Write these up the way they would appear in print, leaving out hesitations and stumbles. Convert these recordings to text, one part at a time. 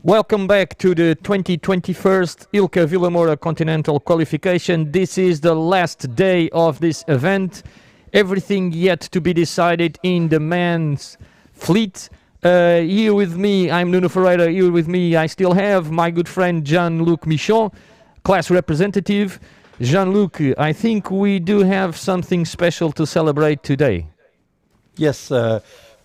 Welcome back to the 2021 Ilka Vilamora Continental Qualification. This is the last day of this event. Everything yet to be decided in the men's fleet. Here with me, I'm Nuno Ferreira. Here with me, I still have my good friend Jean-Luc Michon, class representative. Jean-Luc, I think we do have something special to celebrate today. Yes,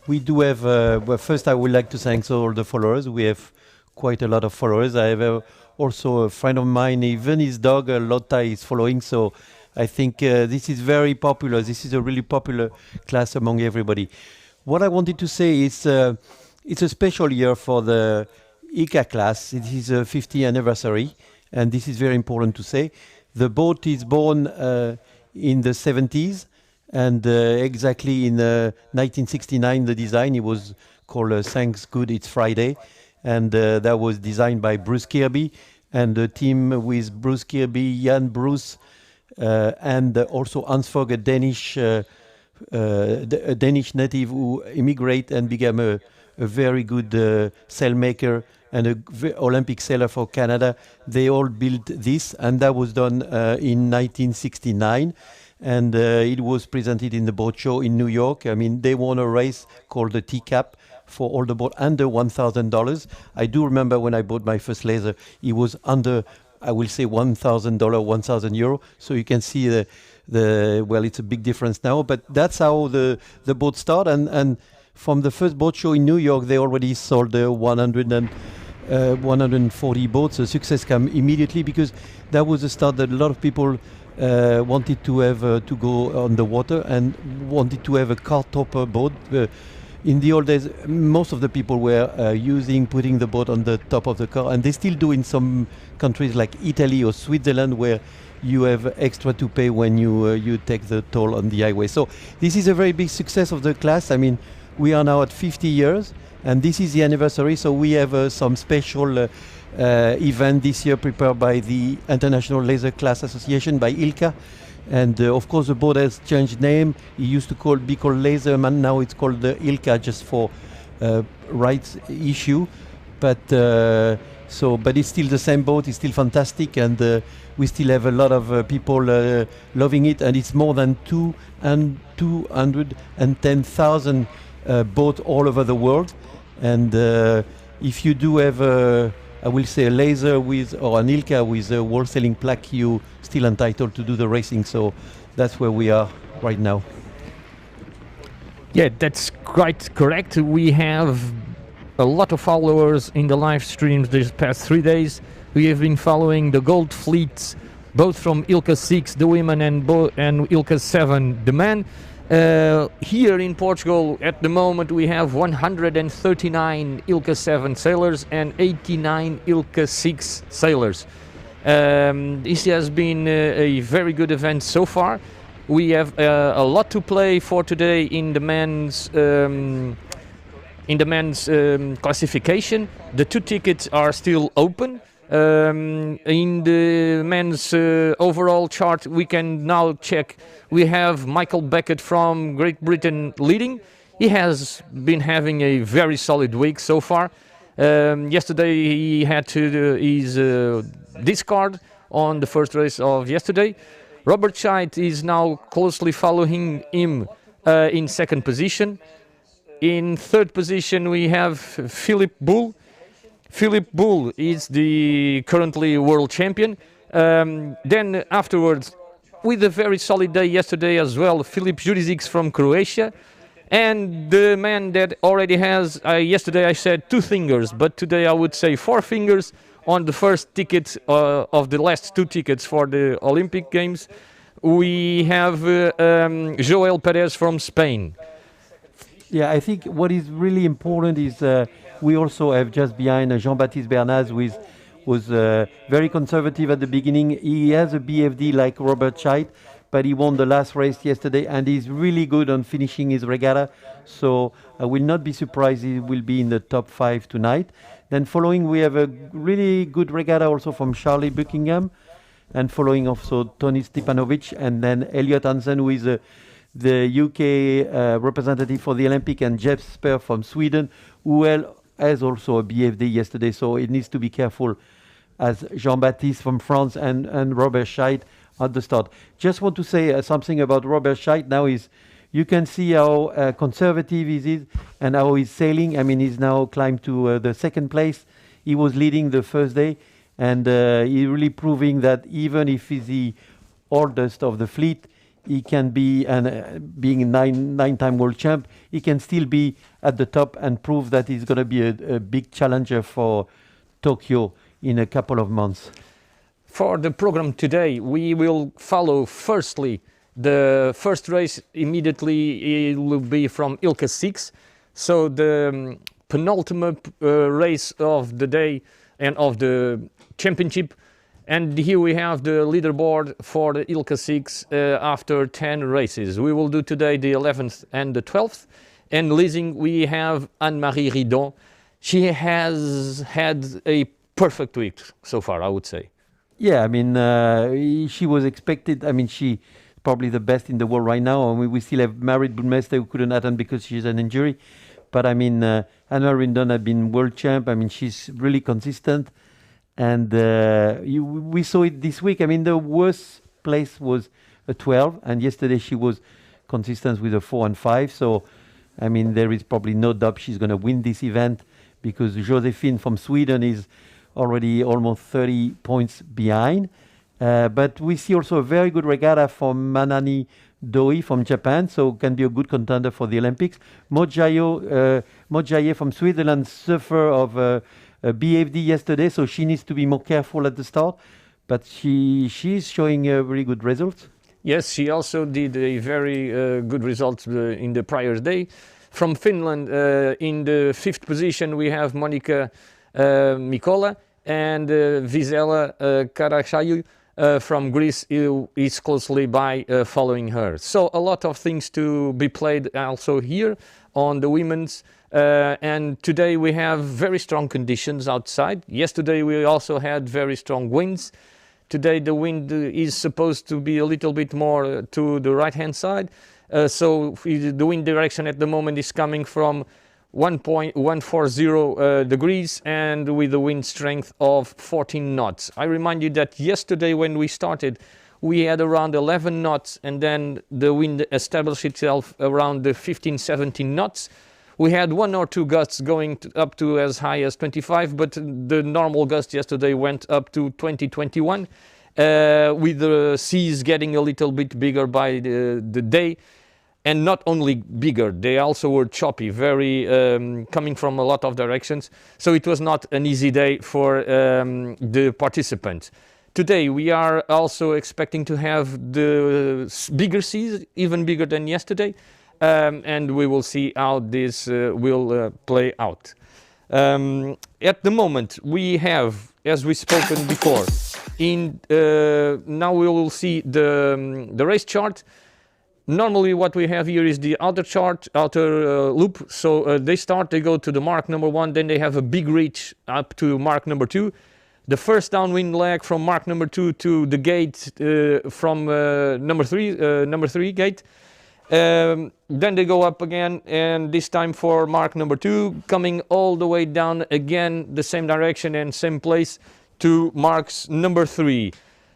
we do have. Well, first, I would like to thank all the followers. We have quite a lot of followers. I have also a friend of mine, even his dog Lotta is following. So I think this is very popular. This is a really popular class among everybody. What I wanted to say is it's a special year for the Ilka class. It is a 50th anniversary, and this is very important to say. The boat is born in the 70s, and exactly in 1969, the design, it was called Thanks Good It's Friday. And that was designed by Bruce Kirby and the team with Bruce Kirby, Jan Bruce, and also Hans Fogh, a Danish native who immigrated and became a very good sailmaker and an Olympic sailor for Canada. They all built this, and that was done in 1969. And it was presented in the boat show in New York. I mean, they won a race called the T-Cap for all the boat under $1,000. I do remember when I bought my first laser, it was under, I will say, $1,000, 1,000 euro. So you can see well, it's a big difference now. But that's how the boat started. And from the first boat show in New York, they already sold 140 boats. The success came immediately because that was the start that a lot of people wanted to have to go on the water and wanted to have a car topper boat. In the old days, most of the people were putting the boat on the top of the car, and they still do in some countries like Italy or Switzerland, where you have extra to pay when you take the toll on the highway. So this is a very big success of the class. I mean, we are now at 50 years, and this is the anniversary, so we have some special event this year prepared by the International Laser Class Association, by Ilka. And of course, the boat has changed name. It used to be called Laserman. Now it's called the Ilka, just for rights issue. But it's still the same boat. It's still fantastic, and we still have a lot of people loving it. And it's more than 210,000 boats all over the world. And if you do have I will say a laser or an Ilka with a wholesaling plaque, you still entitled to do the racing. So that's where we are right now. Yeah, that's quite correct. We have a lot of followers in the live streams these past 3 days. We have been following the gold fleets, both from Ilka 6, the women, and Ilka 7, the men. Here in Portugal, at the moment, we have 139 Ilka 7 sailors and 89 Ilka 6 sailors. This has been a very good event so far. We have a lot to play for today in the men's classification. The 2 tickets are still open. In the men's overall chart, we can now check. We have Michael Beckett from Great Britain leading. He has been having a very solid week so far. Yesterday he had to do his discard on the first race of yesterday. Robert Scheidt is now closely following him in second position. In third position we have Philip Bull. Philip Bull is the currently world champion. Then afterwards, with a very solid day yesterday as well, Filip Jurizic from Croatia. And the man that already has, yesterday I said 2 fingers, but today I would say 4 fingers on the first ticket of the last 2 tickets for the Olympic Games. We have Joel Perez from Spain. Yeah, I think what is really important is we also have just behind Jean-Baptiste Bernaz, who was very conservative at the beginning. He has a BFD like Robert Scheidt, but he won the last race yesterday, and he's really good on finishing his regatta. So I will not be surprised he will be in the top 5 tonight. Then following, we have a really good regatta also from Charlie Buckingham, and following also Tony Stepanovic, and then Elliot Hansen, who is the UK representative for the Olympic, and Jeff Spur from Sweden, who has also a BFD yesterday, so it needs to be careful as Jean-Baptiste from France and Robert Scheidt at the start. Just want to say something about Robert Scheidt now is you can see how conservative he is and how he's sailing. I mean, he's now climbed to the second place. He was leading the first day, and he's really proving that even if he's the oldest of the fleet, he can be, and being a nine-time world champ, he can still be at the top and prove that he's going to be a big challenger for Tokyo in a couple of months. For the program today, we will follow firstly the first race immediately. It will be from Ilka 6. So the penultimate race of the day and of the championship. And here we have the leaderboard for the Ilka 6 after 10 races. We will do today the 11th and the 12th. And leasing, we have Anne-Marie Ridon. She has had a perfect week so far, I would say. Yeah, I mean, she was expected. I mean, she probably the best in the world right now. And we still have Marit Boudmester who couldn't attend because she's an injury. But I mean, Anne-Marie Ridon had been world champ. I mean, she's really consistent. And we saw it this week. I mean, the worst place was a 12. And yesterday she was consistent with a 4 and 5. So, I mean, there is probably no doubt she's going to win this event because Josephine from Sweden is already almost 30 points behind. But we see also a very good regatta from Manani Doi from Japan, so can be a good contender for the Olympics. Mojaye from Switzerland suffered of a BFD yesterday, so she needs to be more careful at the start. But she's showing really good results. Yes, she also did a very good result in the prior day. From Finland, in the 5th position, we have Monika Mikola, and Vizela Karashayu from Greece is closely by following her. So a lot of things to be played also here on the women's. And today we have very strong conditions outside. Yesterday we also had very strong winds. Today the wind is supposed to be a little bit more to the right-hand side. So the wind direction at the moment is coming from 1.140 degrees and with a wind strength of 14 knots. I remind you that yesterday when we started, we had around 11 knots and then the wind established itself around the 15-17 knots. We had 1 or 2 gusts going up to as high as 25, but the normal gust yesterday went up to 20-21, with the seas getting a little bit bigger by the day. And not only bigger, they also were choppy, very coming from a lot of directions. So it was not an easy day for the participants. Today we are also expecting to have the bigger seas, even bigger than yesterday. And we will see how this will play out. At the moment we have, as we spoken before, now we will see the race chart. Normally what we have here is the outer chart, outer loop. So they go to the mark number 1, then they have a big reach up to mark number 2. The first downwind leg from mark number 2 to the gate from number 3 gate. Then they go up again, and this time for mark number 2, coming all the way down again, the same direction and same place to marks number 3.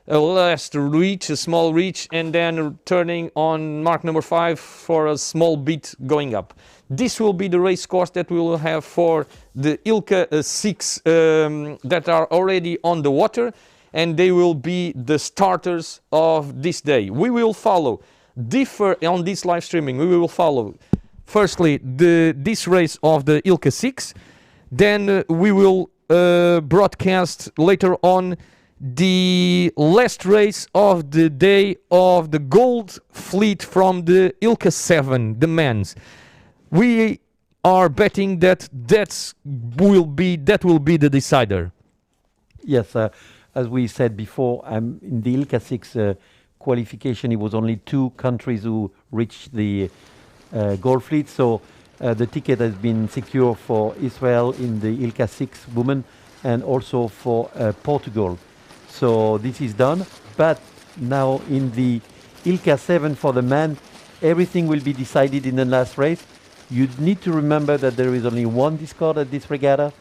A last reach, a small reach, and then turning on mark number 5 for a small bit going up. This will be the race course that we will have for the Ilka 6 that are already on the water, and they will be the starters of this day. We will follow, on this live streaming, we will follow firstly this race of the Ilka 6, then we will broadcast later on the last race of the day of the gold fleet from the Ilka 7, the men's. We are betting that will be the decider. Yes, as we said before, in the Ilka 6 qualification, it was only 2 countries who reached the gold fleet. So the ticket has been secured for Israel in the Ilka 6 women and also for Portugal. So this is done, but now in the Ilka 7 for the man, everything will be decided in the last race You need to remember that there is only one discard at this regatta,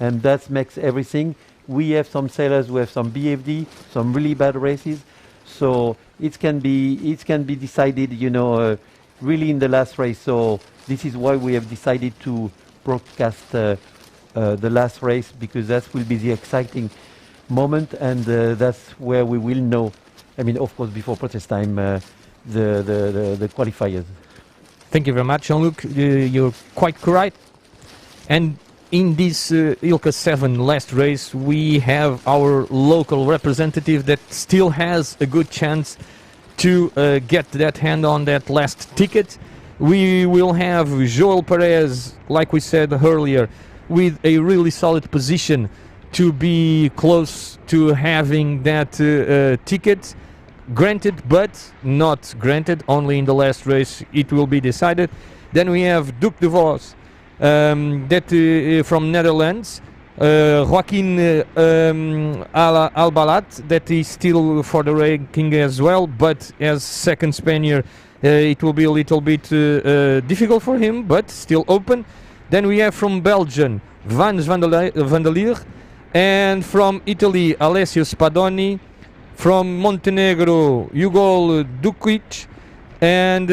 and that makes everything. We have some sailors who have some BFD, some really bad races, so it can be decided, really in the last race. So this is why we have decided to broadcast the last race, because that will be the exciting moment, and that's where we will know. I mean, of course, before protest time, the qualifiers. Thank you very much, Jean-Luc. You're quite correct. And in this ILCA 7 last race, we have our local representative that still has a good chance to get that hand on that last ticket. We will have Joel Perez, like we said earlier, with a really solid position to be close to having that ticket granted, but not granted. Only in the last race it will be decided. Then we have Duke de Vos, from Netherlands, Joaquin Albalat, that is still for the ranking as well, but as second Spaniard it will be a little bit difficult for him, but still open. Then we have from Belgium Vans van der Lier, and from Italy Alessio Spadoni, from Montenegro Hugo Dukic, and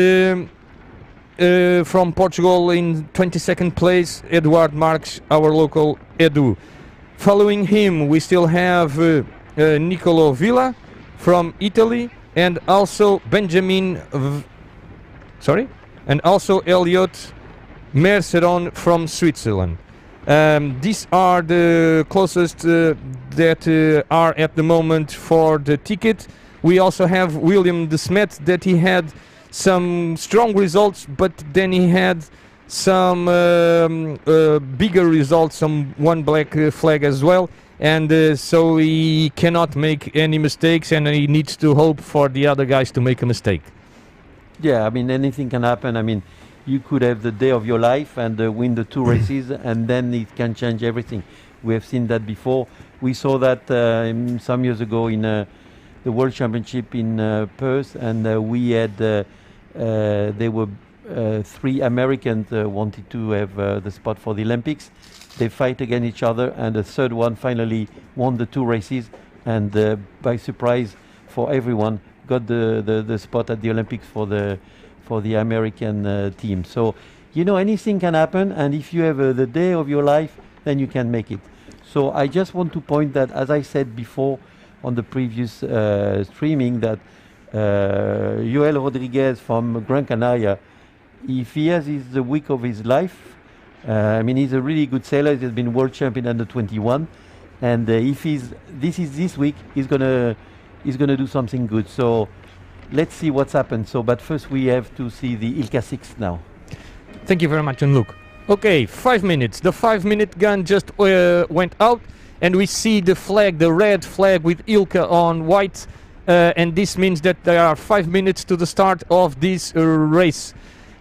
from Portugal in 22nd place Eduard Marques, our local Edu. Following him we still have Nicolo Villa from Italy, and also and also Elliot Merceron from Switzerland. These are the closest that are at the moment for the ticket. We also have William de Smet, that he had some strong results, but then he had some bigger results, some one black flag as well, and so he cannot make any mistakes, and he needs to hope for the other guys to make a mistake. Yeah, I mean, anything can happen. I mean, you could have the day of your life and win the two races, and then it can change everything. We have seen that before. We saw that some years ago in the World Championship in Perth, and we had there were three Americans wanted to have the spot for the Olympics. They fight against each other, and the third one finally won the two races, and by surprise for everyone, got the spot at the Olympics for the American team. So, anything can happen, and if you have the day of your life, then you can make it. So I just want to point that, as I said before on the previous streaming, that Joel Rodriguez from Gran Canaria, if he has the week of his life, I mean, he's a really good sailor. He's been world champion under 21, and if this week, he's gonna do something good. So let's see what's happened. So, but first we have to see the ILCA 6 now. Thank you very much, Jean-Luc. Okay, 5 minutes. The 5-minute gun just went out, and we see the flag, the red flag with ILCA on white, and this means that there are 5 minutes to the start of this race.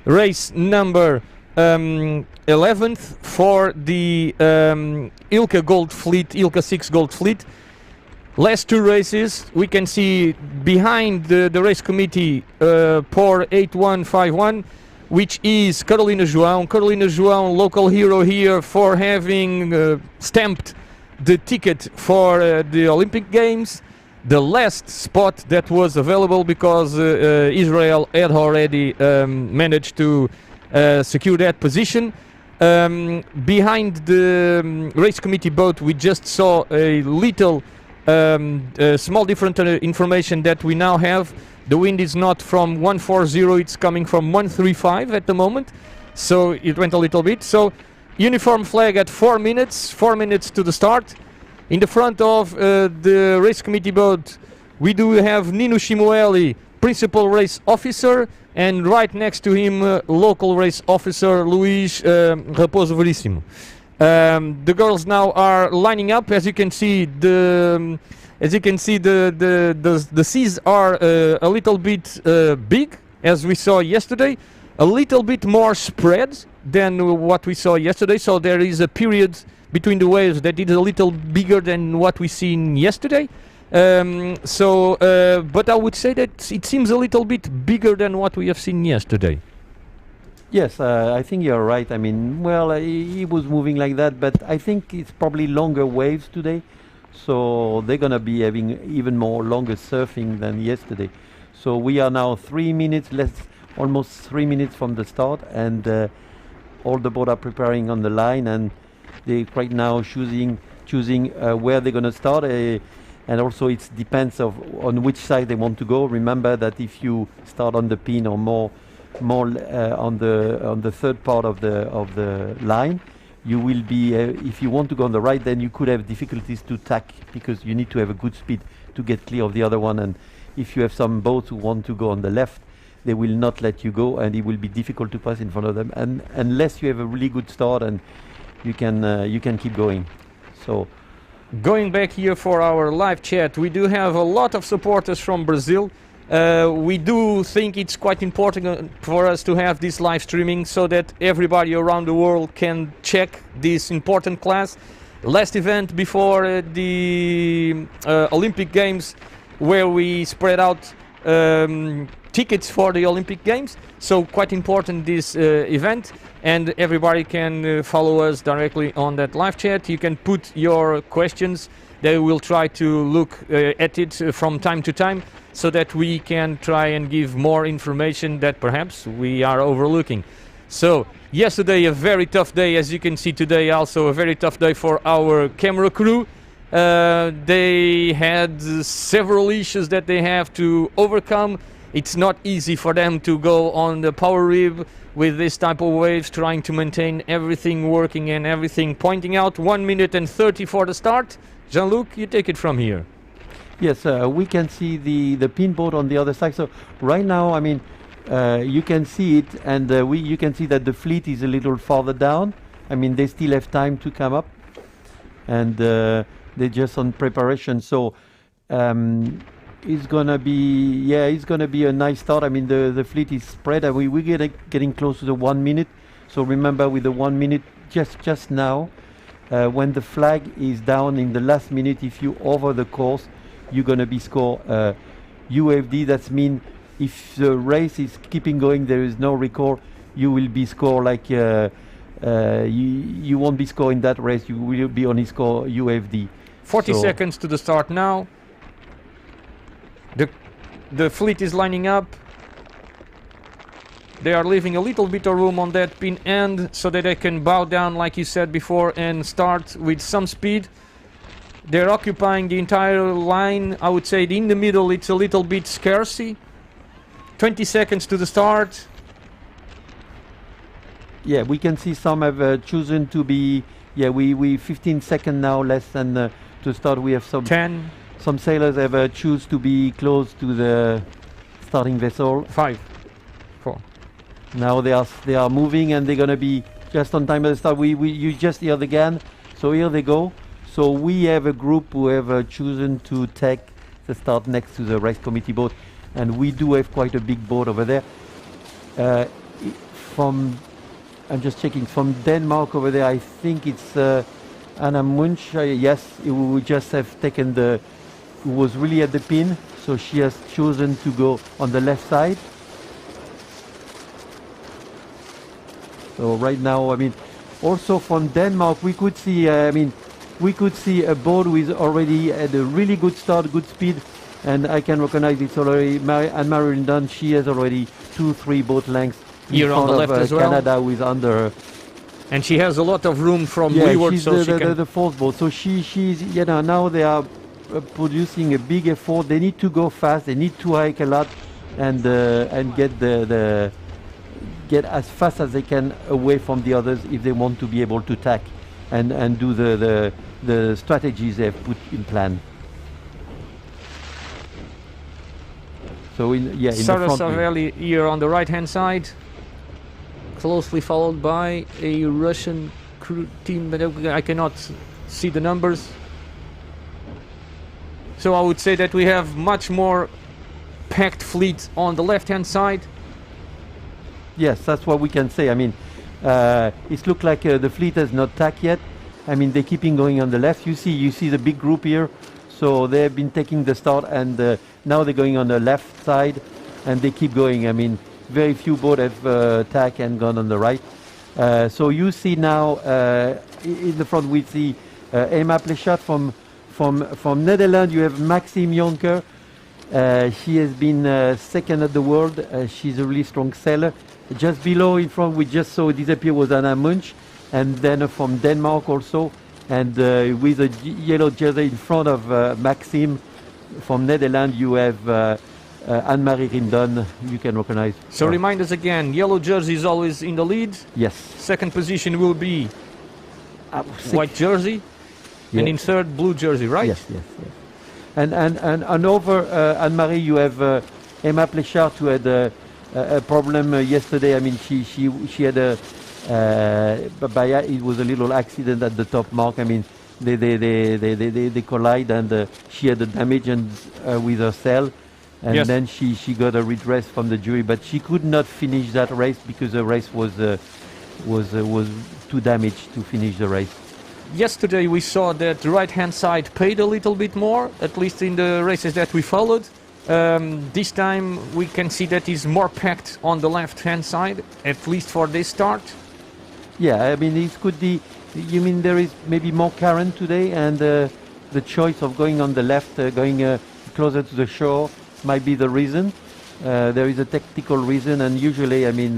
Race number 11th for the ILCA Gold Fleet, ILCA 6 Gold Fleet. Last two races, we can see behind the race committee POR 8151, which is Carolina João. Carolina João, local hero here for having stamped the ticket for the Olympic Games. The last spot that was available, because Israel had already managed to secure that position. Behind the race committee boat, we just saw a little small different information that we now have. The wind is not from 140, it's coming from 135 at the moment, so it went a little bit. So uniform flag at 4 minutes to the start. In the front of the race committee boat, we do have Nino Shimueli, principal race officer, and right next to him local race officer Luis Raposo Verissimo. The girls now are lining up. As you can see, the seas are a little bit big, as we saw yesterday, a little bit more spread than what we saw yesterday. So there is a period between the waves that is a little bigger than what we seen yesterday. But I would say that it seems a little bit bigger than what we have seen yesterday. Yes, I think you're right. I mean, well, he was moving like that, but I think it's probably longer waves today, so they're gonna be having even more longer surfing than yesterday. So we are now 3 minutes less, almost 3 minutes from the start, and all the boat are preparing on the line, and they right now choosing where they're gonna start. And also it depends on which side they want to go. Remember that if you start on the pin or more on the third part of the line, you will be if you want to go on the right, then you could have difficulties to tack because you need to have a good speed to get clear of the other one. And if you have some boats who want to go on the left, they will not let you go, and it will be difficult to pass in front of them. And unless you have a really good start, and you can keep going. So. Going back here for our live chat, we do have a lot of supporters from Brazil. We do think it's quite important for us to have this live streaming so that everybody around the world can check this important class. Last event before the Olympic Games, where we spread out tickets for the Olympic Games. So quite important this event, and everybody can follow us directly on that live chat. You can put your questions. They will try to look at it from time to time so that we can try and give more information that perhaps we are overlooking. So yesterday a very tough day, as you can see today also a very tough day for our camera crew. They had several issues that they have to overcome. It's not easy for them to go on the power rib with this type of waves, trying to maintain everything working and everything pointing out. 1 minute and 30 for the start. Jean-Luc, you take it from here. Yes, we can see the pin boat on the other side. So right now, I mean, you can see it, and you can see that the fleet is a little farther down. I mean, they still have time to come up, and they're just on preparation. So it's gonna be a nice start. I mean, the fleet is spread, and we're getting close to the 1 minute. So remember, with the 1 minute, just now, when the flag is down in the last minute, if you over the course, you're gonna be score UFD. That means if the race is keeping going, there is no record, you will be score like you won't be scoring that race. You will be only score UFD. 40 seconds to the start now. The fleet is lining up. They are leaving a little bit of room on that pin end so that they can bow down, like you said before, and start with some speed. They're occupying the entire line. I would say in the middle it's a little bit scarcey. 20 seconds to the start. Yeah, we can see some have chosen to be, we 15 seconds now less than to start. We have some 10. Some sailors have choose to be close to the starting vessel. 5, 4. Now they are moving, and they're gonna be just on time at the start. You just hear the gun, so here they go. So we have a group who have chosen to take the start next to the race committee boat, and we do have quite a big boat over there. I'm just checking from Denmark over there. I think it's Anna Munch. Yes, we just have taken who was really at the pin, so she has chosen to go on the left side. So right now, I mean, also from Denmark, we could see, we could see a boat with already at a really good start, good speed, and I can recognize it's already Anne-Marie Dunn. She has already 2-3 boat lengths here on the left as well. Canada with under her. And she has a lot of room from leeward, she's so the fourth boat. So she's now they are producing a big effort. They need to go fast. They need to hike a lot, and get get as fast as they can away from the others if they want to be able to tack and do the strategies they've put in plan. So in the front. Savelli here on the right hand side, closely followed by a Russian crew team, but I cannot see the numbers. So I would say that we have much more packed fleet on the left hand side. Yes, that's what we can say. I mean, it looks like the fleet has not tacked yet. I mean, they're keeping going on the left. You see the big group here. So they have been taking the start, and now they're going on the left side, and they keep going. I mean, very few boats have tack and gone on the right. So you see now in the front we see Emma Plechat from Netherlands. You have Maxime Jonker. She has been second at the world. She's a really strong sailor. Just below in front we just saw disappear was Anna Munch, and then from Denmark also, and with a yellow jersey in front of Maxime from Netherlands you have Anne-Marie Rindon, you can recognize. So remind us again, yellow jersey is always in the lead. Yes. Second position will be Six. white jersey. Yeah. And in third, blue jersey, right? Yes, yes, yes. And over Anne-Marie, you have Emma Plechat, who had a problem yesterday. I mean, she had it was a little accident at the top mark. I mean, they collide, and she had a damage with her sail. And yes. Then she got a redress from the jury, but she could not finish that race because the race was too damaged to finish the race. Yesterday we saw that the right-hand side paid a little bit more, at least in the races that we followed. This time we can see that it's more packed on the left-hand side, at least for this start. Yeah, I mean it could be. You mean there is maybe more current today, and the choice of going on the left, going closer to the shore, might be the reason. There is a tactical reason, and usually, I mean,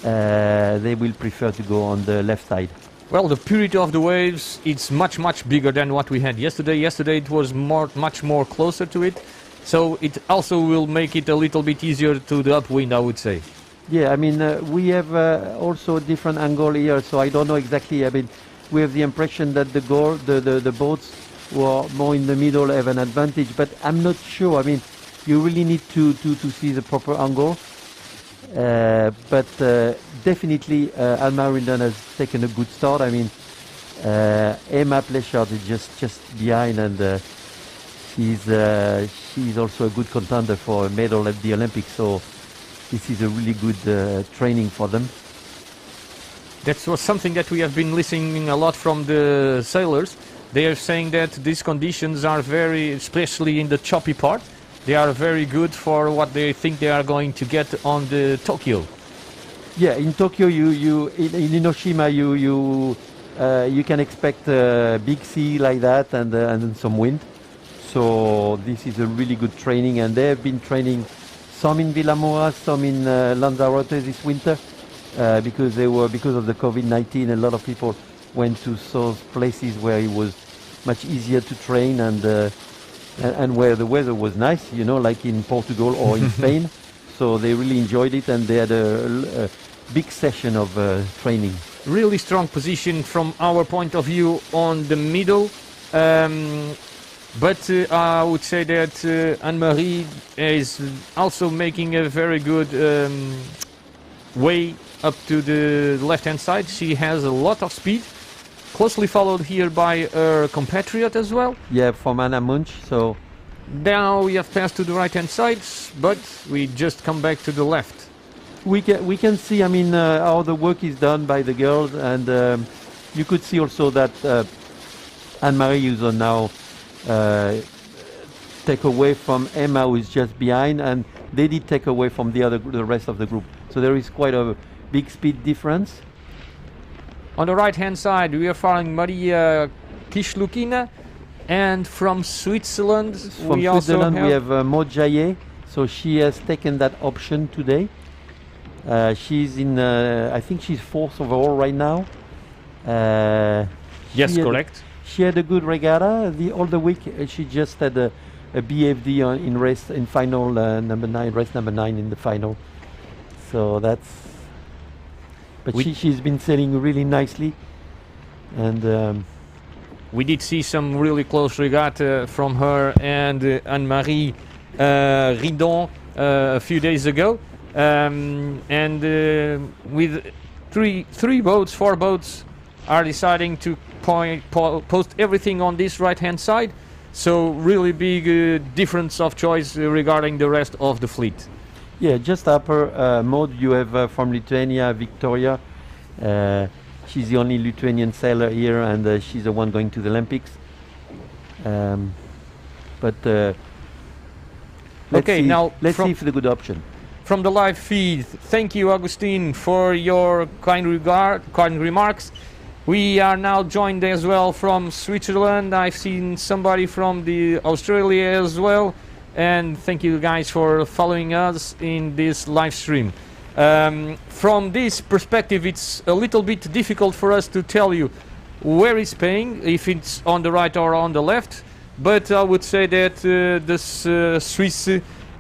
they will prefer to go on the left side. Well, the purity of the waves, it's much bigger than what we had yesterday. Yesterday it was much more closer to it, so it also will make it a little bit easier to the upwind, I would say. Yeah, I mean, we have also a different angle here, so I don't know exactly. I mean, we have the impression that the boats who are more in the middle have an advantage, but I'm not sure. I mean, you really need to see the proper angle. But definitely Anne-Marie Rindon has taken a good start. I mean, Emma Plechat is just behind, and she's also a good contender for a medal at the Olympics. So this is a really good training for them. That was something that we have been listening a lot from the sailors. They are saying that these conditions are very, especially in the choppy part, they are very good for what they think they are going to get on the Tokyo. Yeah, in Tokyo, in Enoshima, you can expect a big sea like that, and then some wind. So this is a really good training, and they have been training some in Villamoa, some in Lanzarote this winter, because of the COVID-19. A lot of people went to those places where it was much easier to train, and where the weather was nice, you know, like in Portugal or in Spain. So they really enjoyed it, and they had a big session of training. Really strong position from our point of view on the middle. But I would say that Anne-Marie is also making a very good way up to the left-hand side. She has a lot of speed. Closely followed here by her compatriot as well. Yeah, from Anna Munch. So now we have passed to the right-hand side, but we just come back to the left. We can see, I mean, how the work is done by the girls, and you could see also that Anne-Marie is on now take away from Emma, who is just behind, and they did take away from the rest of the group. So there is quite a big speed difference. On the right-hand side, we are following Maria Kishlukina, and from Switzerland, we have Maud Jaillet. So she has taken that option today. She's in, I think she's fourth overall right now. Yes, correct. She had a good regatta all the week. She just had a BFD in final number 9, race number 9 in the final. So that's. But she's been sailing really nicely, and we did see some really close regatta from her and Anne-Marie Rindon a few days ago, and with four boats are deciding to post everything on this right-hand side. So really big difference of choice regarding the rest of the fleet. Yeah, just upper Maud, you have from Lithuania, Victoria. She's the only Lithuanian sailor here, and she's the one going to the Olympics. Let's see if it's a good option. from the live feed. Thank you, Augustine, for your kind remarks. We are now joined as well from Switzerland. I've seen somebody from the Australia as well. And thank you guys for following us in this live stream. From this perspective, it's a little bit difficult for us to tell you where it's paying, if it's on the right or on the left. But I would say that this Swiss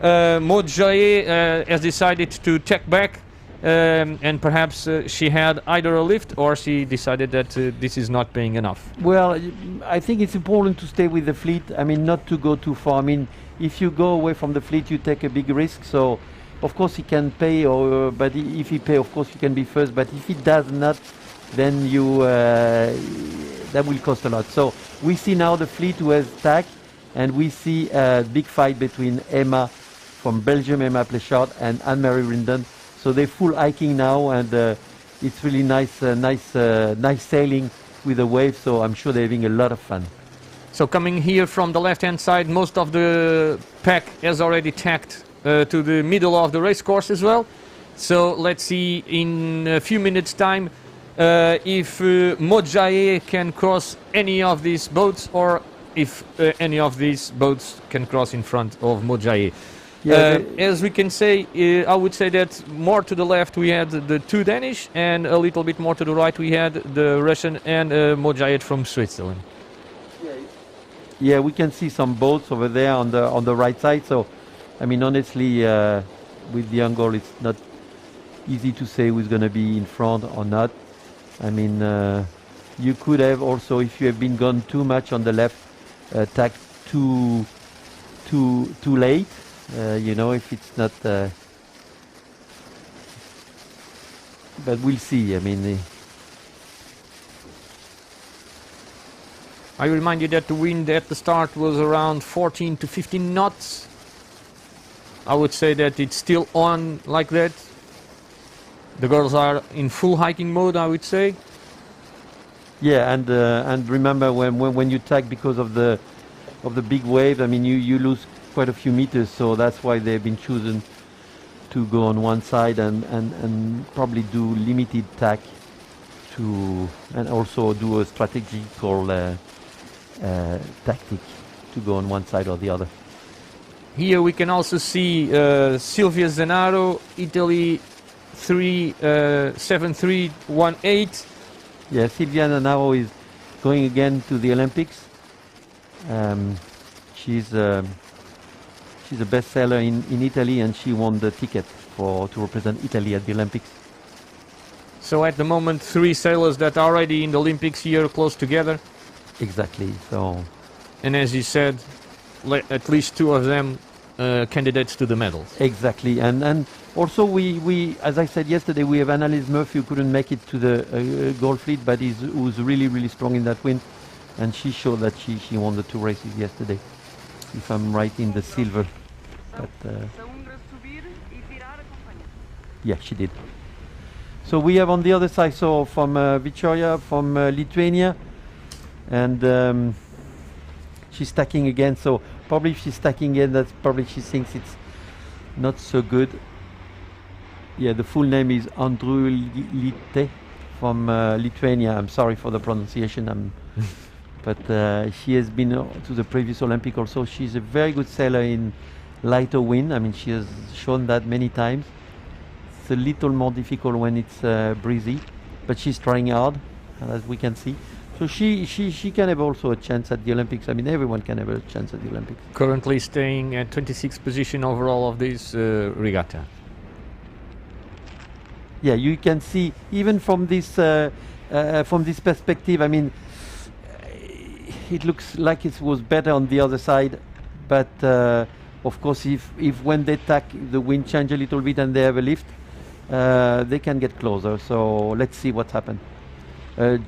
Maud Jaye has decided to take back. And perhaps she had either a lift or she decided that this is not paying enough. Well, I think it's important to stay with the fleet. I mean, not to go too far. I mean, if you go away from the fleet, you take a big risk. So, of course, he can pay, but if he pay, of course, you can be first. But if he does not, then that will cost a lot. So we see now the fleet who has tack, and we see a big fight between Emma from Belgium, Emma Plechard, and Anne-Marie Rinden. So they're full hiking now, and it's really nice sailing with the waves. So I'm sure they're having a lot of fun. So coming here from the left-hand side, most of the pack has already tacked to the middle of the race course as well. So let's see in a few minutes' time if Maud Jaye can cross any of these boats, or if any of these boats can cross in front of Maud Jaye. Yeah, as we can say, I would say that more to the left we had the two Danish, and a little bit more to the right we had the Russian and Maud Jaye from Switzerland. Yeah, we can see some boats over there on the right side. So, I mean, honestly, with the angle, it's not easy to say who's going to be in front or not. I mean, you could have also, if you have been gone too much on the left, tacked too late. You know, if it's not, but we'll see. I mean, I remind you that the wind at the start was around 14 to 15 knots. I would say that it's still on like that. The girls are in full hiking mode, I would say. Yeah, and remember when you tack because of the big wave, I mean, you lose quite a few meters, so that's why they've been chosen to go on one side and probably do limited tack and also do a strategical tactic to go on one side or the other. Here we can also see Silvia Zenaro, Italy 7318. Yeah, Silvia Zenaro is going again to the Olympics. She's a bestseller in Italy, and she won the ticket to represent Italy at the Olympics. So at the moment, three sailors that are already in the Olympics here close together. Exactly. So, and as you said, at least two of them candidates to the medals. Exactly, and also we as I said yesterday, we have Annalise Murphy who couldn't make it to the gold fleet, but who's really strong in that wind, and she showed that she won the two races yesterday, if I'm right in the silver. But yeah, she did. So we have on the other side, so from Victoria from Lithuania, and she's stacking again. So probably if she's stacking again, that's probably she thinks it's not so good. Yeah, the full name is Andrulytė from Lithuania. I'm sorry for the pronunciation. But she has been to the previous Olympic also. She's a very good sailor in lighter wind. I mean, she has shown that many times. It's a little more difficult when it's breezy, but she's trying hard, as we can see. So she can have also a chance at the Olympics. I mean, everyone can have a chance at the Olympics. Currently staying at 26th position overall of this regatta. Yeah, you can see even from this perspective. I mean, it looks like it was better on the other side, but of course, if when they tack, the wind change a little bit and they have a lift, they can get closer. So let's see what happens. I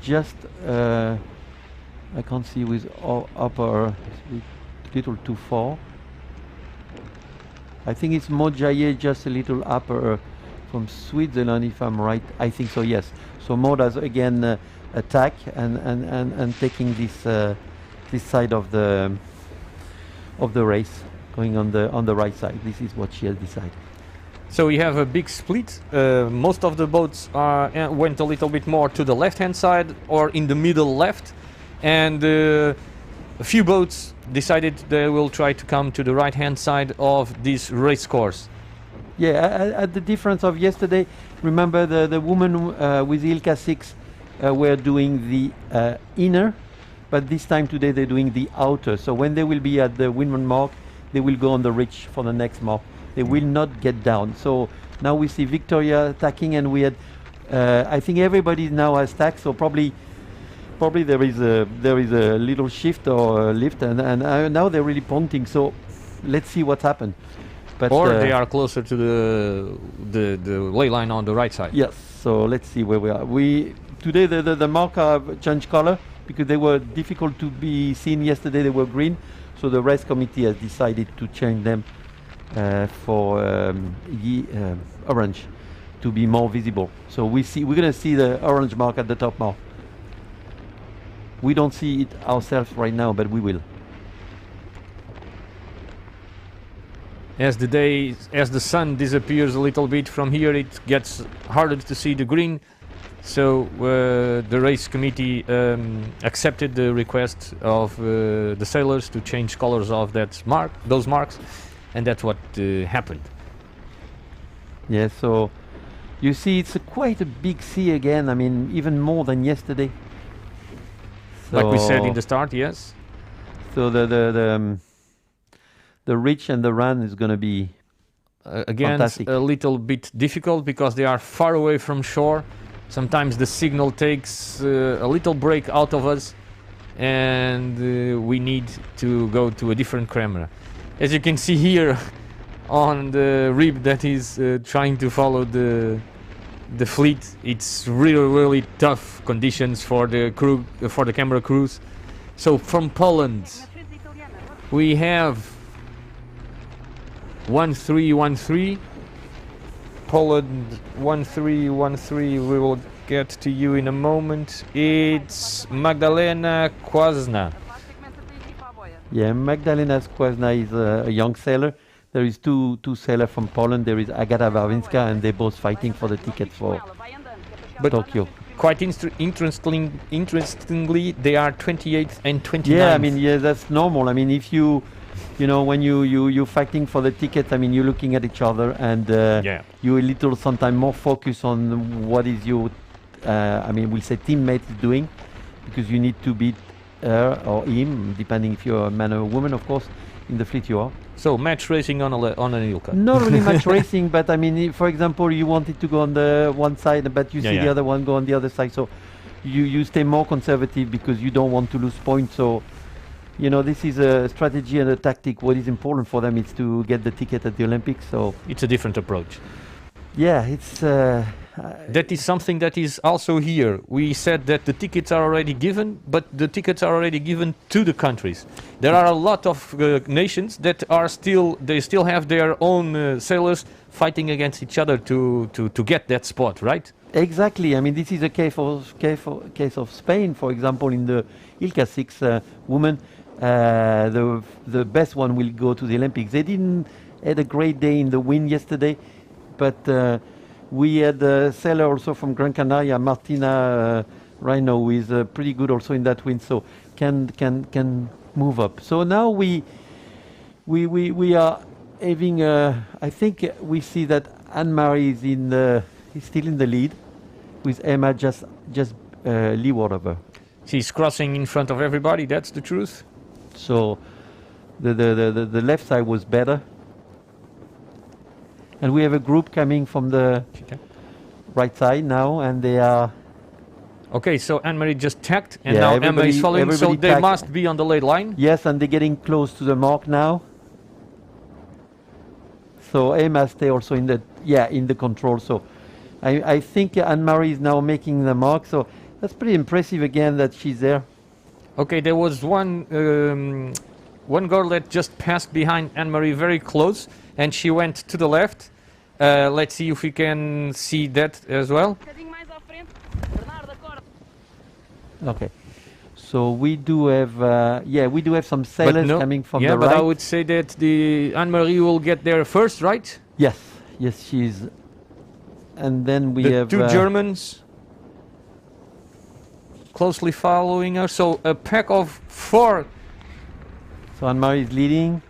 can't see with upper, it's a little too far. I think it's Maud Jaye just a little upper from Switzerland, if I'm right. I think so, yes. So Maud has again attack and taking this side of the race, going on the right side. This is what she has decided. So we have a big split. Most of the boats went a little bit more to the left-hand side or in the middle left, and a few boats decided they will try to come to the right-hand side of this race course. Yeah, at the difference of yesterday, remember the women with Ilka 6 were doing the inner, but this time today they're doing the outer. So when they will be at the windward mark, they will go on the ridge for the next mark. They will not get down. So now we see Victoria attacking, and we had, I think everybody now has tacked. So probably there is a little shift or a lift, and now they're really pointing. So let's see what happened. But or they are closer to the ley line on the right side. Yes. So let's see where we are. Today the mark have changed color because they were difficult to be seen yesterday. They were green. So the race committee has decided to change them for orange to be more visible. So we're going to see the orange mark at the top mark. We don't see it ourselves right now, but we will. As the sun disappears a little bit from here, it gets harder to see the green. So the race committee accepted the request of the sailors to change colors of those marks, and that's what happened. Yeah, so you see it's quite a big sea again. I mean, even more than yesterday. So like we said in the start, yes. So the ridge and the run is going to be again fantastic. A little bit difficult because they are far away from shore. Sometimes the signal takes a little break out of us, and we need to go to a different camera. As you can see here on the rib that is trying to follow the fleet, it's really tough conditions for the crew, for the camera crews. So from Poland we have 1313. Poland 1313, we will get to you in a moment. It's Magdalena Kwasna. Yeah, Magdalena Kwasna is a young sailor. There is two sailors from Poland. There is Agata Warwinska, and they're both fighting for the ticket for Tokyo. Quite interestingly, they are 28th and 29th. Yeah, I mean, yeah, that's normal. I mean, if you know, when you're fighting for the ticket, I mean, you're looking at each other, and you're a little sometimes more focused on what is your, I mean, we'll say teammate is doing, because you need to beat her or him, depending if you're a man or a woman, of course, in the fleet you are. So match racing on an Ilka. Not really match racing, but I mean, for example, you wanted to go on the one side, but you see the other one go on the other side, so you stay more conservative because you don't want to lose points. So, you know, this is a strategy and a tactic. What is important for them is to get the ticket at the Olympics. So it's a different approach. Yeah, it's that is something that is also here. We said that the tickets are already given, but the tickets are already given to the countries. There are a lot of nations that are still have their own sailors fighting against each other to get that spot, right? Exactly. I mean, this is a case of Spain, for example, in the Ilka 6 women. The best one will go to the Olympics. They didn't had a great day in the wind yesterday, but we had a sailor also from Gran Canaria, Martina Rhino, who is pretty good also in that wind, so can move up. So now we are having. I think we see that Anne-Marie is still in the lead, with Emma just leeward of her. She's crossing in front of everybody. That's the truth. So the left side was better. And we have a group coming from the right side now, and they are... Okay, so Anne-Marie just tacked, and now Emma is following, so they must be on the late line. Yes, and they're getting close to the mark now. So Emma stay also in the control. So I think Anne-Marie is now making the mark, so that's pretty impressive again that she's there. Okay, there was one girl that just passed behind Anne-Marie very close, and she went to the left. Let's see if we can see that as well. Okay, so we do have some sailors coming from the right. Yeah, but I would say that the Anne-Marie will get there first, right? Yes, Yes, she's. And then we the have two Germans closely following her. So a pack of 4. So Anne-Marie is leading.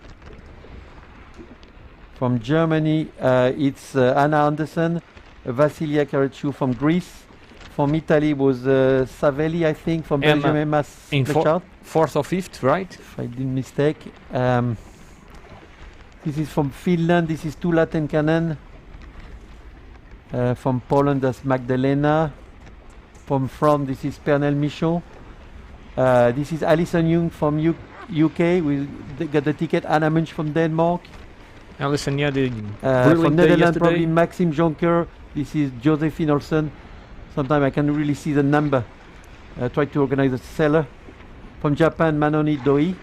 From Germany, it's Anna Anderson, Vasilia Karaciu from Greece. From Italy was Savelli, I think. From Emma Belgium, Emma in Slechard, 4th or 5th, right? if I didn't mistake. This is from Finland. This is Tula Tenkanen. From Poland, that's Magdalena. From France, this is Pernelle Michaud. This is Alison Young from UK. We got the ticket. Anna Munch from Denmark. Alison, yeah, the From brilliant day Netherlands, probably yesterday. Maxime Jonker. This is Josephine Olsen. Sometimes I can really see the number. Try to organize a seller. From Japan, Manoni Doi.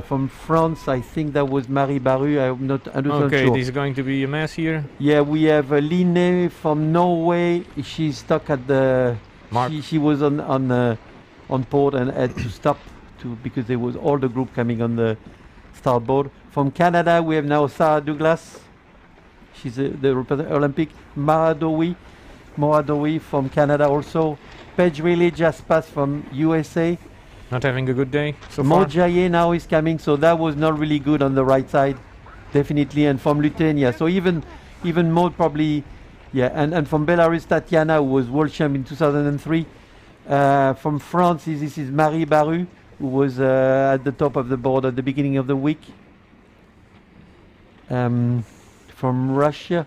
From France, I think that was Marie Baru. I'm not 100% Okay, sure. this is going to be a mess here. Yeah, we have Line from Norway. She's stuck at the. Mark. She was on port and had to stop because there was all the group coming on the starboard. From Canada, we have now Sarah Douglas. She's the Olympic. Moradowi from Canada also. Paige Riley just passed from USA. Not having a good day so far. Mojaye now is coming, so that was not really good on the right side, definitely. And from Lithuania, so even Maud probably, yeah. And from Belarus, Tatiana, who was world champ in 2003. From France, this is Marie Baru, who was at the top of the board at the beginning of the week. From Russia,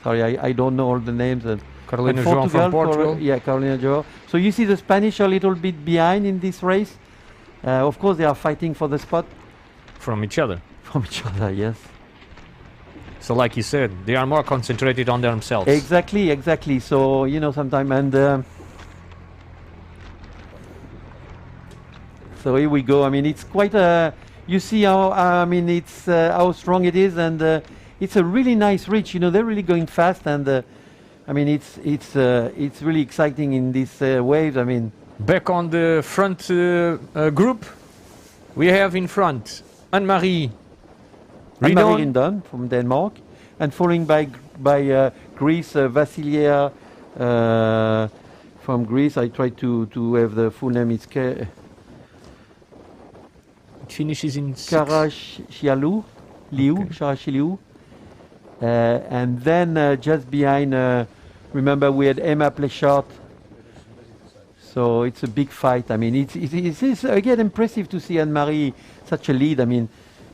sorry, I don't know all the names. Carolina And João from Portugal. Yeah, Carolina João. So you see the Spanish are a little bit behind in this race. Of course, they are fighting for the spot From each other. from each other, yes. So like you said, they are more concentrated on themselves. Exactly. So, sometime, and so here we go. I mean, it's quite a, you see how, it's how strong it is, and it's a really nice reach. They're really going fast, and it's really exciting in these waves. Back on the front group, we have in front Anne-Marie Anne-Marie Ridon. Rindon from Denmark, and following by Greece, Vasilia from Greece. I try to have the full name. It's It finishes in 6th. Karashialiu, Okay. Karashialiu. And then just behind, remember we had Emma Plechard. So it's a big fight. It's again impressive to see Anne-Marie such a lead.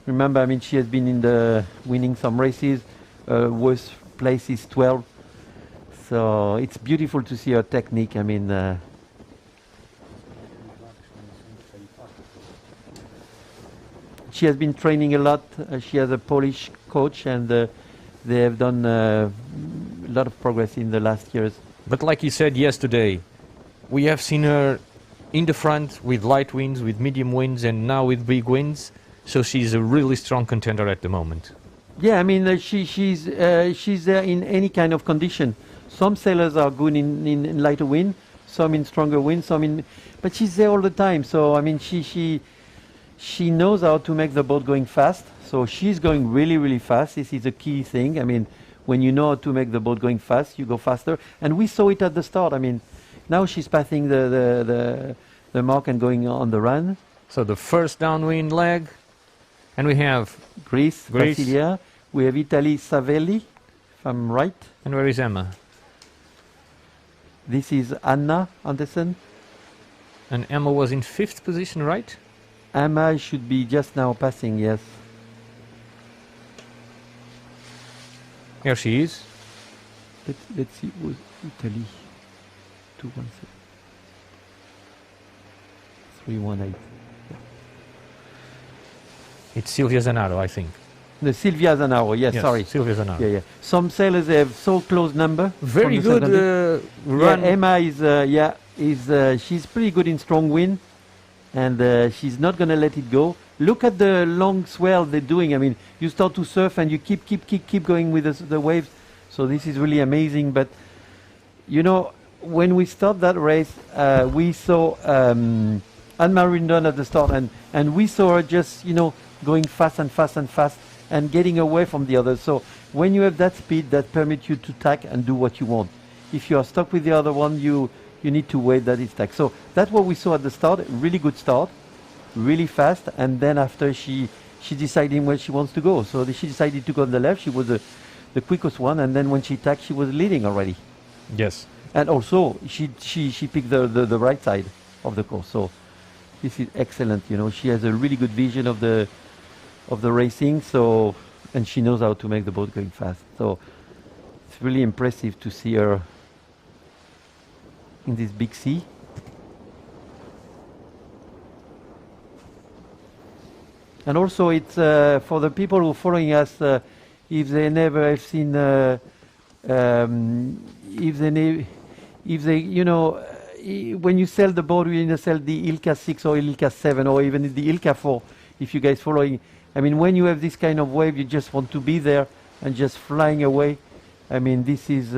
Remember, she has been in the winning some races. Worst place is 12. So it's beautiful to see her technique. She has been training a lot. She has a Polish coach, and they have done a lot of progress in the last years. But like you said yesterday, we have seen her in the front with light winds, with medium winds, and now with big winds. So she's a really strong contender at the moment. Yeah, she's there in any kind of condition. Some sailors are good in lighter wind, some in stronger wind, but she's there all the time. So she knows how to make the boat going fast. So she's going really, really fast. This is a key thing. When you know how to make the boat going fast, you go faster. And we saw it at the start. Now she's passing the mark and going on the run. So the first downwind leg, and we have, Greece. Greece. Vasilia. We have Italy, Savelli, if I'm right. and where is Emma? This is Anna Anderson. And Emma was in 5th position, right? Emma should be just now passing, yes. Here she is. Let's see, was Italy 217 318. It's Silvia Zanaro, I think. The Silvia Zanaro, yes, sorry. Silvia Zanaro. Yeah. Some sailors have so close number. Very from the good second. run. Yeah, Emma is she's pretty good in strong wind, and she's not gonna let it go. Look at the long swell they're doing. You start to surf and you keep going with the waves. So this is really amazing. But when we start that race, we saw Anne-Marie Rindon at the start, and we saw her just going fast and fast and fast. and getting away from the others. So when you have that speed, that permits you to tack and do what you want. If you are stuck with the other one, you need to wait that it's tack. So that's what we saw at the start. Really good start, really fast, and then after she decided where she wants to go. So she decided to go on the left. She was the quickest one, and then when she tacked, she was leading already. Yes. And also she picked the right side of the course. So this is excellent. You know, she has a really good vision of the racing. So, and she knows how to make the boat going fast. So it's really impressive to see her in this big sea. And also it's for the people who are following us, if they never have seen, if they, you know, when you sell the boat, you sell the Ilka 6 or Ilka 7 or even the Ilka 4, if you guys following. I mean, when you have this kind of wave, you just want to be there and just flying away. I mean, this is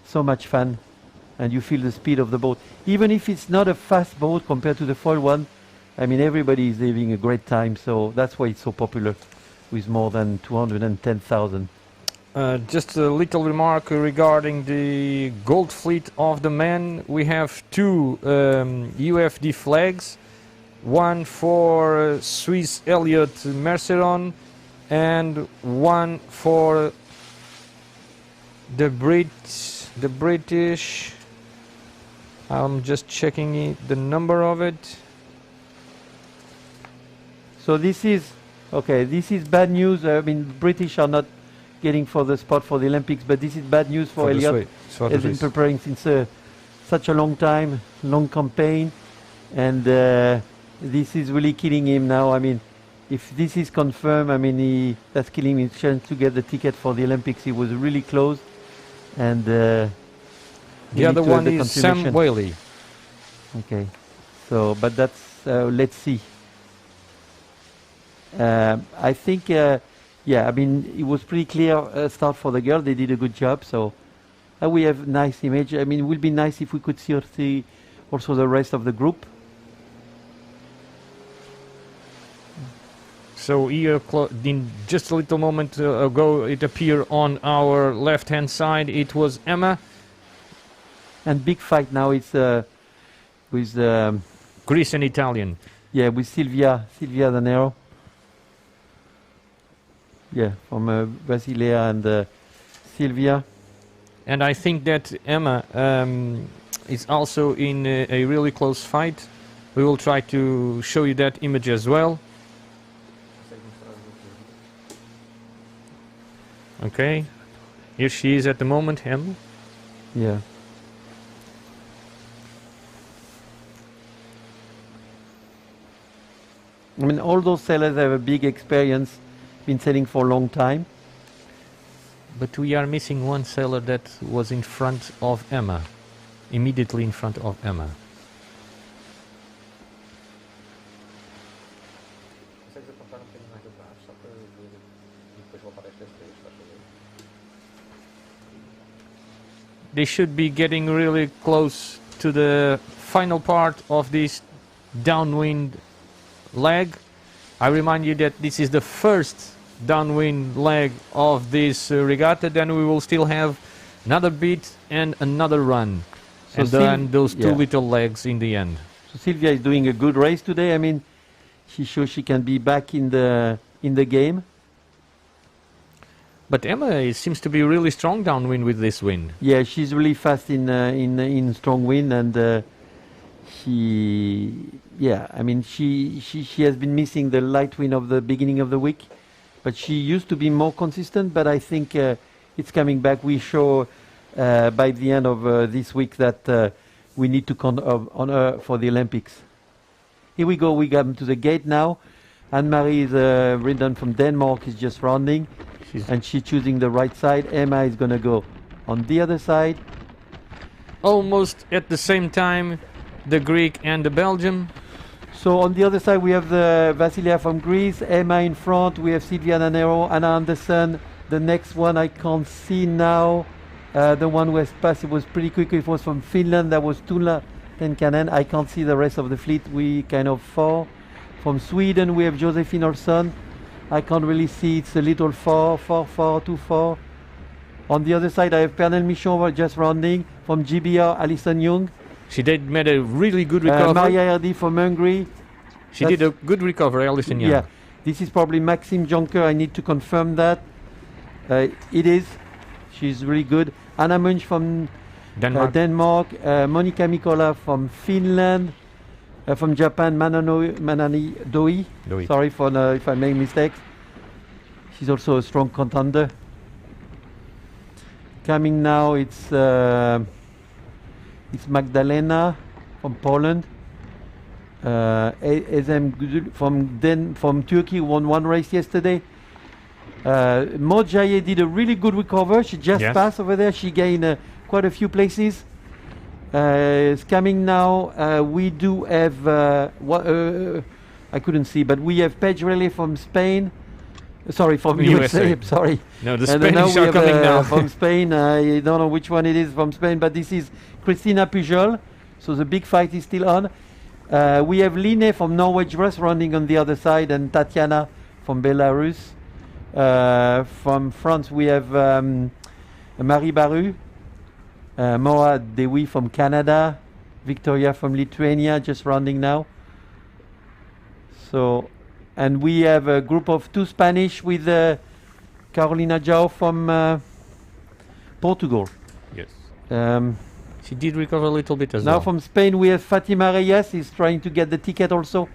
so much fun, and you feel the speed of the boat. Even if it's not a fast boat compared to the foil one, I mean, everybody is having a great time, so that's why it's so popular with more than 210,000. Just a little remark regarding the Gold Fleet of the men. We have two UFD flags, one for Swiss Elliott Merceron and one for the British. I'm just checking the number of it. So this is, okay, this is bad news. I mean, British are not getting for the spot for the Olympics, but this is bad news for Elliott. Has been preparing since such a long time, long campaign, and this is really killing him now. I mean, if this is confirmed, I mean, that's killing his chance to get the ticket for the Olympics. He was really close, and the other one is Sam Whaley. Okay, so but that's let's see. I think, yeah, I mean, it was pretty clear start for the girl. They did a good job. So we have nice image. I mean, it would be nice if we could see also the rest of the group. So here, in just a little moment ago, it appeared on our left-hand side. It was Emma. And big fight now. It's with Greece and Italian. Yeah, with Silvia Danero. Yeah, from Basilea and Silvia. And I think that Emma is also in a really close fight. We will try to show you that image as well. Okay, here she is at the moment, Emma. Yeah. I mean, all those sailors have a big experience, been sailing for a long time. But we are missing one sailor that was in front of Emma, immediately in front of Emma. They should be getting really close to the final part of this downwind leg. I remind you that this is the first downwind leg of this regatta. Then we will still have another beat and another run, so and then those two little legs in the end. So Silvia is doing a good race today. I mean, she shows she can be back in the game. But Emma seems to be really strong downwind with this wind. Yeah, she's really fast in strong wind, and yeah, I mean, she has been missing the light wind of the beginning of the week, but she used to be more consistent. But I think it's coming back. We show by the end of this week that we need to count on her for the Olympics. Here we go. We come to the gate now. Anne-Marie is ridden from Denmark. Is just rounding. And she's choosing the right side. Emma is going to go on the other side. Almost at the same time, the Greek and the Belgian. So on the other side, we have the Vasilia from Greece, Emma in front. We have Silvia Danero, Anna Anderson. The next one I can't see now. The one who has passed, it was pretty quick. It was from Finland. That was Tuula Tenkanen. I can't see the rest of the fleet. We kind of fall. From Sweden, we have Josephine Olsson. I can't really see. It's a little far, too far. On the other side, I have Pernelle Michon just rounding from GBR, Alison Young. She made a really good recovery. Maria Hardy from Hungary. She did a good recovery, Alison Young. Yeah, this is probably Maxime Jonker. I need to confirm that. It is. She's really good. Anna Munch from Denmark. Monika Mikola from Finland. From Japan, Manani Doi. Sorry for if I make mistakes. She's also a strong contender. Coming now, it's Magdalena from Poland. Ezem Gudül from Turkey won one race yesterday. Maud Jaye did a really good recovery. She just passed over there. She gained quite a few places. It's coming now. We do have I couldn't see, but we have Paige Relay from Spain. Sorry, from USA. Sorry. No, the Spanish are coming now. From Spain. I don't know which one it is from Spain, but this is Cristina Pujol. So the big fight is still on. We have Line from Norwich Rust running on the other side, and Tatiana from Belarus. From France, we have Marie Baru. Moa Dewi from Canada, Victoria from Lithuania, just rounding now. So, and we have a group of 2 Spanish with Carolina João from Portugal. Yes. She did recover a little bit as now well. Now from Spain we have Fatima Reyes, is trying to get the ticket also.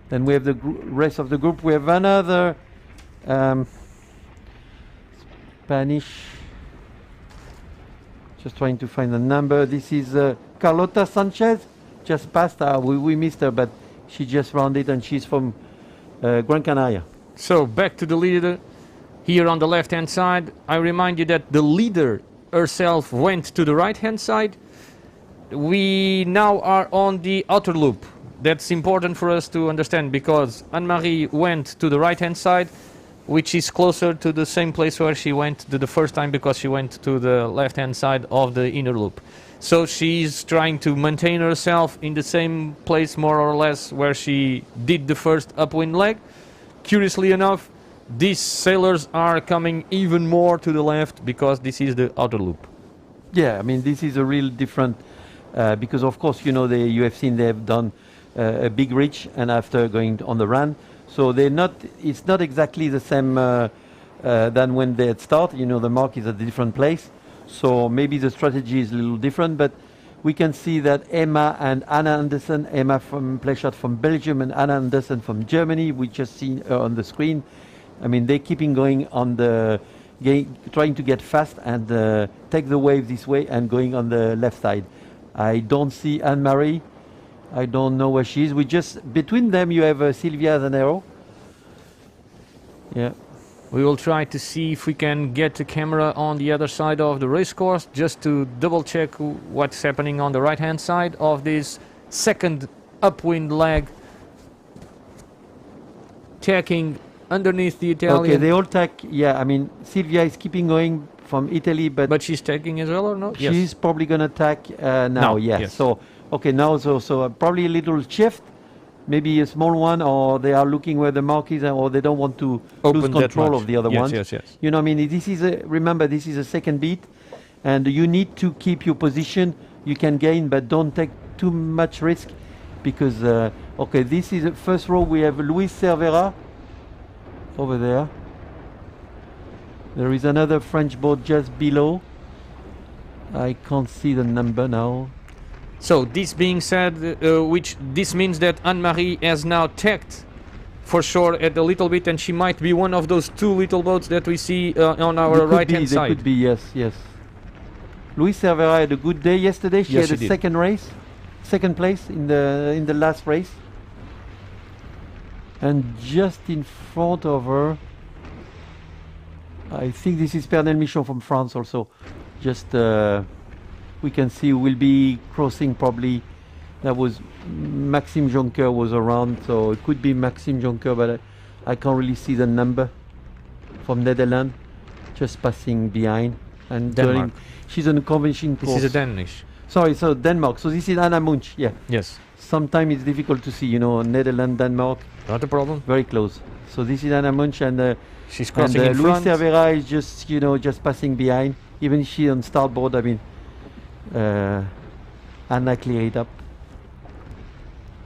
Then we have the rest of the group. We have another Spanish, just trying to find the number. This is Carlota Sanchez, just passed. We missed her, but she just rounded, and she's from Gran Canaria. So back to the leader here on the left hand side. I remind you that the leader herself went to the right hand side. We now are on the outer loop. That's important for us to understand, because Anne-Marie went to the right hand side, which is closer to the same place where she went to the first time, because she went to the left-hand side of the inner loop. So she's trying to maintain herself in the same place, more or less, where she did the first upwind leg. Curiously enough, these sailors are coming even more to the left, because this is the outer loop. Yeah, I mean, this is a real different, because of course, you know, you have seen they have done a big reach and after going on the run. So they're not. It's not exactly the same than when they had started. You know, the mark is at a different place. So maybe the strategy is a little different. But we can see that Emma and Anna Anderson, Emma from Pleischert from Belgium and Anna Anderson from Germany, we just seen on the screen. I mean, they're keeping going on the, trying to get fast and take the wave this way and going on the left side. I don't see Anne-Marie. I don't know where she is. We just, between them you have Silvia Zanero. Yeah. We will try to see if we can get the camera on the other side of the race course, just to double check what's happening on the right hand side of this second upwind leg. Tacking underneath the Italian. Okay, they all tack. Yeah, I mean, Silvia is keeping going from Italy, but she's tagging as well, or not? She's probably going to tack now. No, yes. So okay, now so probably a little shift, maybe a small one, or they are looking where the mark is, or they don't want to lose control of the other one. Yes. You know, I mean, this is remember, this is a second beat, and you need to keep your position. You can gain, but don't take too much risk, because okay, this is the first row. We have Luis Cervera over there. There is another French boat just below. I can't see the number now. So this being said, which this means that Anne-Marie has now tacked for sure at a little bit, and she might be one of those 2 little boats that we see on our right-hand side. Could be, yes. Luis Cervera had a good day yesterday. She had a second place in the last race. And just in front of her, I think this is Pernelle Michon from France also. Just we can see we'll be crossing probably. That was Maxime Jonker was around, so it could be Maxime Jonker, but I can't really see the number. From Netherlands, just passing behind and Denmark. she's on a convention course. This is a Danish. Sorry, so Denmark. So this is Anna Munch. Yeah. Yes, Sometimes it's difficult to see. You know, Netherlands, Denmark, not a problem. very close. So this is Anna Munch, and She's crossing in Luis front. Cervera is just just passing behind. Even she on starboard. I mean, Anna clear it up.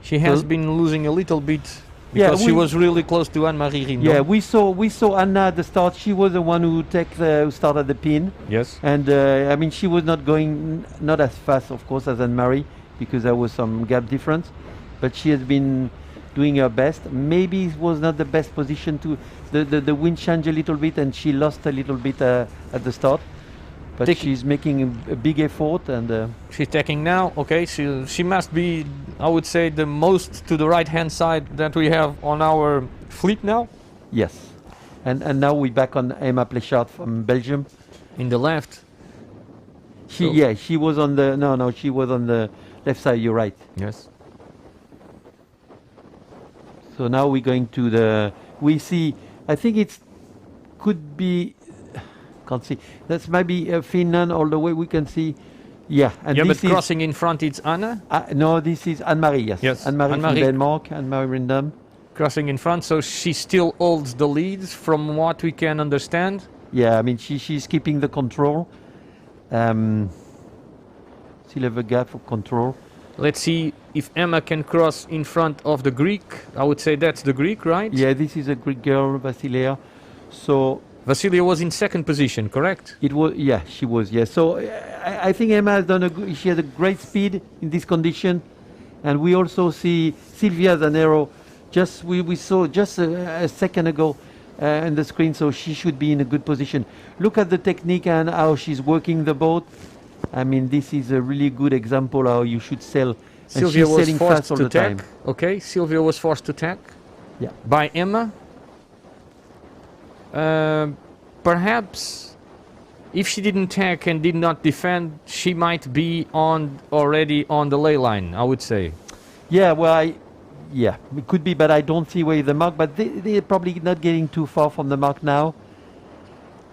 She has So- been losing a little bit Yeah, because she we- was really close to Anne-Marie Rindon. Yeah, we saw Anna at the start. She was the one who started the pin, Yes. and I mean she was not going not as fast, of course, as Anne-Marie because there was some gap difference, but she has been doing her best. Maybe it was not the best position to the wind changed a little bit, and she lost a little bit at the start. But Take- she's making a big effort, and She's taking now. Okay, she must be, I would say, the most to the right-hand side that we have on our fleet now. yes, and now we're back on Emma Plechard from Belgium. In the left. So- She was on the she was on the left side. You're right. Yes. So now we're going to we see, I think it's, could be, can't see, that's maybe Finland all the way we can see, yeah. And Yeah, but this is, crossing in front it's Anna. no, this is Anne-Marie, yes. Yes, Anne-Marie from Anne-Marie. Denmark, Anne-Marie Rindam. Crossing in front, so she still holds the leads from what we can understand. Yeah, I mean, she's keeping the control. Still have a gap of control. Let's see if Emma can cross in front of the Greek. I would say that's the Greek, right? Yeah, this is a Greek girl, Vasilea. So Vasilia was in second position, correct? it was, yeah, she was, yeah. So I think Emma has done she has a great speed in this condition, and we also see Silvia Zanero. We saw just a second ago on the screen, so she should be in a good position. Look at the technique and how she's working the boat. I mean, this is a really good example how you should sail. And Sylvia she's was sailing forced fast all to the time. tack. Okay, Sylvia was forced to tack. Yeah. By Emma. Perhaps if she didn't tack and did not defend, she might be already on the ley line, I would say. Yeah, well, yeah, it could be, but I don't see where the mark. But they're probably not getting too far from the mark now,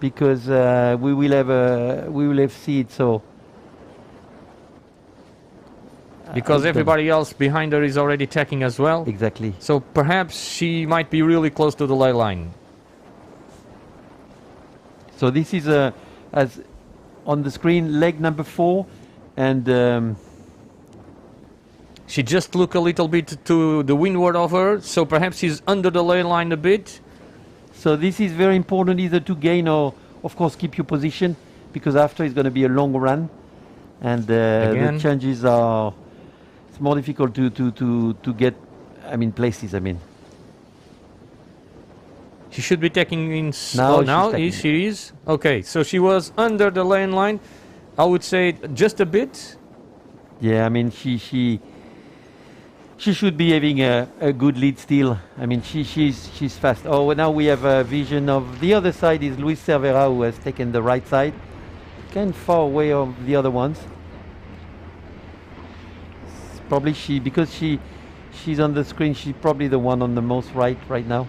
because we will have see it. So Because I don't- everybody else behind her is already tacking as well. exactly. So perhaps she might be really close to the ley line. So this is as on the screen, leg number 4, and She just looked a little bit to the windward of her, so perhaps she's under the ley line a bit. so this is very important either to gain or, of course, keep your position, because after it's going to be a long run, and the Again. changes are it's more difficult to get. I mean, places. I mean. She should be taking in. Now she's Now taking. she is. Okay, so she was under the lane line. I would say just a bit. Yeah, I mean, she should be having a good lead still. I mean, she's fast. Oh, now we have a vision of the other side is Luis Cervera, who has taken the right side, kind of far away of the other ones. It's probably because she's on the screen. She's probably the one on the most right now.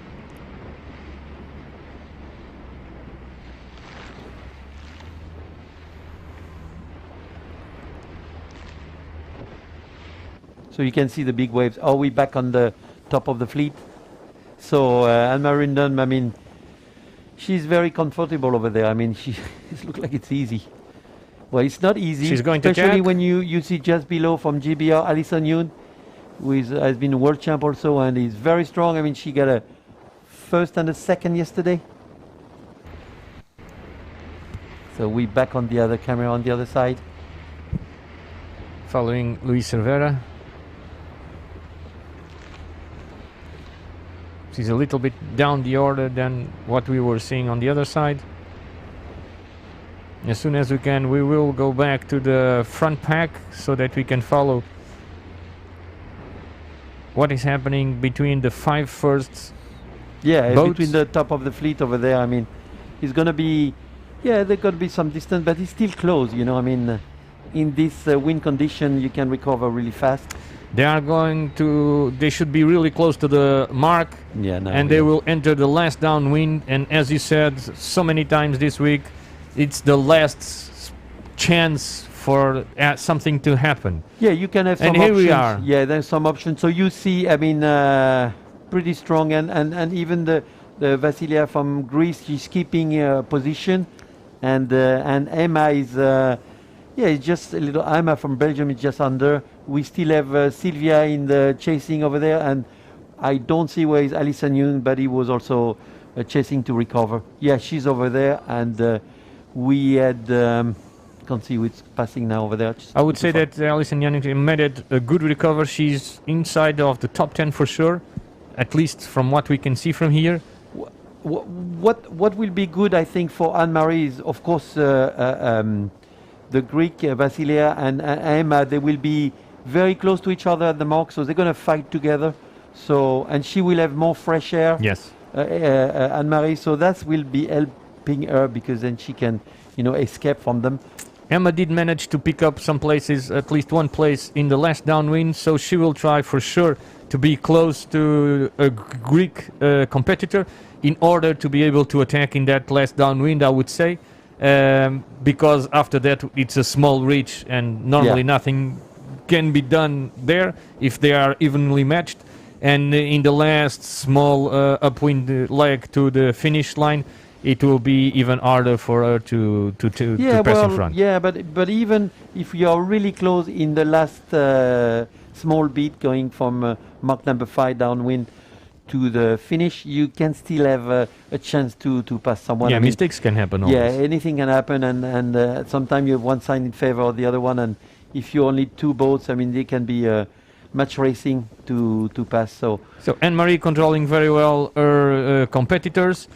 So you can see the big waves. Are we back on the top of the fleet? So Anne-Marie Rindon, I mean, she's very comfortable over there. I mean, it looks like it's easy. Well, it's not easy. She's going to especially tack. when you see just below from GBR, Alison Yoon, who has been a world champ also and is very strong. I mean, she got a first and a second yesterday. So we back on the other camera on the other side. Following Luis Cervera. She's a little bit down the order than what we were seeing on the other side. As soon as we can, we will go back to the front pack so that we can follow what is happening between the 5 first. Yeah, boats. between the top of the fleet over there. I mean, it's gonna be, yeah, there's gonna be some distance, but it's still close. You know, I mean, in this wind condition, you can recover really fast. They are going to, they should be really close to the mark, Yeah, no, and they will enter the last downwind. And as you said so many times this week, it's the last chance for something to happen. Yeah, you can have some And options. here we are. Yeah, there's some options. So you see, I mean, pretty strong, and even the Vasilia from Greece, she's keeping position, and Emma is, yeah, it's just a little. Emma from Belgium is just under. We still have Sylvia in the chasing over there, and I don't see where is Alison Young, but he was also chasing to recover. Yeah, she's over there, and we had. Can't see who's passing now over there. I would say that Alison Jannik made a good recovery. She's inside of the top 10 for sure, at least from what we can see from here. What will be good, I think, for Anne-Marie is, of course, the Greek Vasilia and Emma. They will be very close to each other at the mark, so they're going to fight together. So, and she will have more fresh air. Yes. Anne-Marie. So that will be helping her, because then she can, escape from them. Emma did manage to pick up some places, at least one place in the last downwind, so she will try for sure to be close to a Greek competitor in order to be able to attack in that last downwind, I would say, because after that it's a small reach and normally nothing can be done there if they are evenly matched. And in the last small upwind leg to the finish line, it will be even harder for her to pass in front. Yeah, but even if you are really close in the last small bit going from mark number 5 downwind to the finish, you can still have a chance to pass someone. Yeah, mistakes can happen always. Yeah, anything can happen, and sometimes you have one side in favor of the other one, and if you only two boats, I mean, they can be match racing to pass. So Anne-Marie controlling very well her competitors.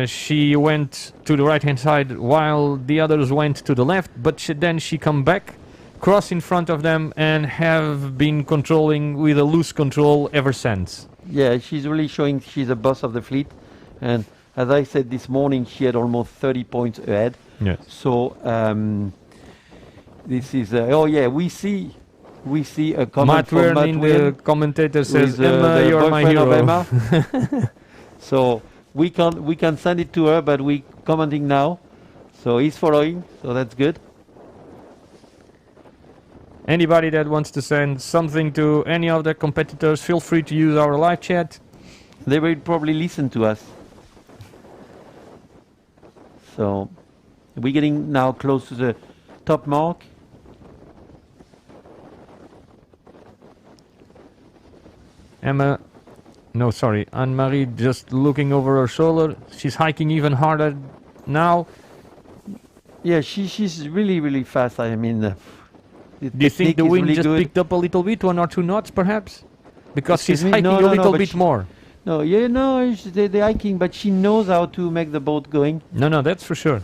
She went to the right-hand side while the others went to the left, but then she come back, cross in front of them, and have been controlling with a loose control ever since. Yeah, she's really showing she's a boss of the fleet, and as I said this morning, she had almost 30 points ahead. Yes. So this is we see a comment Matt from Wern Matt in Wern, the commentator says, with, Emma, the you're my boyfriend of hero. Emma. So we can send it to her, but we commenting now. So he's following, so that's good. Anybody that wants to send something to any of the competitors, feel free to use our live chat. They will probably listen to us. So we're getting now close to the top mark. Anne-Marie just looking over her shoulder. She's hiking even harder now. Yeah, she's really, really fast. I mean, do you think the wind really just good. picked up a little bit, 1 or 2 knots perhaps? Because Excuse she's me? hiking No, a no, little but bit more. No, they're hiking, but she knows how to make the boat going. No, that's for sure.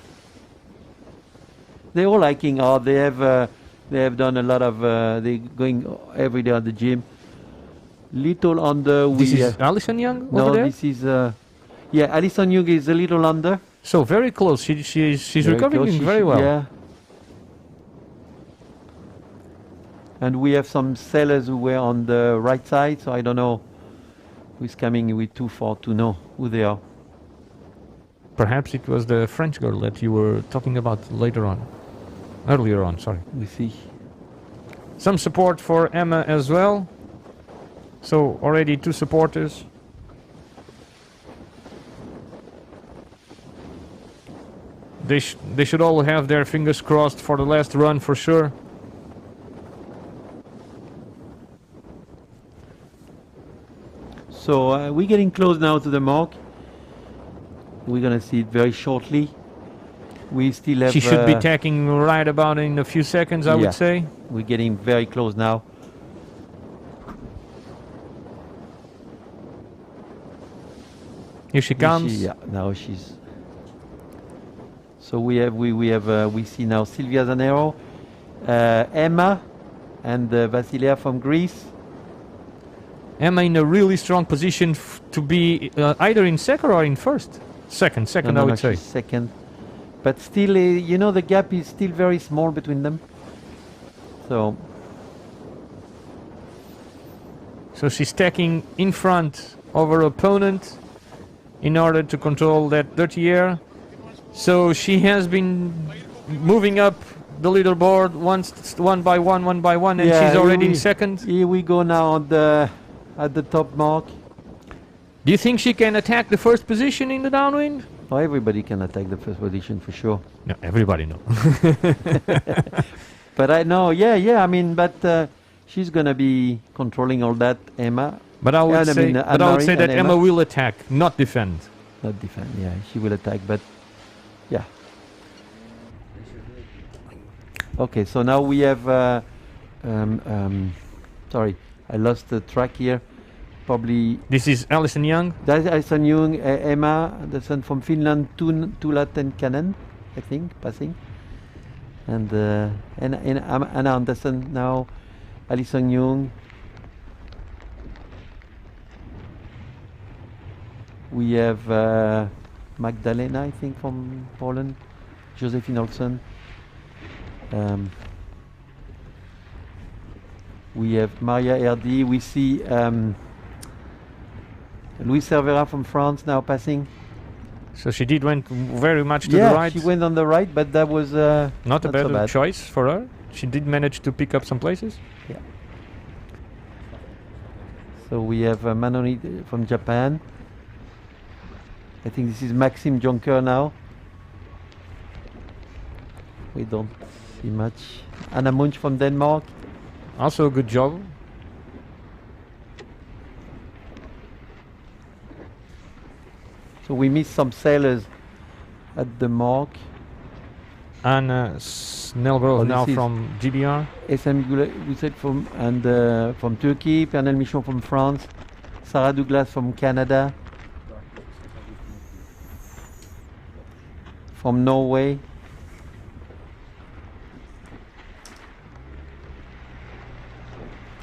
They're all hiking hard. They have done a lot of. They're going every day at the gym. Little under. This is Alison Young over no, there? this is. Alison Young is a little under. So very close. She's Very recovering close. very well. Yeah. And we have some sailors who were on the right side, so I don't know who's coming with 2-4 to know who they are. Perhaps it was the French girl that you were talking about earlier on, sorry. We see. Some support for Emma as well. So already 2 supporters. They should all have their fingers crossed for the last run for sure. So we're getting close now to the mark. We're gonna see it very shortly. We still have. She should be tacking right about in a few seconds, I would say. We're getting very close now. Here she comes. Now she's. So we see now Silvia Zanero, Emma, and Vasilia from Greece. Emma in a really strong position to be either in second or in first. Second, I would say. Second. But still, the gap is still very small between them. So she's stacking in front of her opponent in order to control that dirty air. So she has been moving up the leaderboard one by one, and Yeah, she's already in we- second. Here we go now at the top mark. Do you think she can attack the first position in the downwind? Oh, everybody can attack the first position for sure. No, everybody knows. But I know, yeah. I mean, but she's gonna be controlling all that, Emma. But I would Yeah, I say, mean, but I would Anne-Marie say that and Emma Emma. will attack, not defend. Not defend. Yeah, she will attack, but yeah. Okay, so now we have. Sorry, I lost the track here. Probably This is Alison Young. that's Alison Jung, Emma Andersson from Finland, Tula Tenkanen, I think, passing. And Anna Andersson now, Alison Jung. We have Magdalena, I think, from Poland, Josephine Olsen. We have Maria Erdi. We see Louis Cervera from France now passing. So she did went very much to yeah, the right. she went on the right, but that was Not a not so bad bad. choice for her. She did manage to pick up some places. So we have Manoni from Japan. I think this is Maxime Jonker now. We don't see much. Anna Munch from Denmark. Also a good job. So we missed some sailors at the mark. Anna Snellgrove Oh, now this is- from GBR. SM Gusset from Turkey. Pernel Michon from France. Sarah Douglas from Canada. From Norway.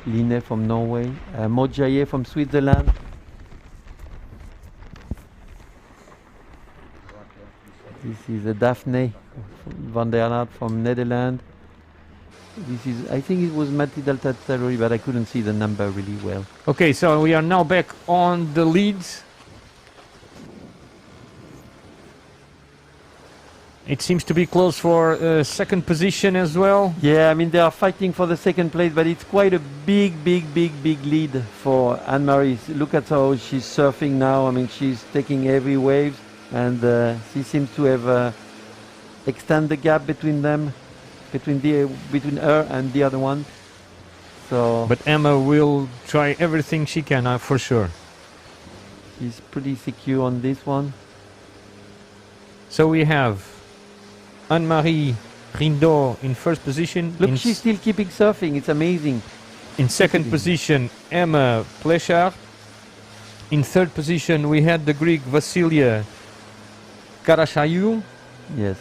Line from Norway. Maud Jaillet from Switzerland. This is Daphne van der Aert from Netherlands. This is, I think it was Matilda Tattaroli, but I couldn't see the number really well. Okay, so we are now back on the leads. It seems to be close for second position as well. Yeah, I mean they are fighting for the second place, but it's quite a big lead for Anne-Marie. Look at how she's surfing now. I mean she's taking every wave, and she seems to have extend the gap between them, between her and the other one. So But Emma will try everything she can, for sure. she's pretty secure on this one. So we have Anne-Marie Rindot in first position. Look, in she's still keeping surfing. It's amazing. in second Amazing. position, Emma Plechard. In third position, we had the Greek Vasilia Karashayou. Yes.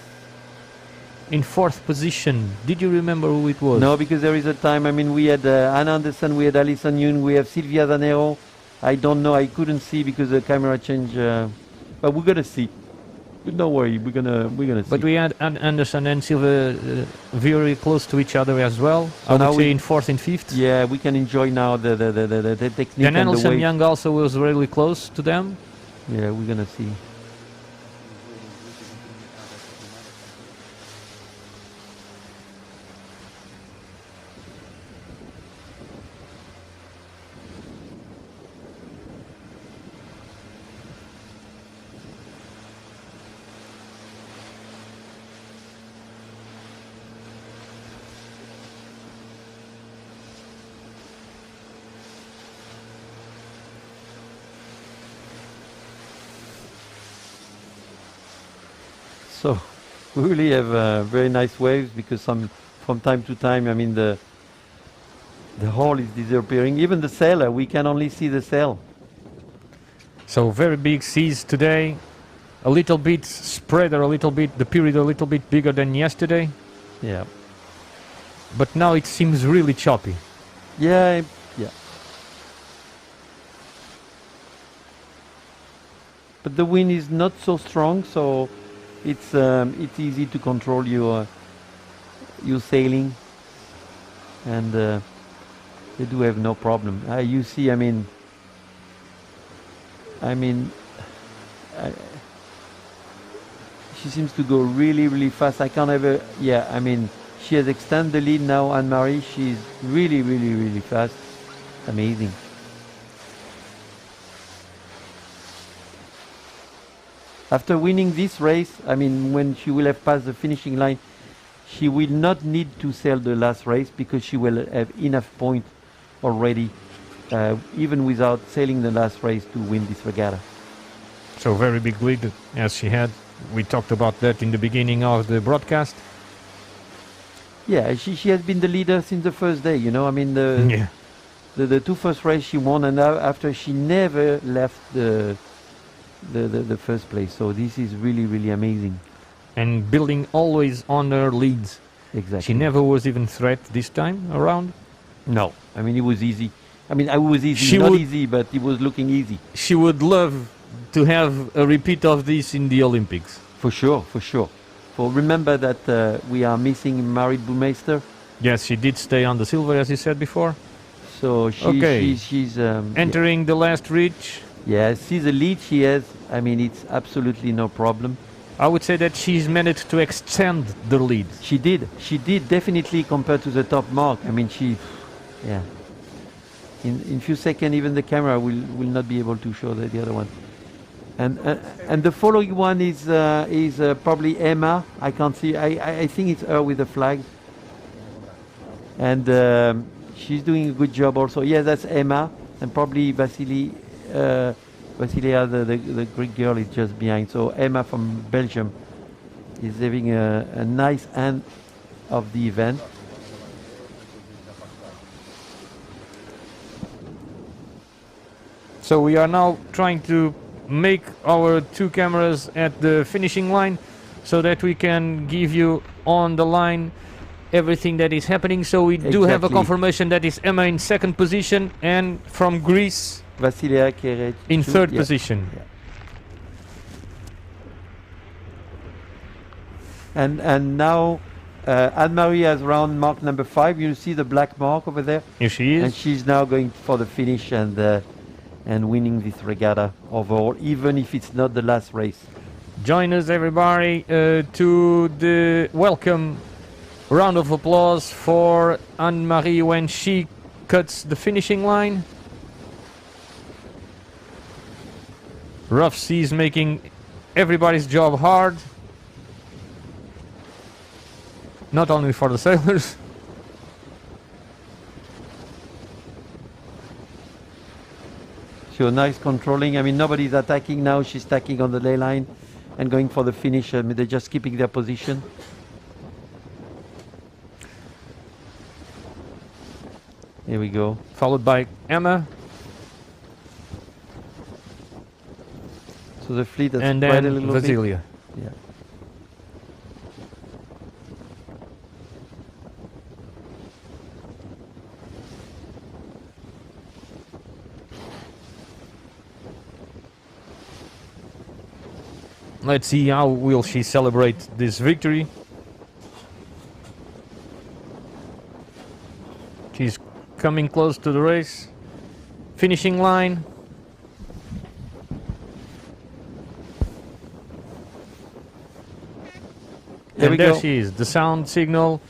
In fourth position, did you remember who it was? No, because there is a time. I mean, we had Anna Anderson, we had Alison Yoon, we have Silvia Zanero. I don't know. I couldn't see because the camera changed. But we're gonna see. Don't worry. We're gonna see. But we had Anderson and Silva very close to each other as well. So I now would say we- in fourth and fifth. yeah, we can enjoy now the technique Then and the Nelson way. Young also was really close to them. Yeah, we're gonna see. So we really have very nice waves because from time to time, I mean the hull is disappearing. Even the sail, we can only see the sail. So very big seas today. A little bit spread or a little bit, the period a little bit bigger than yesterday. Yeah. But now it seems really choppy. Yeah, yeah. But the wind is not so strong, so it's easy to control your sailing, and they do have no problem. You see, I mean, she seems to go really fast. I can't ever. Yeah, I mean, She has extended the lead now. Anne-Marie, she's really, really, really fast. Amazing. After winning this race, I mean, when she will have passed the finishing line, she will not need to sail the last race because she will have enough points already, even without sailing the last race, to win this regatta. So very big lead as she had. We talked about that in the beginning of the broadcast. Yeah, she has been the leader since the first day, you know. I mean, the two first races she won, and after she never left the first place. So this is really, really amazing. And building always on her leads. Exactly. She never was even threat this time around. No, I mean, it was easy. I mean, it was easy, She not would- easy, but it was looking easy. She would love to have a repeat of this in the Olympics. For sure, for sure. For remember that we are missing Marit Boumeister. Yes, she did stay on the silver, as you said before. So Okay. she's Entering the last reach, yeah, see the lead she has. I mean, it's absolutely no problem. I would say that she's managed to extend the lead. She did definitely compared to the top mark. I mean, yeah. In few seconds, even the camera will not be able to show the other one. And the following one is probably Emma. I can't see. I think it's her with the flag. And she's doing a good job also. Yeah, that's Emma, and probably Vasilia, the Greek girl, is just behind. So Emma from Belgium is having a nice end of the event. So we are now trying to make our two cameras at the finishing line so that we can give you on the line everything that is happening. So we do have a Exactly. confirmation that is Emma in second position and from Greece Vasilia Keret in third yeah. position. Yeah. And now Anne-Marie has round mark number 5. You see the black mark over there, Here she and is. she's now going for the finish and winning this regatta overall, even if it's not the last race. Join us, everybody, to the welcome round of applause for Anne-Marie when she cuts the finishing line. Rough seas making everybody's job hard. Not only for the sailors. So nice controlling. I mean, nobody's attacking now. She's tacking on the ley line and going for the finish. I mean, they're just keeping their position. Here we go. Followed by Emma So the fleet has and spread then a little bit. Vasilia. Yeah. Let's see how will she celebrate this victory. She's coming close to the race. Finishing line. There we And there go. she is, the sound signal.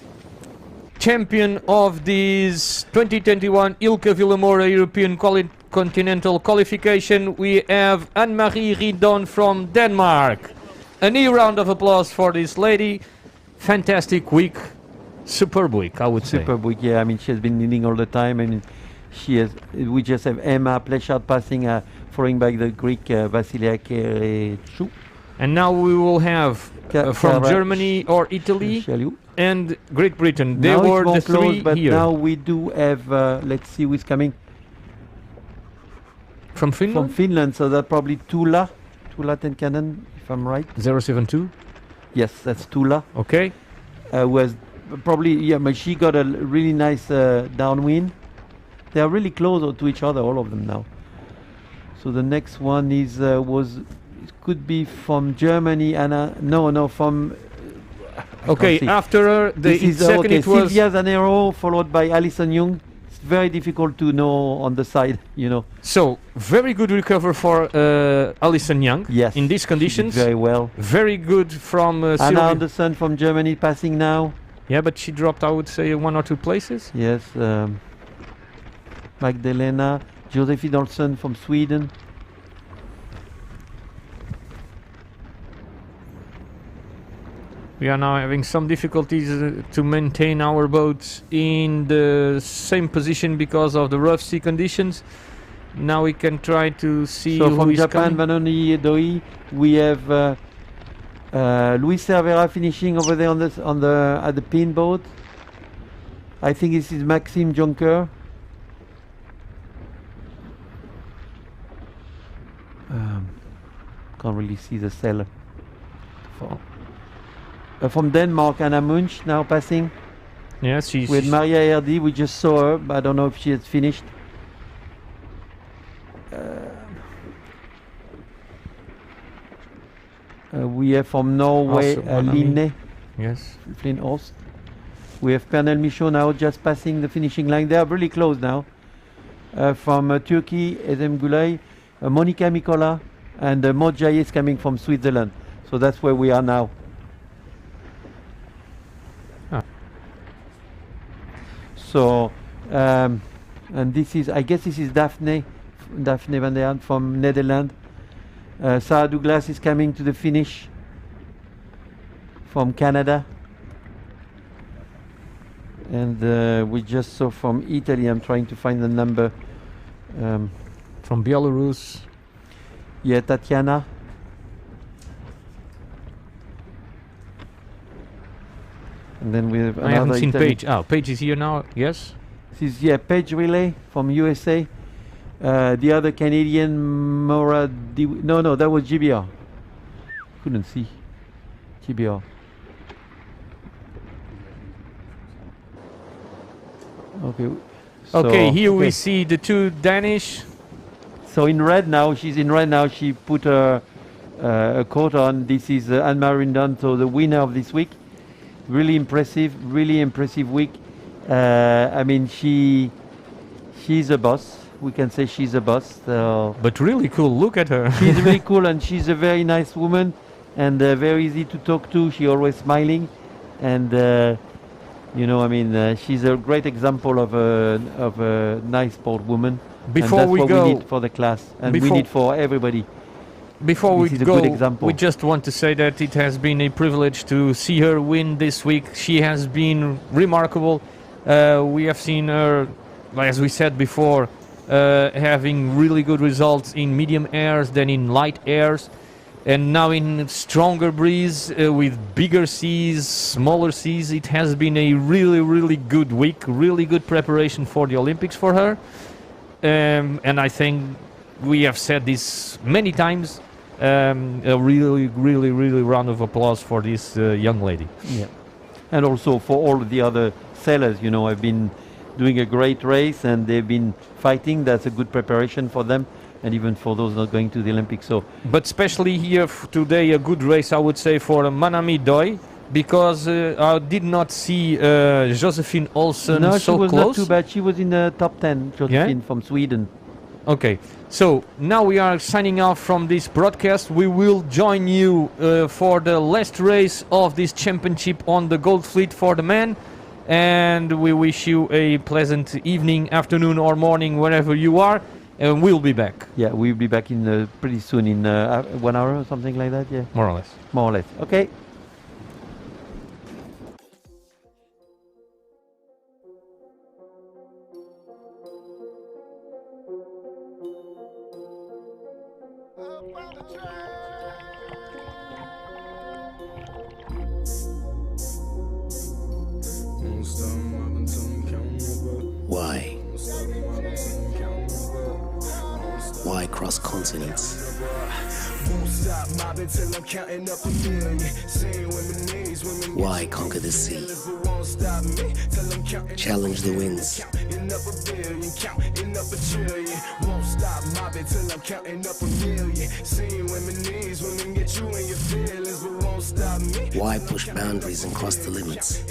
Champion of this 2021 Ilka Villamora European Continental Qualification, we have Anne-Marie Ridon from Denmark. A new round of applause for this lady. Fantastic week. Superb week, I would say. Superb week, yeah. I mean, she has been leading all the time. I mean, she has. We just have Emma Plechard passing, following by the Greek Vasilia Kerechou. And now we will have from Kara- Germany or Italy Shaliu. and Great Britain. They Now it's were more the close, three but here. now we do have. Let's see who's coming From from Finland? Finland. So that's probably Tula Tenkanen, if I'm right. 072. Yes, that's Tula. Okay. Who has probably, yeah, but she got a really nice downwind. They are really close to each other, all of them now. So the next one is it could be from Germany, Anna. No, from. I Okay, can't see. after her, This is second okay. it was... Silvia Zanero, followed by Alison Young. It's very difficult to know on the side, you know. So, very good recover for Alison Young Yes. in these she did conditions. very well. Very good from Anna Sylvia. Anderson from Germany passing now. Yeah, but she dropped, I would say, 1 or 2 places. Yes, Magdalena, Josephine Olsen from Sweden. We are now having some difficulties to maintain our boats in the same position because of the rough sea conditions. Now we can try to see So who from is Japan, coming. Vanoni Doi, we have Luis Cervera finishing over there at the pin boat. I think this is Maxime Jonker. Can't really see the sailor. From Denmark, Anna Munch now passing Yes, she's with Maria Erdi. We just saw her, but I don't know if she has finished. We have from Norway, Also Manami. Line yes. Flynn Horst. We have Pernel Michaud now just passing the finishing line. They are really close now. From Turkey, Ezem Gulay, Monica Mikola, and Maud Jaye is coming from Switzerland. So that's where we are now. Ah. So, and this is, I guess this is Daphne van der Hand from Netherlands. Sarah Douglas is coming to the finish from Canada. And we just saw from Italy, I'm trying to find the number. From Belarus. Yeah, Tatiana. And then we have I haven't another seen Italy. Paige. Oh, Paige is here now. Yes. This is, yeah, Paige Relay from USA. The other Canadian, Maura. No, that was GBR. Couldn't see. GBR. Okay. Okay, so- here we okay. see the 2 Danish. So in red now, she's in red now. She put a coat on. This is Anne-Marie Dunn, so the winner of this week. Really impressive week. I mean, she's a boss. We can say she's a boss. So But really cool. Look at her. she's really cool, and she's a very nice woman, and very easy to talk to. She always smiling, and you know, I mean, she's a great example of a nice sport woman. Before and that's we what go, we need for the class, and we before- need for everybody. Before we This is a go, good example. we just want to say that it has been a privilege to see her win this week. She has been remarkable. We have seen her, as we said before, having really good results in medium airs than in light airs. And now in stronger breeze, with bigger seas, smaller seas, it has been a really, really good week. Really good preparation for the Olympics for her. And I think we have said this many times. A really, really, really round of applause for this young lady. Yeah, and also for all the other sailors. You know, have been doing a great race, and they've been fighting. That's a good preparation for them, and even for those not going to the Olympics. So, But especially here today, a good race, I would say, for Manami Doi, because I did not see Josephine Olsen no, she so was close. not too bad. She was in the top 10. Josephine from Sweden. Okay, so now we are signing off from this broadcast. We will join you for the last race of this championship on the Gold Fleet for the men. And we wish you a pleasant evening, afternoon, or morning, wherever you are. And we'll be back, Yeah, we'll be back in pretty soon, in 1 hour or something like that. Yeah, more or less. more or less. Okay. Why? Why cross continents? Why conquer the sea? Challenge the winds. Why push boundaries and cross the limits?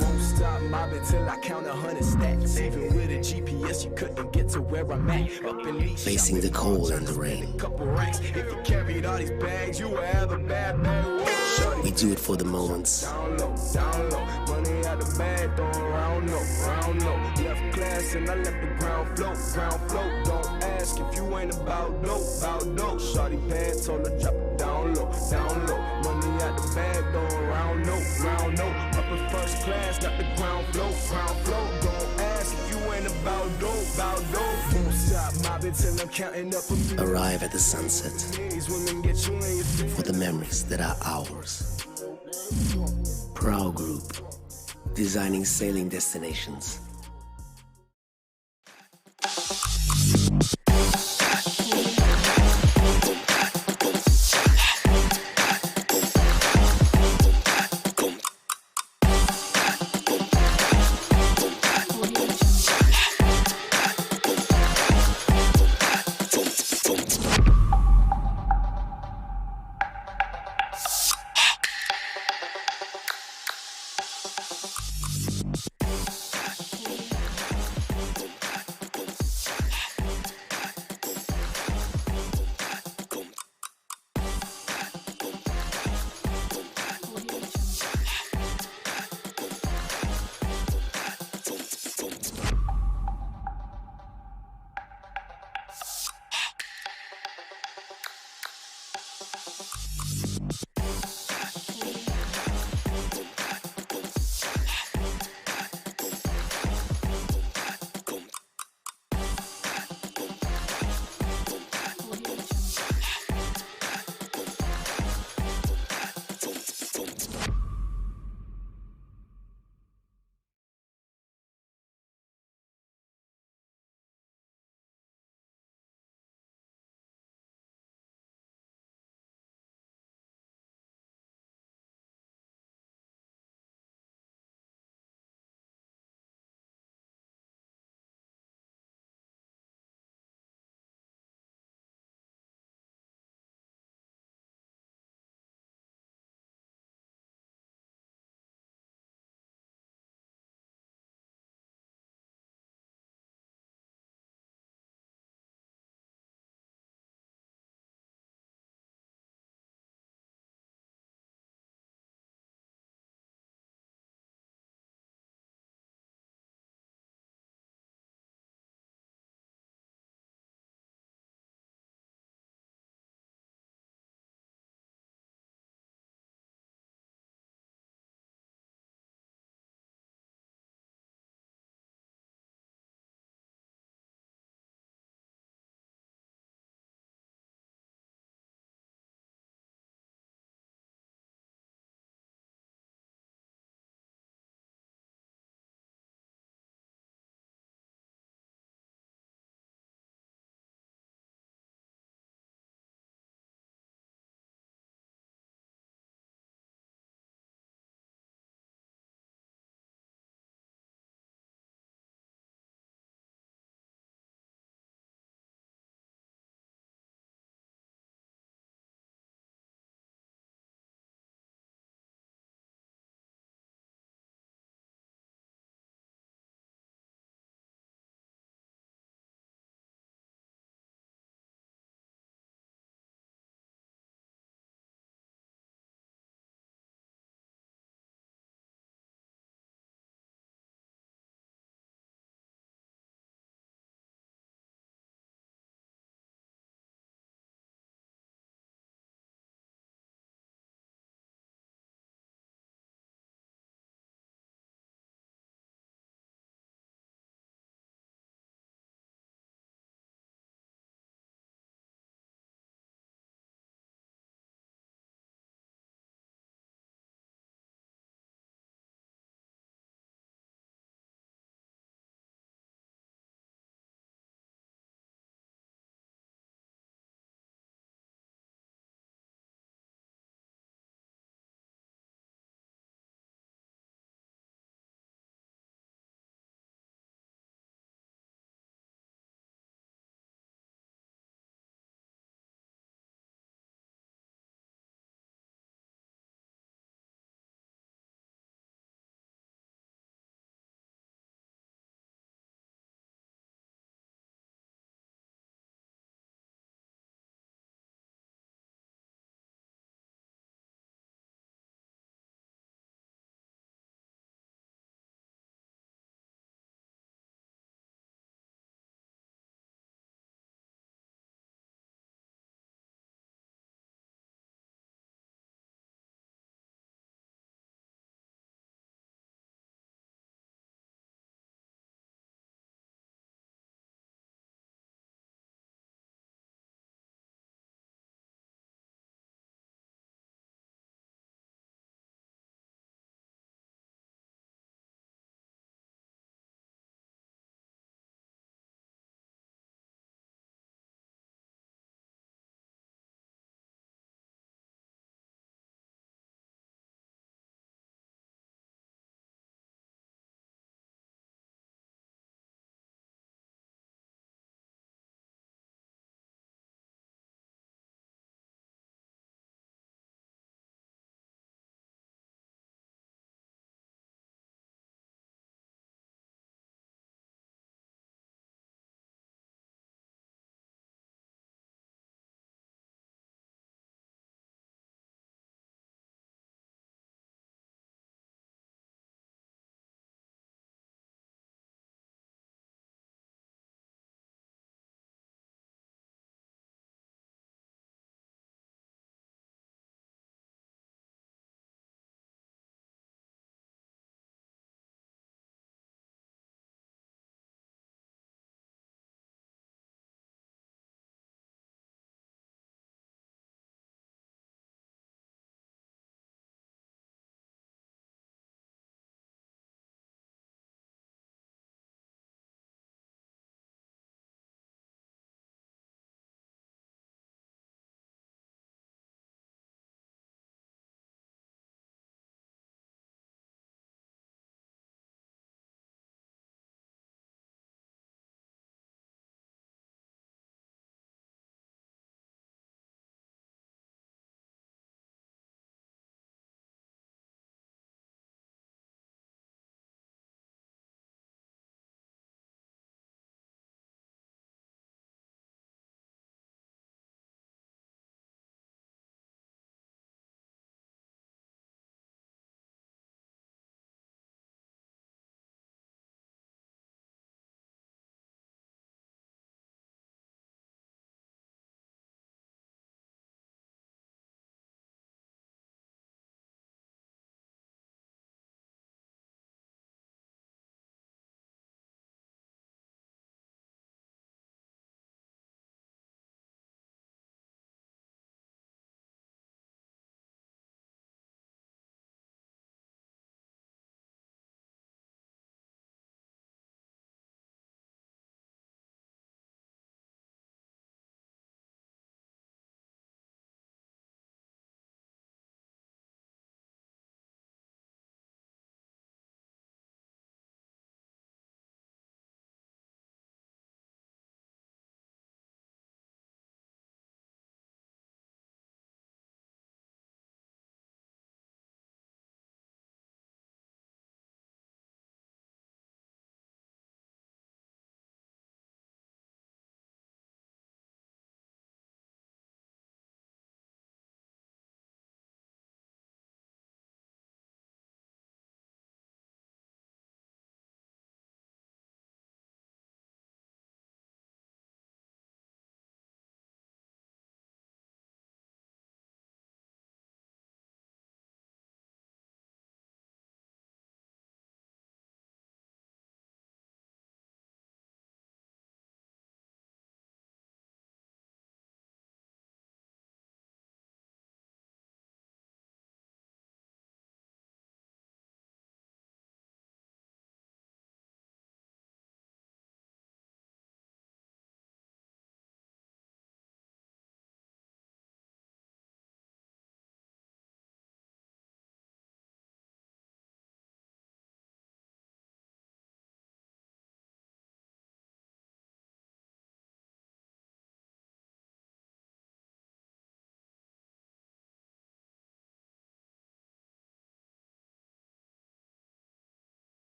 Won't stop mobbing till I count 100 stacks. Even with a GPS, you couldn't get to where I'm at. Up in Leash, Facing the cold and the rain. couple racks. If you carried all these bags, you would have a bad bag. We do it for the moments. Down low, money out the bag, throwing round low. Left class and I let the ground float. Don't ask if you ain't about dope. Shawty pad told her drop it down low. Money out the bag, throwing round low. Up in first class, got the ground float. Don't ask if you ain't about dope. Won't stop mobbing till I'm counting up a few. Arrive at the sunset These women get you in your feet. for the memories that are ours. Proud Group, designing sailing destinations.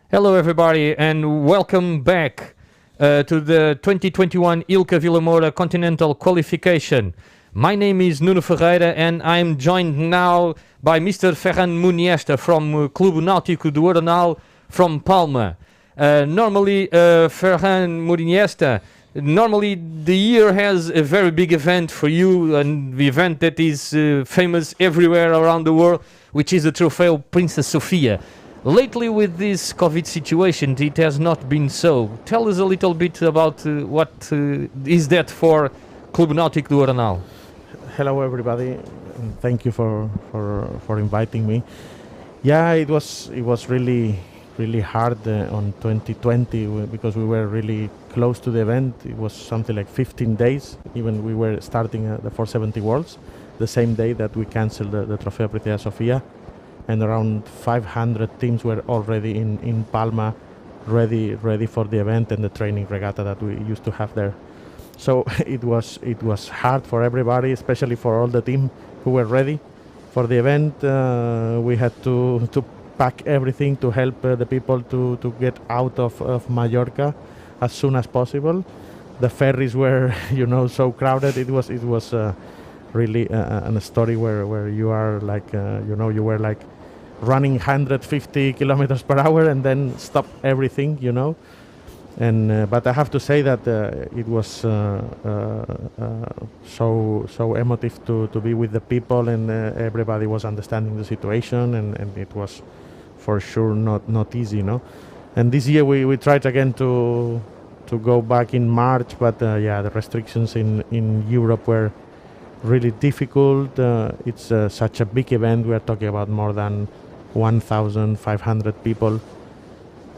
Hello, everybody, and welcome back to the 2021 Ilka Vilamora Continental Qualification. My name is Nuno Ferreira, and I'm joined now by Mr. Ferran Muniesta from Clube Náutico do Arenal from Palma. Normally, Ferran Muniesta, normally the year has a very big event for you, an event that is famous everywhere around the world, which is the Trofeo Princess Sofia. Lately, with this COVID situation, it has not been so. Tell us a little bit about what is that for Clube Náutico do Arenal. Hello, everybody, and thank you for inviting me. Yeah, it was really hard on 2020 because we were really close to the event. It was something like 15 days. Even we were starting the 470 Worlds the same day that we canceled the Trofeo Princesa Sofia. And around 500 teams were already in Palma, ready for the event and the training regatta that we used to have there. So it was hard for everybody, especially for all the team who were ready for the event. We had to pack everything to help the people to get out of Mallorca as soon as possible. The ferries were, so crowded. It was really a story where you are like, you were like running 150 kilometers per hour and then stop everything, And but I have to say that it was so emotive to be with the people, and everybody was understanding the situation, and it was for sure not easy, And this year we tried again to go back in March, but the restrictions in Europe were really difficult. It's such a big event. We are talking about more than 1,500 people,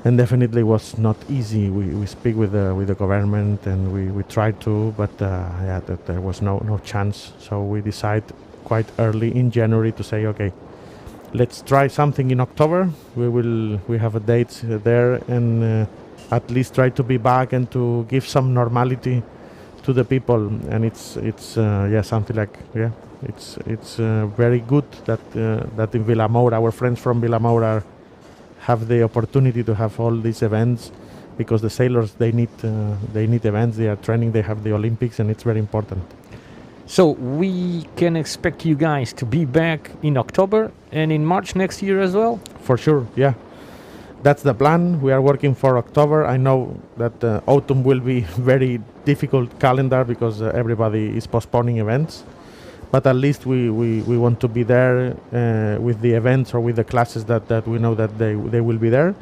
and definitely was not easy. We speak with the government, and we tried to, but that there was no chance. So we decided quite early in January to say, okay, let's try something in October. We have a date there, and at least try to be back and to give some normality to the people. And it's something like it's very good that in Vilamora, our friends from Vilamora have the opportunity to have all these events, because the sailors they need events. They are training. They have the Olympics, and it's very important. So we can expect you guys to be back in October and in March next year as well? For sure, yeah. That's the plan. We are working for October. I know that autumn will be very difficult calendar because everybody is postponing events. But at least we want to be there with the events or with the classes that we know that they will be there.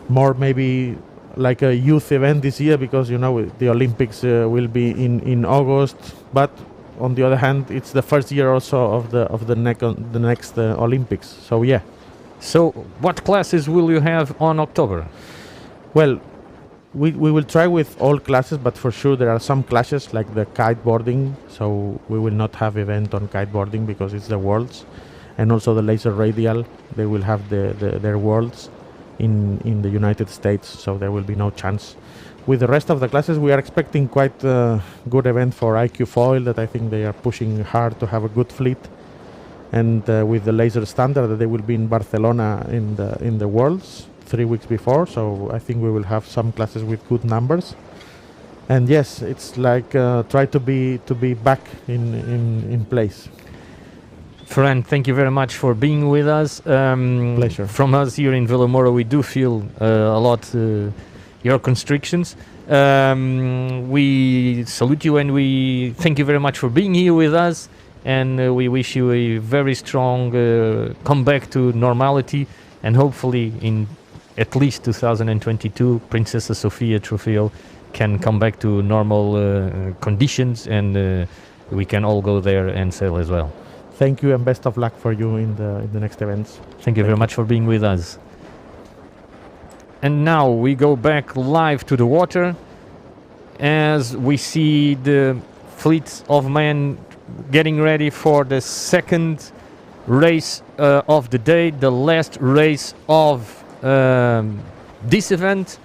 More maybe like a youth event this year, because the Olympics will be in August. But on the other hand, it's the first year also of the next Olympics. So yeah. So what classes will you have on October? Well, we will try with all classes, but for sure there are some classes like the kiteboarding. So we will not have event on kiteboarding because it's the Worlds, and also the laser radial. They will have their Worlds in the United States, so there will be no chance. With the rest of the classes, we are expecting quite a good event for IQ Foil, that I think they are pushing hard to have a good fleet. And with the laser standard, they will be in Barcelona in the Worlds 3 weeks before. So I think we will have some classes with good numbers. And yes, it's like try to be back in place. Ferran, thank you very much for being with us. Pleasure. From us here in Vilamora, we do feel a lot your constrictions. We salute you, and we thank you very much for being here with us. And we wish you a very strong comeback to normality, and hopefully in at least 2022, Princesa Sofia Trofeo can come back to normal conditions, and we can all go there and sail as well. Thank you, and best of luck for you in the next events. Thank you very much for being with us. And now we go back live to the water as we see the fleet of men getting ready for the second race of the day, the last race of this event.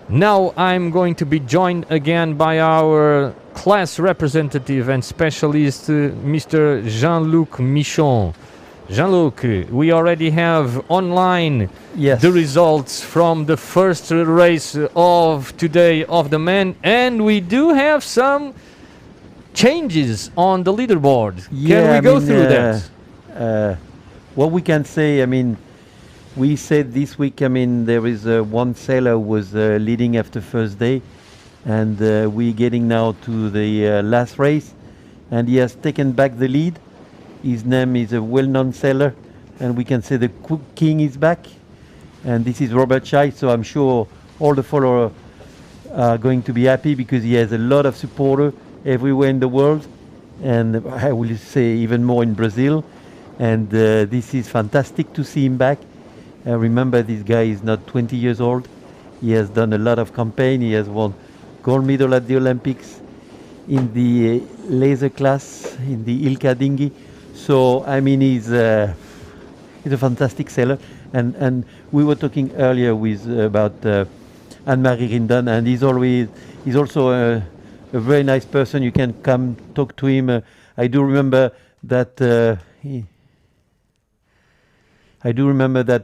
Now I'm going to be joined again by our class representative and specialist, Mr. Jean-Luc Michon. Jean-Luc, we already have online Yes. the results from the first race of today of the men, and we do have some changes on the leaderboard. Can we go through that? What we can say, I mean, we said this week, I mean, there is one sailor who was leading after first day, and we're getting now to the last race, and he has taken back the lead. His name is a well-known sailor, and we can say the king is back, and this is Robert Chai, so I'm sure all the followers are going to be happy because he has a lot of supporters everywhere in the world, and I will say even more in Brazil, and this is fantastic to see him back. Remember, this guy is not 20 years old. He has done a lot of campaign. He has won gold medal at the Olympics in the laser class, in the Ilka dinghy. So, I mean, he's a fantastic sailor. And we were talking earlier about Anne-Marie Rindon, and he's also a very nice person. You can come talk to him. I do remember that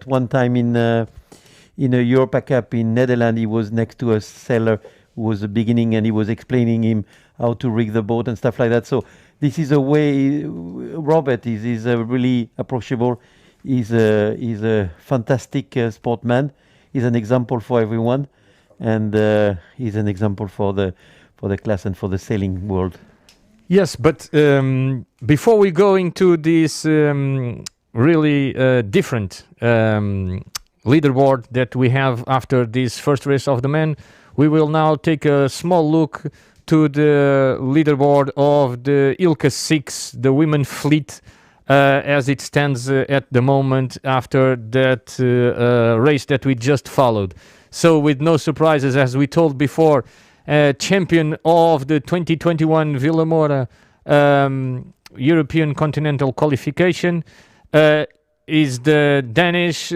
one time in a Europa Cup in Netherlands, he was next to a sailor who was beginning, and he was explaining him how to rig the boat and stuff like that. So this is a way. Robert is really approachable. He's a fantastic sportman. He's an example for everyone, and he's an example for the class and for the sailing world. Yes, but before we go into this really different leaderboard that we have after this first race of the men, we will now take a small look to the leaderboard of the Ilka 6, the women fleet, as it stands at the moment after that race that we just followed. So with no surprises, as we told before, champion of the 2021 Vilamora European Continental Qualification is the Danish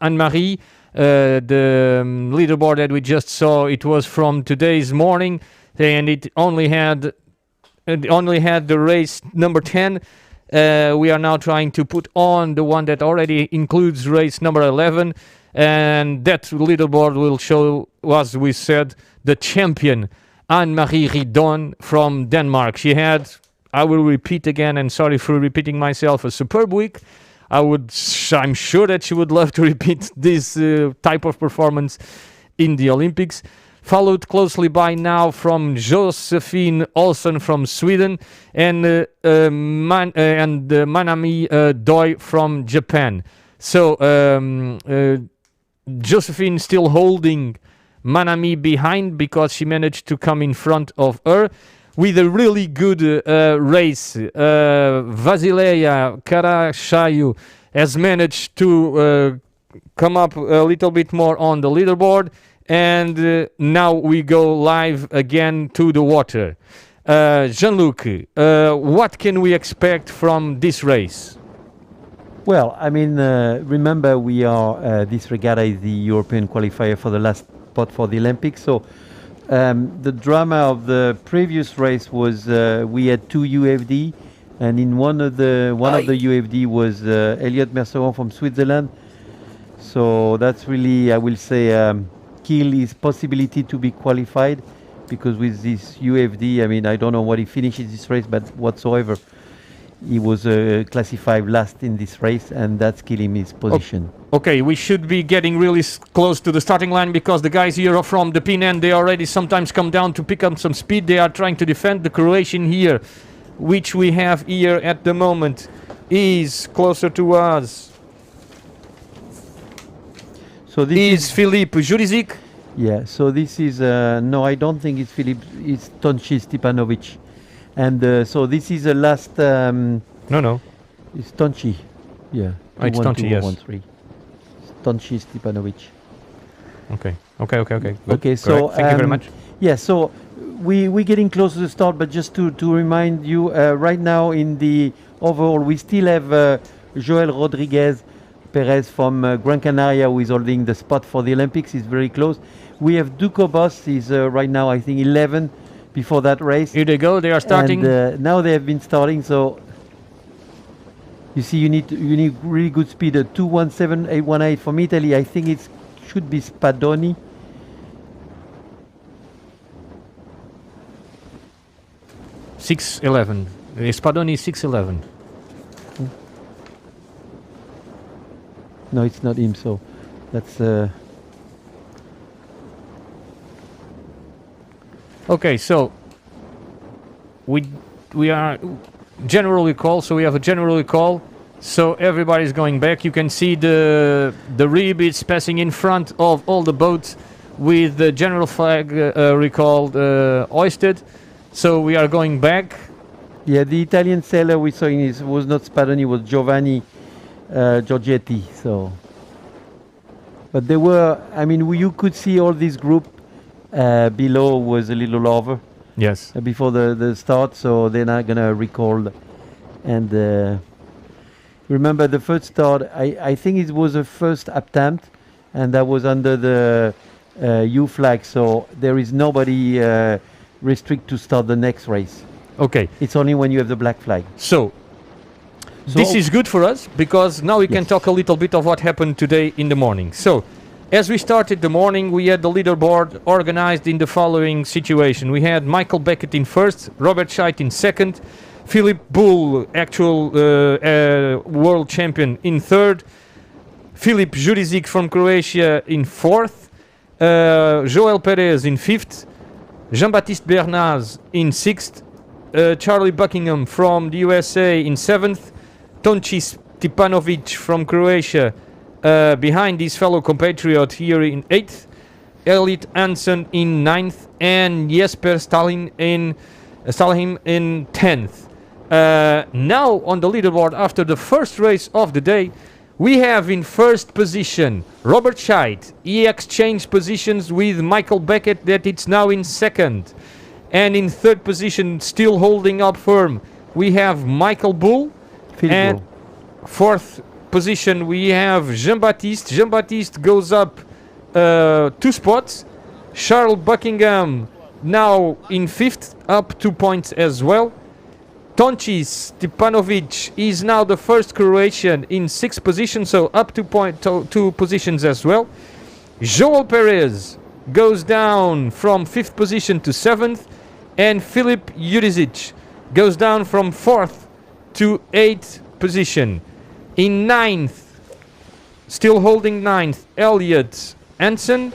Anne-Marie. The leaderboard that we just saw, it was from today's morning, and it only had the race number 10. We are now trying to put on the one that already includes race number 11, and that leaderboard will show, as we said, the champion Anne-Marie Rindon from Denmark. She had, I will repeat again, and sorry for repeating myself, a superb week. I'm sure that she would love to repeat this type of performance in the Olympics. Followed closely by now from Josephine Olsen from Sweden and Manami Doi from Japan. So Josephine still holding Manami behind because she managed to come in front of her with a really good race. Vasileia Karashayu has managed to come up a little bit more on the leaderboard, and now we go live again to the water. Jean-Luc, what can we expect from this race? Well, I mean, remember this regatta is the European qualifier for the last spot for the Olympics. So the drama of the previous race was we had two UFD, and in one of the UFD was Elliot Merceron from Switzerland. So that's really, I will say, kill his possibility to be qualified, because with this UFD, I mean, I don't know what he finishes this race, but whatsoever, he was classified last in this race, and that's killing his position. Okay, we should be getting really close to the starting line, because the guys here are from the pin end. They already sometimes come down to pick up some speed. They are trying to defend. The Croatian here, which we have here at the moment, is closer to us. So this is Filip Jurizic. Yeah, so this is, no, I don't think it's Filip, it's Tonči Stipanovic. And so this is the last... No. It's Tonči, yeah. It's Tonči, yes. Tonči Stipanovic. Okay. Good. Okay, so... Thank you very much. Yeah, so we're getting close to the start, but just to remind you, right now in the overall, we still have Joel Rodriguez Perez from Gran Canaria, who is holding the spot for the Olympics. He's very close. We have Duco Boss. He's right now, I think, 11 before that race. Here they go. They are starting. And now they have been starting. So You see, you need really good speed. 2:17.818 from Italy. I think it should be Spadoni. .611. Spadoni 6:11. No, it's not him. So that's. Okay, so we are general recall. So we have a general recall. So everybody's going back. You can see the rib is passing in front of all the boats with the general flag recall hoisted. So we are going back. Yeah, the Italian sailor we saw was not Spadoni, was Giovanni Giorgetti. So, but there were. I mean, you could see all this group below was a little over. Yes. Before the start, so they're not gonna recall. And remember the first start. I think it was a first attempt, and that was under the U flag. So there is nobody restrict to start the next race. Okay. It's only when you have the black flag. So this is good for us because now we can talk a little bit of what happened today in the morning. So as we started the morning, we had the leaderboard organized in the following situation. We had Michael Beckett in first, Robert Scheidt in second, Philip Bull, actual world champion, in third, Filip Jurizic from Croatia in fourth, Joel Perez in fifth, Jean-Baptiste Bernaz in sixth, Charlie Buckingham from the USA in seventh, Tonči Stipanovic from Croatia behind his fellow compatriot here in 8th, Elliot Hansen in 9th, and Jesper Stalheim in 10th. Now on the leaderboard after the first race of the day, we have in first position Robert Scheidt. He exchanged positions with Michael Beckett, that it's now in second. And in third position, still holding up firm, we have Michael Bull. And fourth position we have Jean-Baptiste. Jean-Baptiste goes up 2 spots. Charles Buckingham now in fifth, up 2 points as well. Tonči Stipanovic is now the first Croatian in sixth position, so up 2 positions as well. Joel Perez goes down from fifth position to seventh, and Filip Jurizic goes down from fourth to eighth position. In ninth, still holding ninth, Elliot Hansen,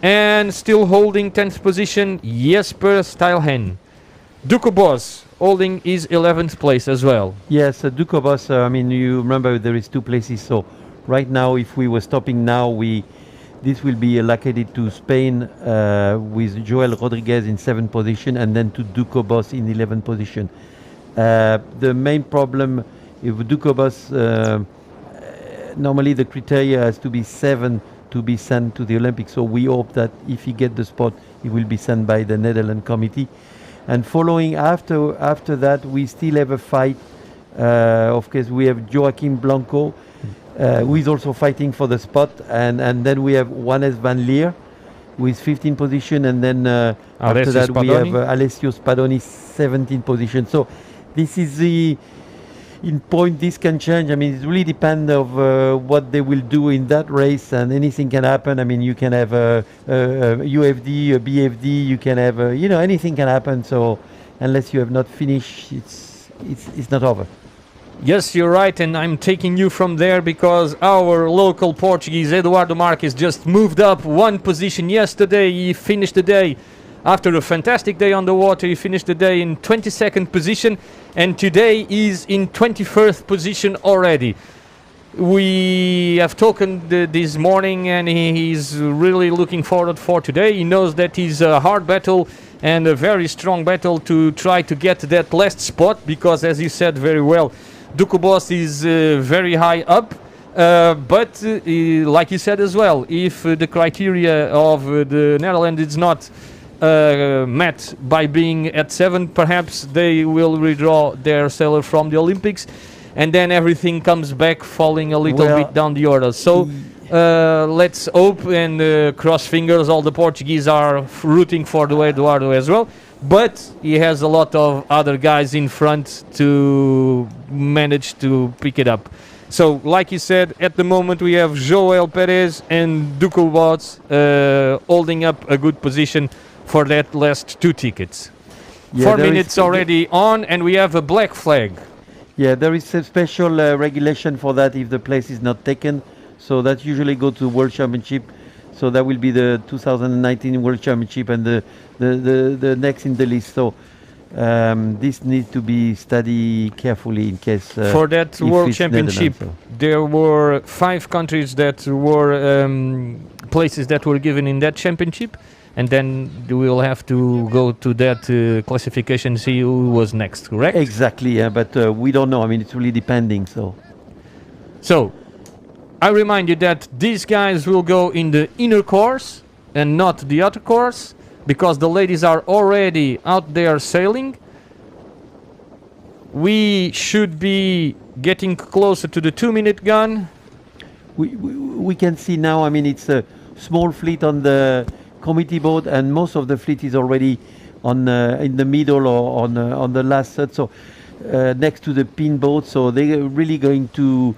and still holding 10th position, Jesper Stalheim. Dukobos holding his 11th place as well. Yes, Dukobos, I mean, you remember there is 2 places, so right now if we were stopping now, this will be allocated to Spain with Joel Rodriguez in 7th position and then to Dukobos in 11th position. The main problem with Dukobos, normally the criteria has to be 7 to be sent to the Olympics, so we hope that if he gets the spot, he will be sent by the Netherlands committee. And following after that, we still have a fight. Of course, we have Joachim Blanco, who is also fighting for the spot, and then we have Wannes van Leer with 15th position, and then after that we have Alessio Spadoni 17th position. So this is in point this can change. I mean, it really depends of what they will do in that race, and anything can happen. I mean, you can have a UFD, a BFD, you can have anything can happen. So unless you have not finished, it's not over. Yes, you're right, and I'm taking you from there because our local Portuguese Eduardo Marques just moved up 1 position yesterday. He finished the day after a fantastic day on the water. He finished the day in 22nd position, and today is in 21st position already. We have talked this morning, and he's really looking forward for today. He knows that it's a hard battle and a very strong battle to try to get that last spot because, as you said very well, Dukobos is very high up, but like you said as well, if the criteria of the Netherlands is not met by being at 7, perhaps they will withdraw their sailor from the Olympics, and then everything comes back falling a little bit down the order. So let's hope and cross fingers. All the Portuguese are rooting for Eduardo as well. but he has a lot of other guys in front to manage to pick it up. So, like you said, at the moment we have Joel Perez and Dukel Bots holding up a good position for that last 2 tickets. Yeah, 4 there is- minutes already on, and we have a black flag. Yeah, there is a special regulation for that if the place is not taken. So that usually go to World Championship. So that will be the 2019 World Championship and the next in the list. So this needs to be studied carefully in case. For that if World it's Championship, Netherlands, there were 5 countries that were places that were given in that championship, and then we will have to go to that classification, see who was next, correct? Exactly, yeah, but we don't know. I mean, it's really depending. So, I remind you that these guys will go in the inner course and not the outer course, because the ladies are already out there sailing. We should be getting closer to the 2-minute gun. we can see now. I mean, it's a small fleet on the committee boat, and most of the fleet is already on in the middle or on the last set. So next to the pin boat. So they're really going to,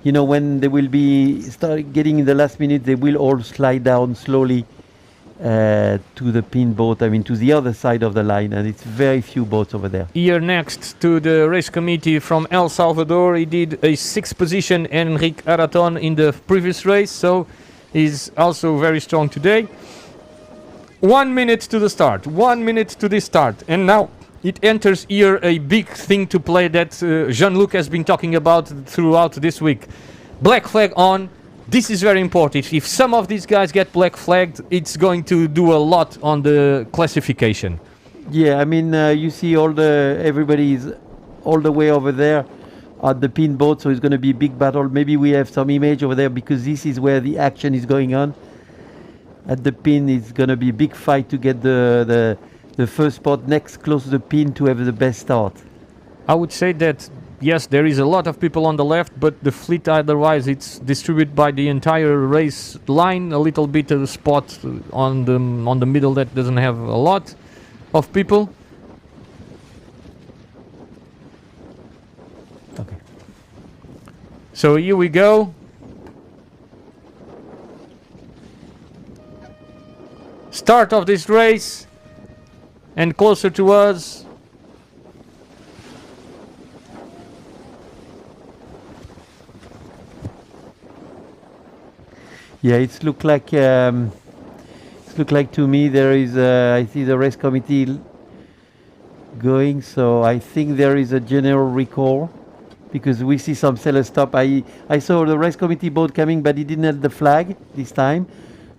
you know, when they will be start getting in the last minute, they will all slide down slowly to the pin boat. I mean, to the other side of the line, and it's very few boats over there. Here next to the race committee from El Salvador, he did a 6th position, Enrique Araton, in the previous race, so he's also very strong today. 1 minute to the start, 1 minute to the start, and now it enters here a big thing to play that Jean-Luc has been talking about throughout this week. Black flag on. This is very important. If some of these guys get black flagged, it's going to do a lot on the classification. Yeah, I mean, you see everybody is all the way over there at the pin boat, so it's going to be a big battle. Maybe we have some image over there because this is where the action is going on. At the pin, it's going to be a big fight to get the first spot next close to the pin to have the best start. I would say that yes, there is a lot of people on the left, but the fleet otherwise it's distributed by the entire race line. A little bit of a spot on the middle that doesn't have a lot of people. Okay. So here we go. Start of this race, and closer to us. Yeah, it's look like to me there is I see the race committee going, so I think there is a general recall because we see some sailors stop. I saw the race committee boat coming, but it didn't have the flag this time.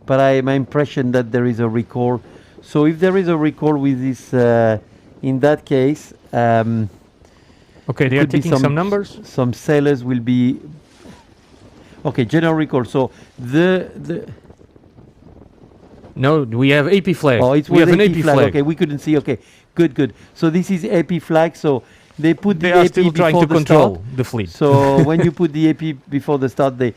But my impression that there is a recall. So if there is a recall with this, in that case, Okay, they are could be taking some numbers. Some sailors will be. Okay, general recall. So the No, we have AP flag. oh, it's we have with an AP flag. Okay, we couldn't see. Okay, good. So this is AP flag. So they put They the are AP still trying before to the control start. the fleet. So when you put the AP before the start, they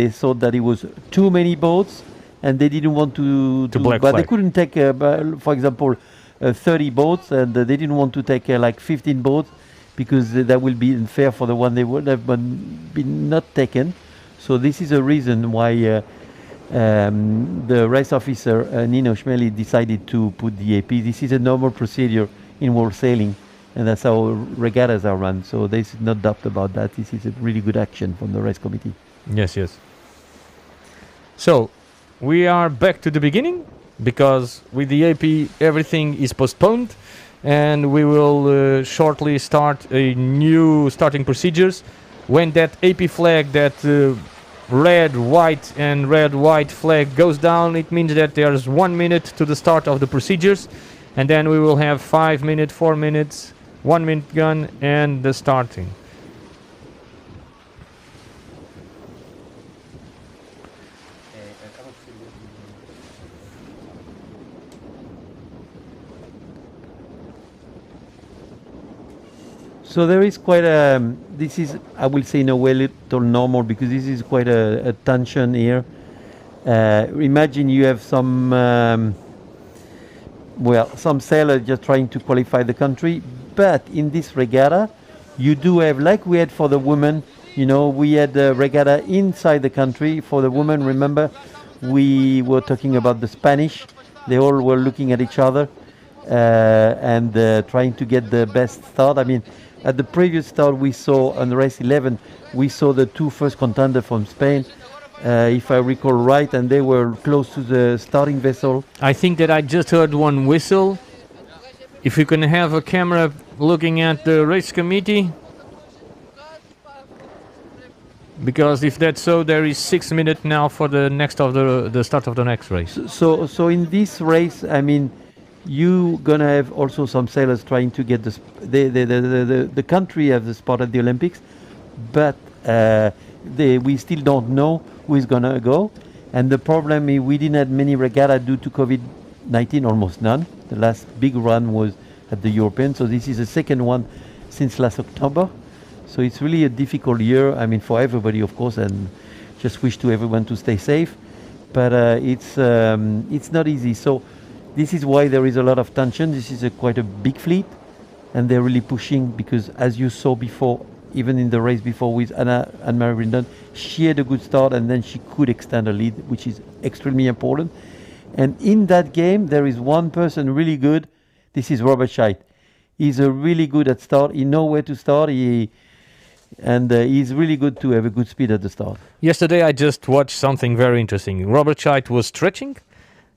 thought that it was too many boats, and they didn't want to black but they flag. couldn't take, for example, 30 boats, and they didn't want to take like 15 boats because that will be unfair for the one they would have been not taken. So this is a reason why the race officer Nino Schmeli decided to put the AP. This is a normal procedure in world sailing, and that's how regattas are run. So there's no doubt about that. This is a really good action from the race committee. Yes. So, we are back to the beginning because with the AP everything is postponed, and we will shortly start a new starting procedures. When that AP flag, that red, white and red, white flag goes down, it means that there's 1 minute to the start of the procedures, and then we will have 5 minutes, 4 minutes, 1 minute gun and the starting. So there is quite a, this is, I will say in a way, little normal because this is quite a tension here. Imagine you have some well, some sailors just trying to qualify the country. But in this regatta, you do have, like we had for the women, we had a regatta inside the country. For the women, remember, we were talking about the Spanish. They all were looking at each other and trying to get the best start. I mean, at the previous start we saw on race 11, we saw the two first contenders from Spain, if I recall right, and they were close to the starting vessel. I think that I just heard one whistle. If you can have a camera looking at the race committee. Because if that's so, there is 6 minutes now for the next of the start of the next race. So in this race, I mean, you gonna have also some sailors trying to get the country have the spot at the Olympics, but we still don't know who is gonna go. And the problem is we didn't have many regatta due to COVID-19, almost none. The last big run was at the European, so this is the second one since last October. So it's really a difficult year, I mean, for everybody, of course, and just wish to everyone to stay safe. But it's not easy. So this is why there is a lot of tension. This is quite a big fleet, and they're really pushing because, as you saw before, even in the race before with Anne-Marie Brindon, she had a good start, and then she could extend her lead, which is extremely important. And in that game, there is one person really good. This is Robert Scheidt. He's really good at start. He knows where to start. He's really good to have a good speed at the start. Yesterday I just watched something very interesting. Robert Scheidt was stretching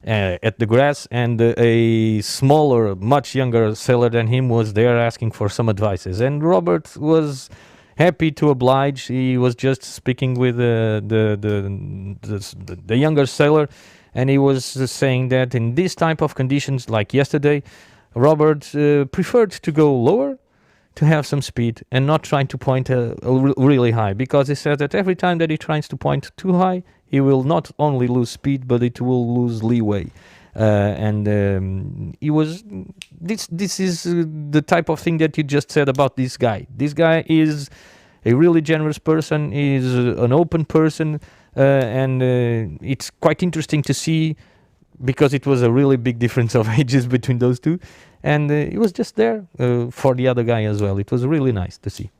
at the grass, and a smaller, much younger sailor than him was there asking for some advices. And Robert was happy to oblige. He was just speaking with the younger sailor, and he was saying that in this type of conditions, like yesterday, Robert preferred to go lower, to have some speed, and not trying to point really high, because he said that every time that he tries to point too high, he will not only lose speed, but it will lose leeway. He was. This is the type of thing that you just said about this guy. This guy is a really generous person. Is an open person, and it's quite interesting to see, because it was a really big difference of ages between those two, and he was just there for the other guy as well. It was really nice to see.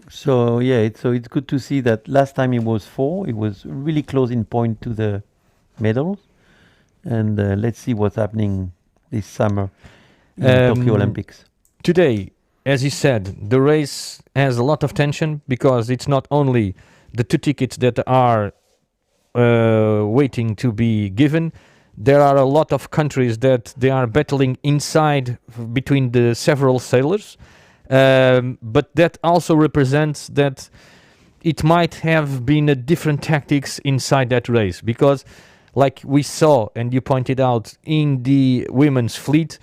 So yeah, it's good to see that last time it was 4. It was really close in point to the medals, and let's see what's happening this summer in Tokyo Olympics. Today, as you said, the race has a lot of tension, because it's not only the 2 tickets that are waiting to be given. There are a lot of countries that they are battling inside between the several sailors, but that also represents that it might have been a different tactics inside that race, because like we saw, and you pointed out, in the women's fleet,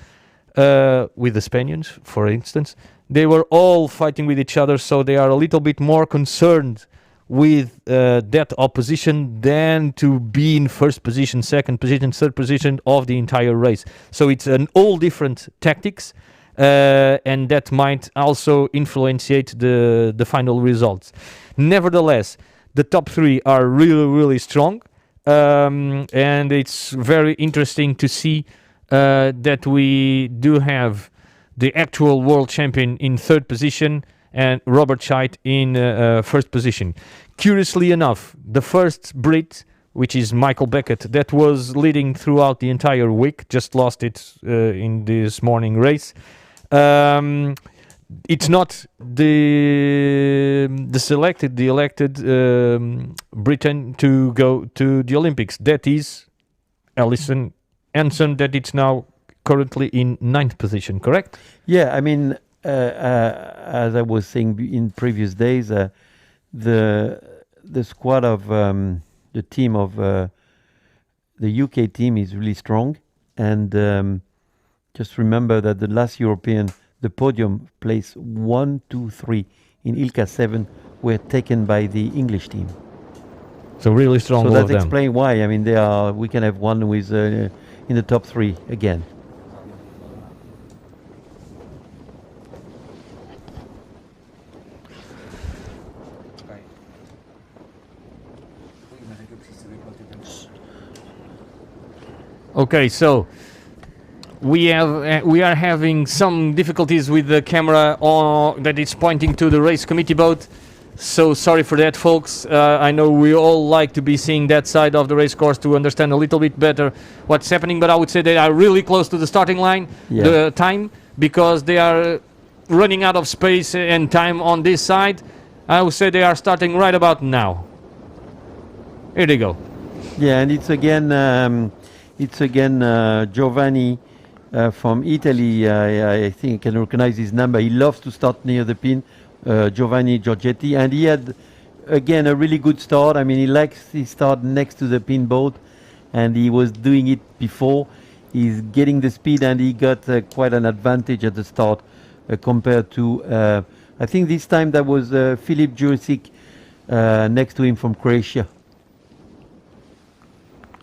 with the Spaniards, for instance, they were all fighting with each other, so they are a little bit more concerned with that opposition than to be in first position, second position, third position of the entire race. So it's an all different tactics, and that might also influenciate the final results. Nevertheless, the top 3 are really, really strong, and it's very interesting to see that we do have the actual world champion in third position and Robert Scheidt in first position. Curiously enough, the first Brit, which is Michael Beckett, that was leading throughout the entire week, just lost it in this morning race. It's not the elected Britain to go to the Olympics. That is Alison Hansen, that it's now currently in 9th position, correct? Yeah, I mean, as I was saying in previous days, the squad of the team of the UK team is really strong, and just remember that the last European, the podium place 1, 2, 3 in ILCA 7 were taken by the English team. So really strong. So all that of them. explains why. I mean, we can have one with in the top 3 again. Okay, so we are having some difficulties with the camera that is pointing to the race committee boat. So sorry for that, folks. I know we all like to be seeing that side of the race course to understand a little bit better what's happening, but I would say they are really close to the starting line, the time, because they are running out of space and time on this side. I would say they are starting right about now. Here they go. Yeah, and it's again Giovanni from Italy. I think I can recognize his number. He loves to start near the pin, Giovanni Giorgetti, and he had again a really good start. I mean, he start next to the pin boat, and he was doing it before. He's getting the speed, and he got quite an advantage at the start compared to. I think this time that was Filip Jurisic next to him from Croatia.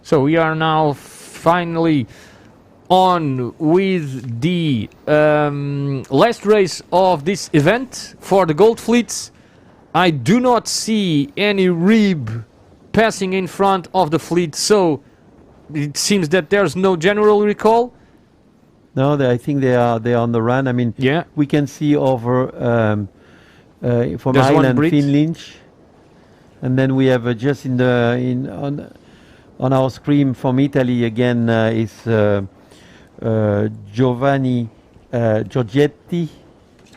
So we are now finally on with the last race of this event for the Gold Fleets. I do not see any rib passing in front of the fleet, so it seems that there's no general recall. No, I think they are on the run. I mean, Yeah. we can see over from There's one Ireland Brit. Finn Lynch, and then we have just on our screen from Italy again is Giovanni Giorgetti.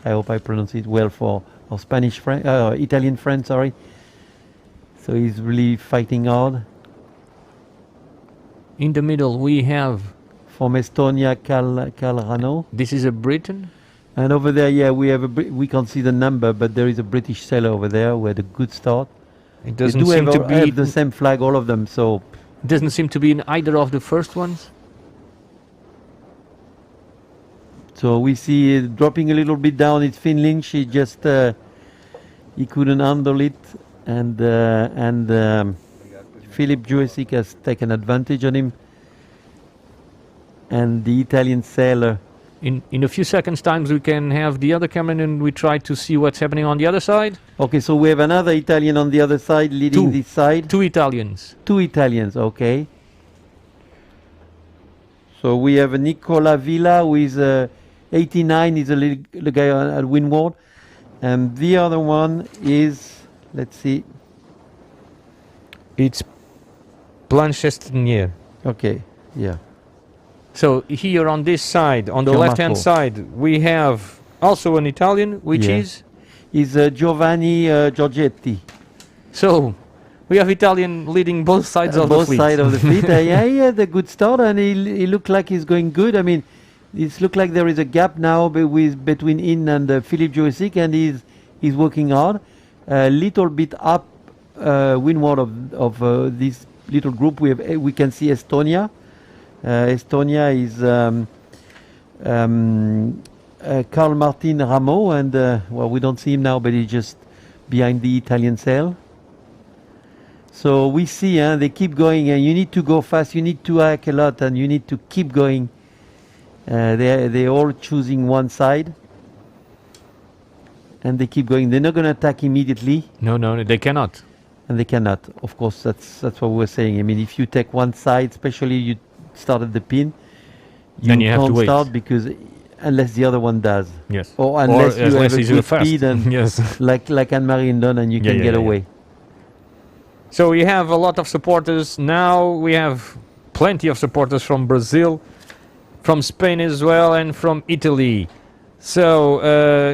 I hope I pronounce it well for our Italian friend. Sorry. So he's really fighting hard. In the middle we have, From Estonia, Carl Rano. this is a Briton. And over there, yeah, we have we can't see the number, but there is a British sailor over there who had a good start. It They doesn't do seem to be have the same flag, all of them. So doesn't seem to be in either of the first ones. we see it dropping a little bit down. It's Finn Lynch. He just he couldn't handle it, and Filip Jurisic has taken advantage on him. And the Italian sailor. In a few seconds times we can have the other camera and we try to see what's happening on the other side. Okay, so we have another Italian on the other side leading this side. Two Italians. Two Italians, okay. So we have Nicola Villa, who is 89, is the guy at Windward. And the other one is, let's see. It's Blanchestinier. Okay, yeah. So here on this side, on the Giammarco. left-hand side, we have also an Italian, which Yeah. is... Is Giovanni Giorgetti. So we have Italian leading both sides of the Both fleet. sides of the fleet. Yeah, he had a good start, and he looked like he's going good. I mean, it looks like there is a gap now between him and Filip Jurisic, and he's working hard. A little bit up windward of this little group. We can see Estonia. Estonia is Carl Martin Ramo, and well, we don't see him now, but he's just behind the Italian sail. So we see they keep going, and you need to go fast, you need to hack a lot, and you need to keep going. They're all choosing one side, and they keep going. They're not going to attack immediately, No, they cannot. and they cannot. Of course, that's what we're saying. I mean, if you take one side, especially you start at the pin, Then you have to can't wait. start because unless the other one does, Yes. or unless you have a he's good fast. speed and Yes. like Anne-Marie Indon, and you Yeah, can yeah, get yeah, yeah. away. So we have a lot of supporters now. We have plenty of supporters from Brazil, from Spain as well, and from Italy. So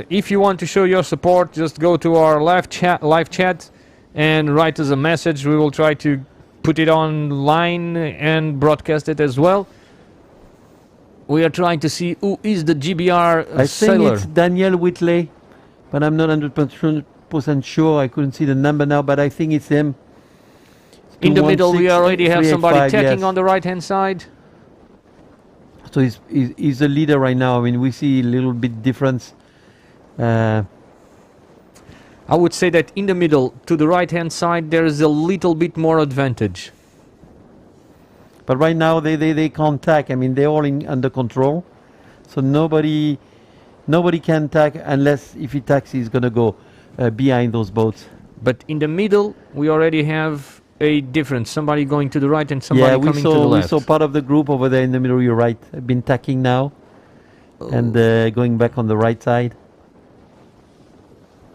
if you want to show your support, just go to our live chat and write us a message. We will try to put it online and broadcast it as well. We are trying to see who is the GBR I think sailor. it's Daniel Whitley, but I'm not 100% sure. I couldn't see the number now, but I think it's him. In the middle, we already have somebody 216-385, checking yes. on the right-hand side. So he's the leader right now. I mean, we see a little bit difference. I would say that in the middle, to the right-hand side, there is a little bit more advantage. But right now they can't tack. I mean, they're all under control. So nobody can tack unless if he tacks, he's going to go behind those boats. But in the middle, we already have a difference. Somebody going to the right and somebody Yeah, we coming to the saw left. part of the group over there in the middle. You're right. I've been tacking now, and going back on the right side.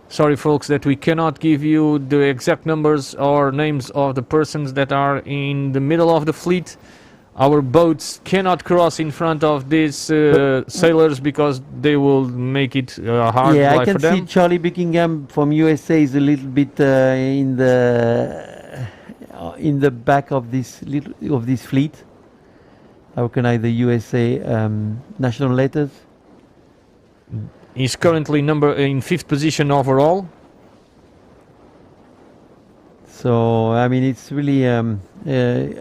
Sorry, folks, that we cannot give you the exact numbers or names of the persons that are in the middle of the fleet. Our boats cannot cross in front of these sailors because they will make it hard Yeah, I life can for them. see Charlie Buckingham from USA is a little bit in the back of this fleet. I recognize the USA national letters. He's currently in 5th position overall. So I mean, it's really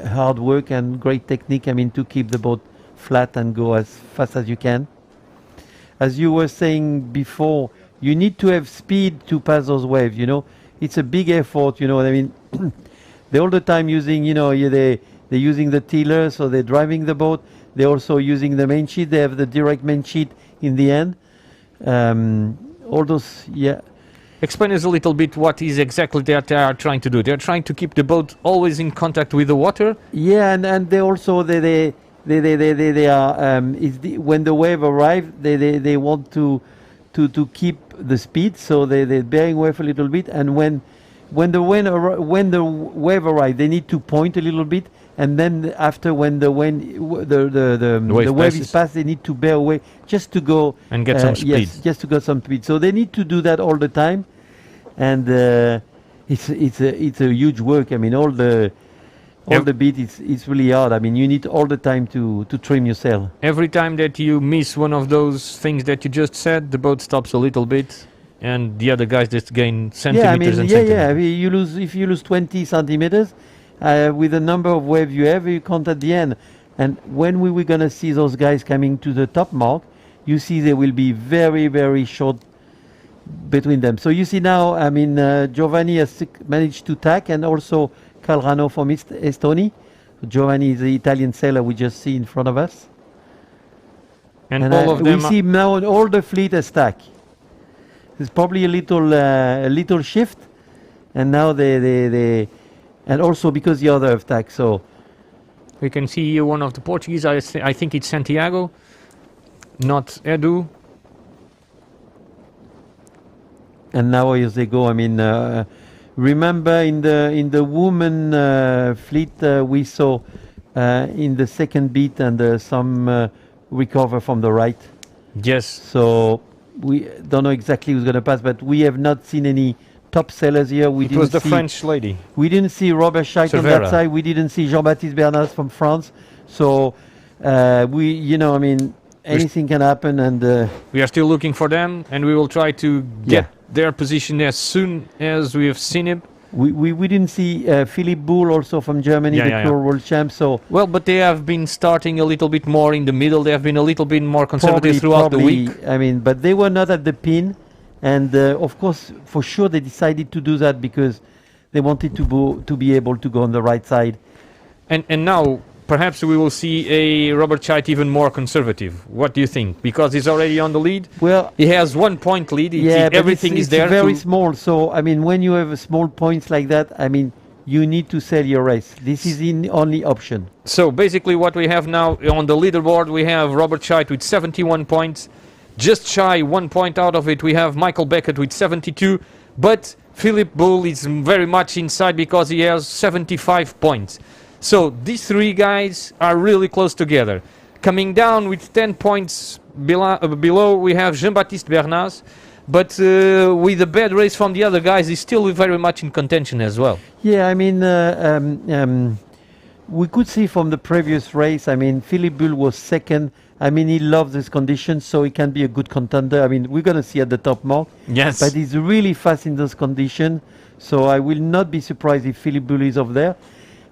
hard work and great technique. I mean, to keep the boat flat and go as fast as you can. As you were saying before, you need to have speed to pass those waves. You know, it's a big effort. You know what I mean? They're all the time using, you know, they're using the tiller, so they're driving the boat. They're also using the main sheet. They have the direct main sheet in the end. All those, yeah. Explain us a little bit what is exactly that they are trying to do. They're trying to keep the boat always in contact with the water. Yeah, and they also they are when the wave arrives, they want to keep the speed, so they're bearing wave a little bit, and when the wave arrives, they need to point a little bit, and then after when the wave is passed, they need to bear away just to go and get some speed. Yes, just to get some speed. So they need to do that all the time, and it's a huge work. I mean, all the beat it's really hard. I mean, you need all the time to trim your sail. Every time that you miss one of those things that you just said, the boat stops a little bit, and the other guys just gain centimeters and centimeters. Yeah. If you lose 20 centimeters with the number of waves you have, you count at the end. And when we were gonna see those guys coming to the top mark, you see they will be very, very short between them. So you see now, I mean, Giovanni has managed to tack, and also Calrano from Estonia. Giovanni is the Italian sailor we just see in front of us. And all of them we see now all the fleet is tack. There's probably a little shift, and now they and also because the other have tack. So we can see here one of the Portuguese. I think it's Santiago, not Edu. And now as they go, I mean, remember in the woman fleet we saw in the second beat and some recover from the right. Yes. So we don't know exactly who's going to pass, but we have not seen any top sailors here. It was the French lady. We didn't see Robert Scheidt on that side. We didn't see Jean-Baptiste Bernas from France. So I mean, anything can happen, and we are still looking for them, and we will try to get their position as soon as we have seen him. We didn't see Philippe Bull also from Germany, the world champ. So well, but they have been starting a little bit more in the middle. They have been a little bit more conservative throughout the week. I mean, but they were not at the pin, and of course, for sure, they decided to do that because they wanted to be able to go on the right side. And now perhaps we will see a Robert Scheidt even more conservative. What do you think? Because he's already on the lead. Well, he has 1 point lead. Everything is there. It's very small. So I mean, when you have small points like that, I mean, you need to sell your race. This is the only option. So basically, what we have now on the leaderboard, we have Robert Scheidt with 71 points. Just shy 1 point out of it, we have Michael Beckett with 72. But Philippe Bull is very much inside because he has 75 points. So these three guys are really close together. Coming down with 10 points below, we have Jean-Baptiste Bernas. But with a bad race from the other guys, he's still very much in contention as well. Yeah, I mean, we could see from the previous race, I mean, Philippe Bull was second. I mean, he loves this condition, so he can be a good contender. I mean, we're going to see at the top mark. Yes. But he's really fast in those conditions. So I will not be surprised if Philippe Bull is over there.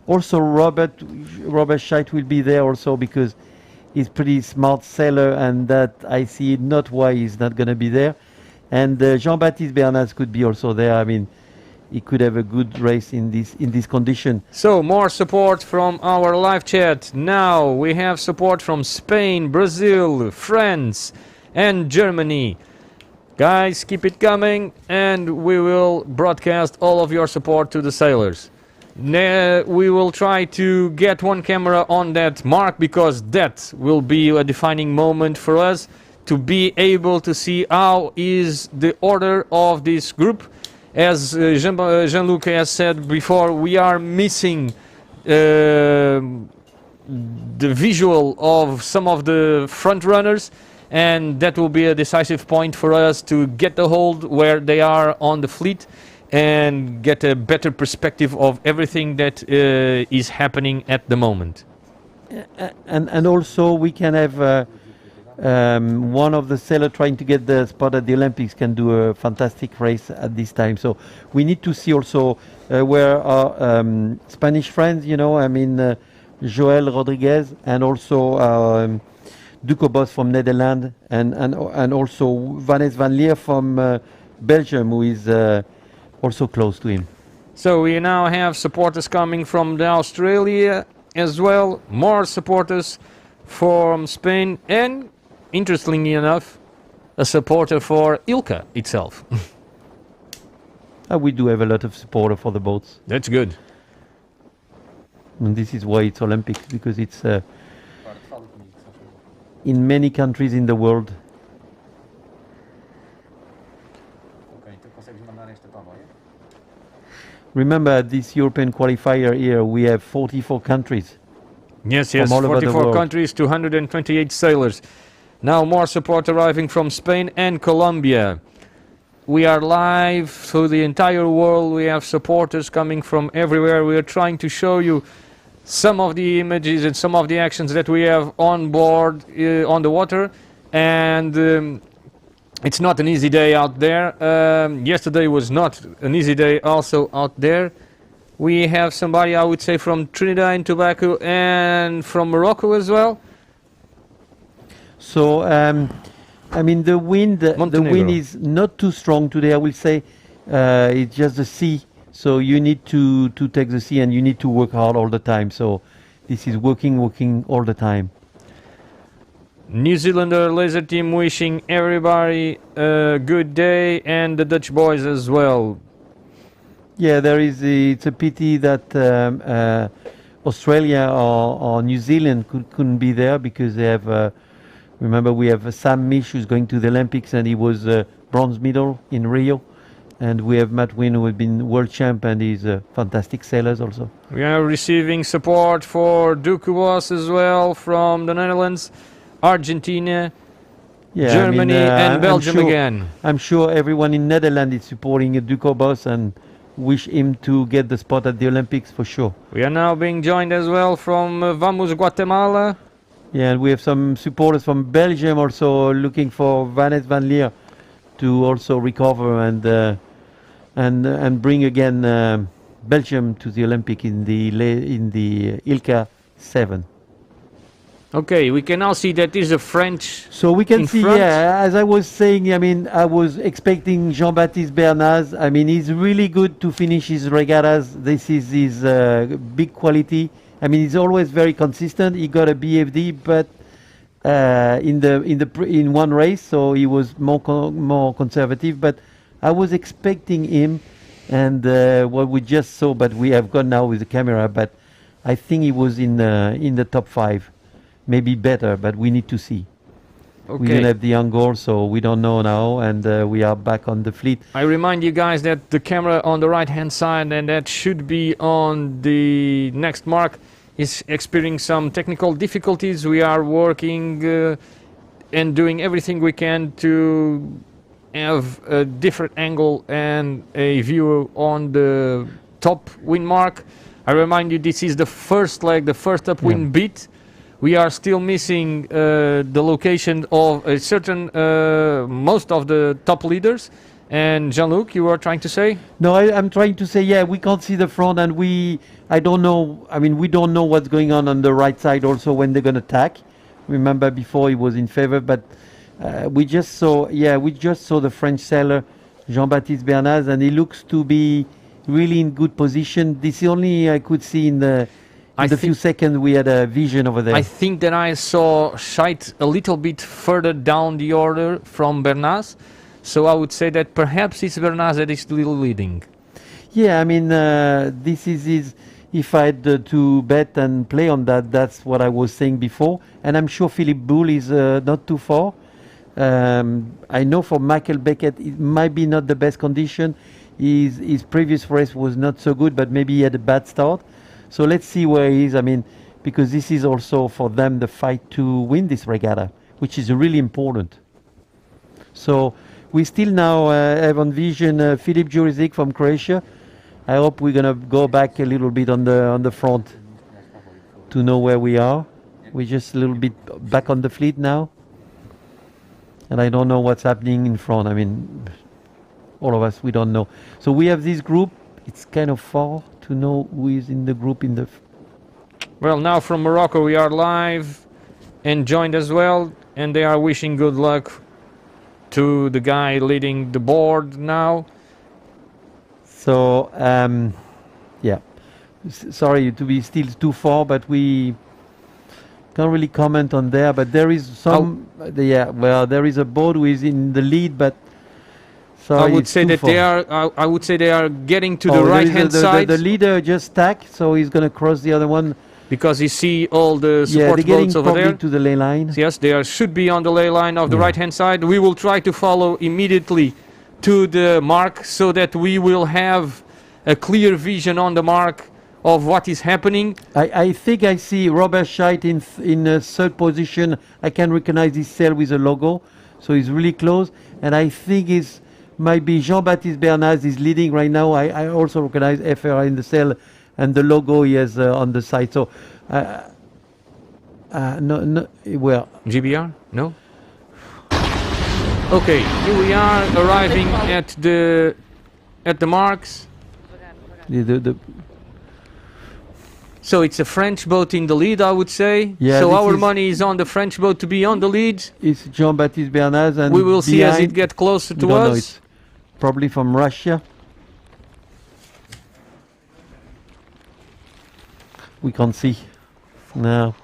Also, Robert Scheidt will be there also because he's pretty smart sailor, and that I see not why he's not going to be there. And Jean-Baptiste Bernas could be also there. I mean, he could have a good race in this condition. So more support from our live chat. Now we have support from Spain, Brazil, France, and Germany. Guys, keep it coming, and we will broadcast all of your support to the sailors. We will try to get one camera on that mark, because that will be a defining moment for us to be able to see how is the order of this group. As Jean-Luc has said before, we are missing the visual of some of the front runners, and that will be a decisive point for us to get the hold where they are on the fleet and get a better perspective of everything that is happening at the moment. And also we can have one of the sailors trying to get the spot at the Olympics can do a fantastic race at this time. So we need to see also where our Spanish friends, you know, I mean Joel Rodriguez and also Duco Bos from Netherlands and also Vanessa van Leer from Belgium, who is also close to him. So we now have supporters coming from the Australia as well, more supporters from Spain, and interestingly enough, a supporter for ILCA itself. We do have a lot of supporter for the boats. That's good. And this is why it's Olympics, because it's in many countries in the world. Remember, at this European qualifier here, we have 44 countries. Yes, From all over the 44 world. countries, 228 sailors. Now more support arriving from Spain and Colombia. We are live through the entire world. We have supporters coming from everywhere. We are trying to show you some of the images and some of the actions that we have on board on the water. And it's not an easy day out there. Yesterday was not an easy day also out there. We have somebody, I would say, from Trinidad and Tobago and from Morocco as well. So, I mean, the wind is not too strong today. I will say it's just the sea. So you need to take the sea, and you need to work hard all the time. So this is working all the time. New Zealander laser team wishing everybody a good day, and the Dutch boys as well. Yeah, it's a pity that Australia or New Zealand couldn't be there, because they have, remember we have Sam Mish, who's going to the Olympics, and he was bronze medal in Rio. And we have Matt Wynne, who has been world champ, and he's a fantastic sailor also. We are receiving support for Ducubos as well from the Netherlands, Argentina, Germany, and Belgium again. I'm sure everyone in Netherlands is supporting Duco Bos and wish him to get the spot at the Olympics for sure. We are now being joined as well from Vamos Guatemala. Yeah, and we have some supporters from Belgium also looking for Vanessa van Leer to also recover and bring again Belgium to the Olympic in the ILCA 7. Okay, we can now see that is a French. So we can in see, front. yeah, as I was saying, I mean, I was expecting Jean-Baptiste Bernaz. I mean, he's really good to finish his regattas. This is his big quality. I mean, he's always very consistent. He got a BFD, but in one race, so he was more conservative. But I was expecting him, and what we just saw, but we have gone now with the camera. But I think he was in the top 5. Maybe better, but we need to see. Okay. We don't have the Angor, so we don't know now, and we are back on the fleet. I remind you guys that the camera on the right hand side, and that should be on the next mark, is experiencing some technical difficulties. We are working and doing everything we can to have a different angle and a view on the top wind mark. I remind you, this is the first leg, the first upwind beat. We are still missing the location of a certain, most of the top leaders. And Jean-Luc, you were trying to say? No, I'm trying to say, yeah, we can't see the front, and I don't know, I mean, we don't know what's going on the right side also when they're going to attack. Remember before he was in favor, but we just saw the French sailor, Jean-Baptiste Bernaz, and he looks to be really in good position. This is only I could see in the few seconds we had a vision over there. I think that I saw Scheidt a little bit further down the order from Bernaz. So I would say that perhaps it's Bernaz that is still leading. Yeah, I mean, this is if I had to bet and play on that, that's what I was saying before. And I'm sure Philip Bull is not too far. I know for Michael Beckett, it might be not the best condition. His previous race was not so good, but maybe he had a bad start. So let's see where he is. I mean, because this is also for them the fight to win this regatta, which is really important. So we still now have on vision Filip Jurizic from Croatia. I hope we're gonna go back a little bit on the front to know where we are. We're just a little bit back on the fleet now, and I don't know what's happening in front. I mean, all of us, we don't know. So we have this group. It's kind of far to know who is in the group in the. Well, now from Morocco we are live and joined as well, and they are wishing good luck to the guy leading the board now. So yeah, sorry to be still too far, but we can't really comment on there. But there is some, yeah. Well, there is a board who is in the lead, but sorry, I would say that far. they are. I would say they are getting to the there right is hand the side leader just tack, so he's gonna cross the other one. because you see all the Yeah, support they're getting boats over probably there. to the ley line. Yes, they are, should be on the ley line of the Yeah. right hand side. We will try to follow immediately to the mark so that we will have a clear vision on the mark of what is happening. I think I see Robert Scheidt in third position. I can recognize his sail with a logo, so he's really close. And I think it's might be Jean-Baptiste Bernaz is leading right now. I also recognize FR in the sail and the logo he has on the side. So no, well, GBR? No? Okay, here we are arriving at the marks. the So it's a French boat in the lead, I would say. Yeah, so this our is- money is on the French boat to be on the lead. it's Jean-Baptiste Bernaz, and We will see as behind, it gets closer we to don't know, us. it's probably from Russia. We can't see now.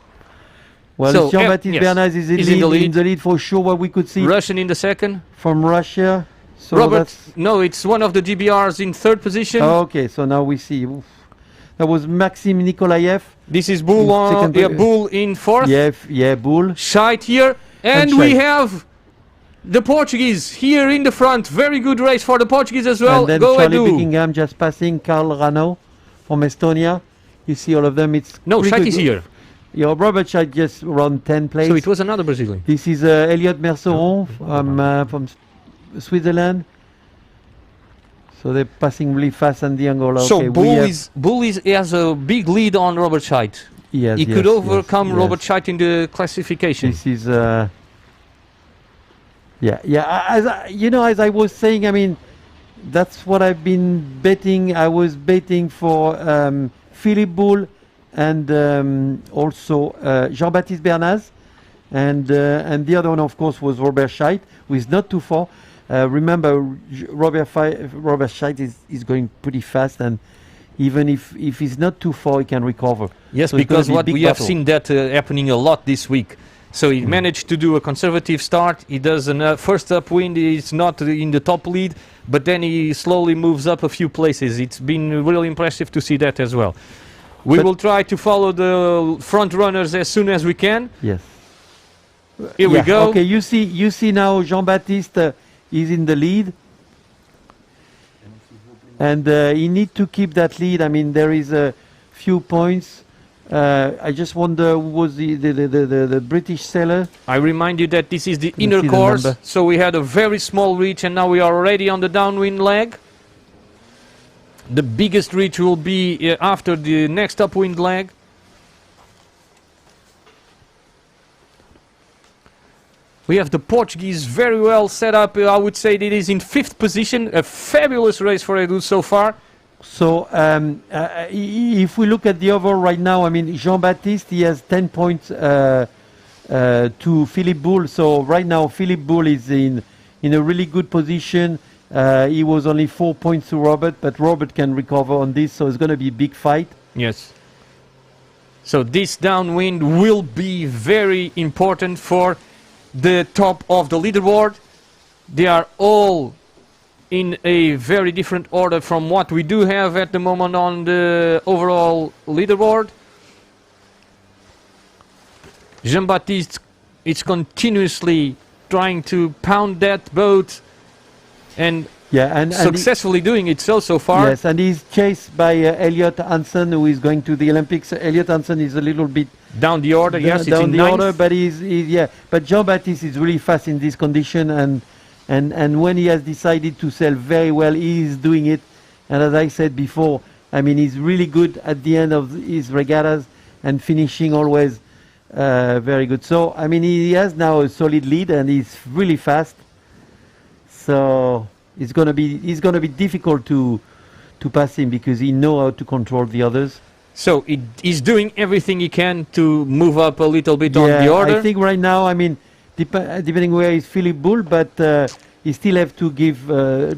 Well, So, it's Jean-Baptiste yes, Bernaz is he's in the lead. for sure. What we could see Russian in the second. from Russia. So Robert, that's no, it's one of the GBRs in third position. oh, okay. So now we see. Oof. That was Maxim Nikolaev. This is Bull in on, second yeah, po- Bull in fourth. Yeah, Bull. Scheidt here. And And we Scheidt. have the Portuguese here in the front. Very good race for the Portuguese as well. And then Go Charlie Edu. Buckingham just passing. Karl Rano from Estonia. You see all of them. It's No, pretty Scheidt good. is here. Yeah, Robert Scheidt just run 10 place. So it was another Brazilian. This is Elliot Merceron from Switzerland. So they're passing really fast and the Angola. So okay, Bull has a big lead on Robert Scheidt. yes, He yes, could yes, overcome yes. Robert Scheidt in the classification. This is as as I was saying, I mean, that's what I've been betting. I was betting for Philip Bull and also Jean-Baptiste Bernaz, and the other one, of course, was Robert Scheidt, who is not too far. Remember, Robert Scheidt is going pretty fast, and even if he's not too far, he can recover. Yes, So it's gonna because be what big we have battle. seen that happening a lot this week. So he managed to do a conservative start. He does a first upwind. He's not in the top lead, but then he slowly moves up a few places. It's been really impressive to see that as well. We But- will try to follow the front runners as soon as we can. Yes. Here we go. Okay, you see now Jean-Baptiste is in the lead, and he need to keep that lead. I mean, there is a few points. I just wonder who was the British sailor. I remind you that this is the Can inner see the course. number. So we had a very small reach, and now we are already on the downwind leg. The biggest reach will be after the next upwind leg. We have the Portuguese very well set up. I would say that it is in fifth position. A fabulous race for Edu so far. So if we look at the overall right now, I mean, Jean-Baptiste, he has 10 points to Philip Bull. So right now, Philip Bull is in a really good position. He was only 4 points to Robert, but Robert can recover on this, so it's going to be a big fight. Yes. So this downwind will be very important for the top of the leaderboard. They are all in a very different order from what we do have at the moment on the overall leaderboard. Jean-Baptiste is continuously trying to pound that boat and and successfully doing it so far. Yes, and he's chased by Elliot Hansen, who is going to the Olympics. Elliot Hansen is a little bit Down the order, yes, it's down in the ninth. order, but but Jean-Baptiste is really fast in this condition, and when he has decided to sail very well, he is doing it. And as I said before, I mean, he's really good at the end of his regattas and finishing always very good. So I mean, he has now a solid lead, and he's really fast. So it's gonna be difficult to pass him because he knows how to control the others. So he's doing everything he can to move up a little bit on the order. I think right now, I mean, depending where is Philippe Bull, but he still have to give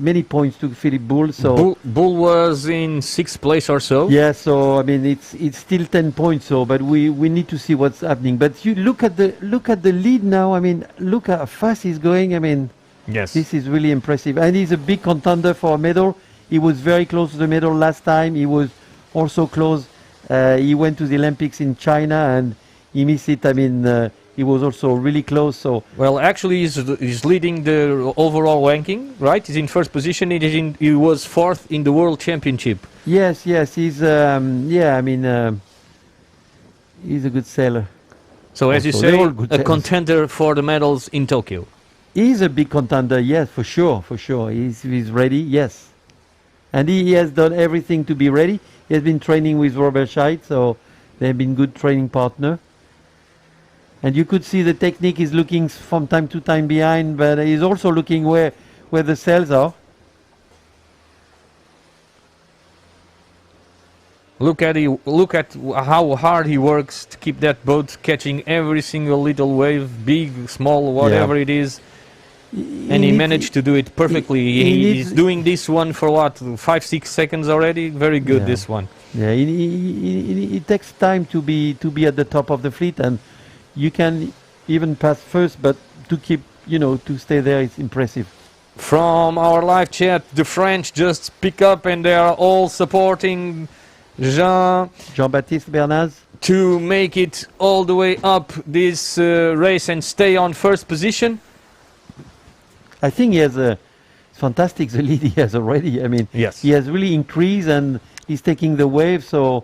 many points to Philippe Bull. So Bull was in 6th place or so. yeah, so I mean, it's still 10 points. So, but we need to see what's happening. But you look at the lead now. I mean, look how fast he's going. I mean, Yes. this is really impressive, and he's a big contender for a medal. He was very close to the medal last time. He was also close. He went to the Olympics in China and he missed it. I mean, he was also really close. So Well, actually, he's leading the overall ranking, right? He's in first position. He was 4th in the World Championship. yes, he's I mean, he's a good sailor. So, as you Also, they're say, all good a sailors. contender for the medals in Tokyo. He's a big contender, yes, for sure. He's ready, yes. And he has done everything to be ready. He has been training with Robert Scheidt, so they've been good training partner. And you could see the technique is looking from time to time behind, but he's also looking where the sails are. Look at how hard he works to keep that boat catching every single little wave, big, small, whatever it is. And he managed to do it perfectly. He's doing this one for what, 5-6 seconds already? Very good, Yeah. this one. Yeah, it takes time to be at the top of the fleet, and you can even pass first, but to keep, to stay there is impressive. From our live chat, the French just pick up and they are all supporting Jean-Baptiste Bernaz. to make it all the way up this race and stay on first position. I think he has fantastic the lead he has already. I mean, Yes. he has really increased and he's taking the wave. So,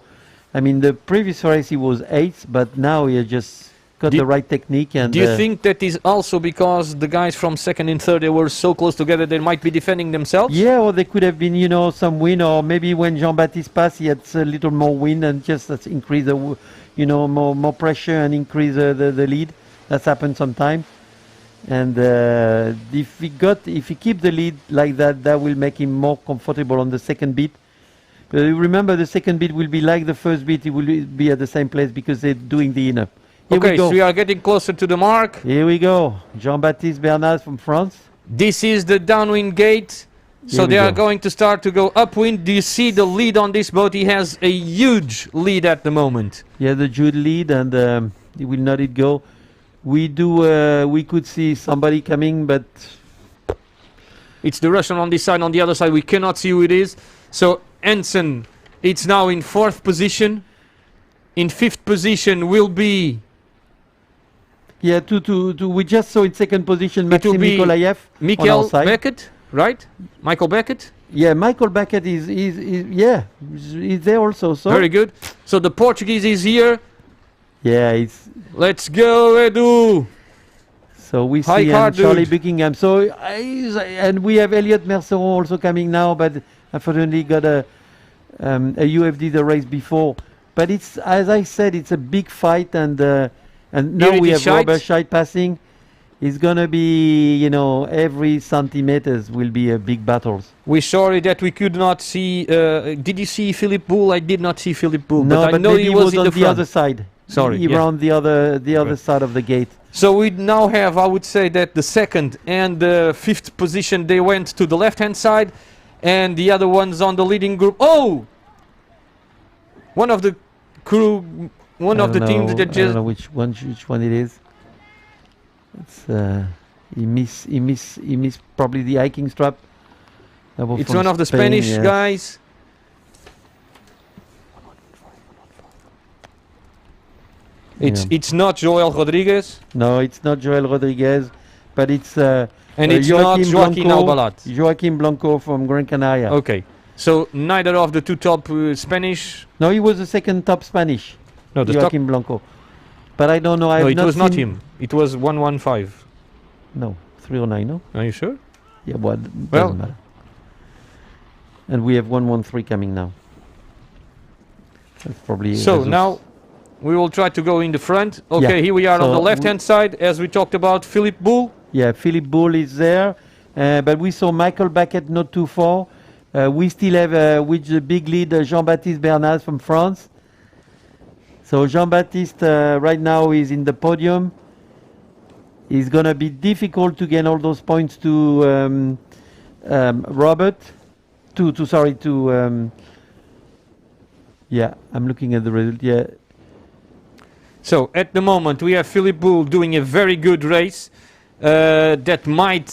I mean, the previous race he was 8th, but now he has just got Do- the right technique. And Do you think that is also because the guys from 2nd and 3rd, they were so close together they might be defending themselves? Yeah, or there could have been, some wind, or maybe when Jean-Baptiste passed, he had a little more wind and just increase the, more pressure and increase the lead. That's happened sometimes. And if he keep the lead like that, that will make him more comfortable on the second beat. But remember, the second beat will be like the first beat. It will be at the same place because they're doing the inner. Here Okay, we go. so we are getting closer to the mark. Here we go. Jean-Baptiste Bernaz from France. This is the downwind gate. So Here we they are go. going to start to go upwind. Do you see the lead on this boat? He has a huge lead at the moment. Yeah, the Jude lead, and he will not it go. We could see somebody coming, but It's the Russian on this side. On the other side, we cannot see who it is. So Hansen, it's now in 4th position. In 5th position will be yeah, we just saw in second position It will Maxim be Nikolaev on our Michael side. Beckett, right? Michael Beckett. Yeah, Michael Beckett is there also. So Very good. So the Portuguese is here. yeah, it's Let's go, Edu. so we High see card, Charlie dude. Buckingham. So and we have Elliot Merceron also coming now, but unfortunately got a UFD the race before. But it's, as I said, it's a big fight, and now Here we it have is Scheidt. Robert Scheidt passing. It's gonna be, every centimeters will be a big battles. We're sorry that we could not see. Did you see Philippe Bull? I did not see Philippe Bull, No, but I know maybe he he was in on the the front. other side. Sorry, he yeah. around the other Right. side of the gate. So we now have, I would say, that the 2nd and the 5th position, they went to the left-hand side, and the other ones on the leading group. Oh! One of the crew, one of the teams that I don't just... know which one it is. It's he missed probably the hiking strap. That was It's from one of the Spain, Spanish yes. guys. Yeah. It's not Joel Rodriguez, No, it's not Joel Rodriguez, but it's and it's not Joaquin Albalat. Joaquim Blanco from Gran Canaria. Okay, so neither of the two top Spanish. No, he was the second top Spanish, No, the top. Joaquim Blanco. But I don't know. No, I've it was not seen- him. It was 115. No, 309. No. Are you sure? Yeah, well, Well- doesn't matter. And we have 113 coming now. That's probably. So Jesus. now we will try to go in the front. Okay, Yeah, here we are on so the left-hand side, as we talked about. Philippe Boul. Yeah, Philippe Boul is there, but we saw Michael Baquet not too far. We still have with the big lead Jean-Baptiste Bernaz from France. So Jean-Baptiste right now is in the podium. It's gonna be difficult to gain all those points to Robert. Yeah, I'm looking at the result. Yeah, So at the moment we have Philippe Boul doing a very good race that might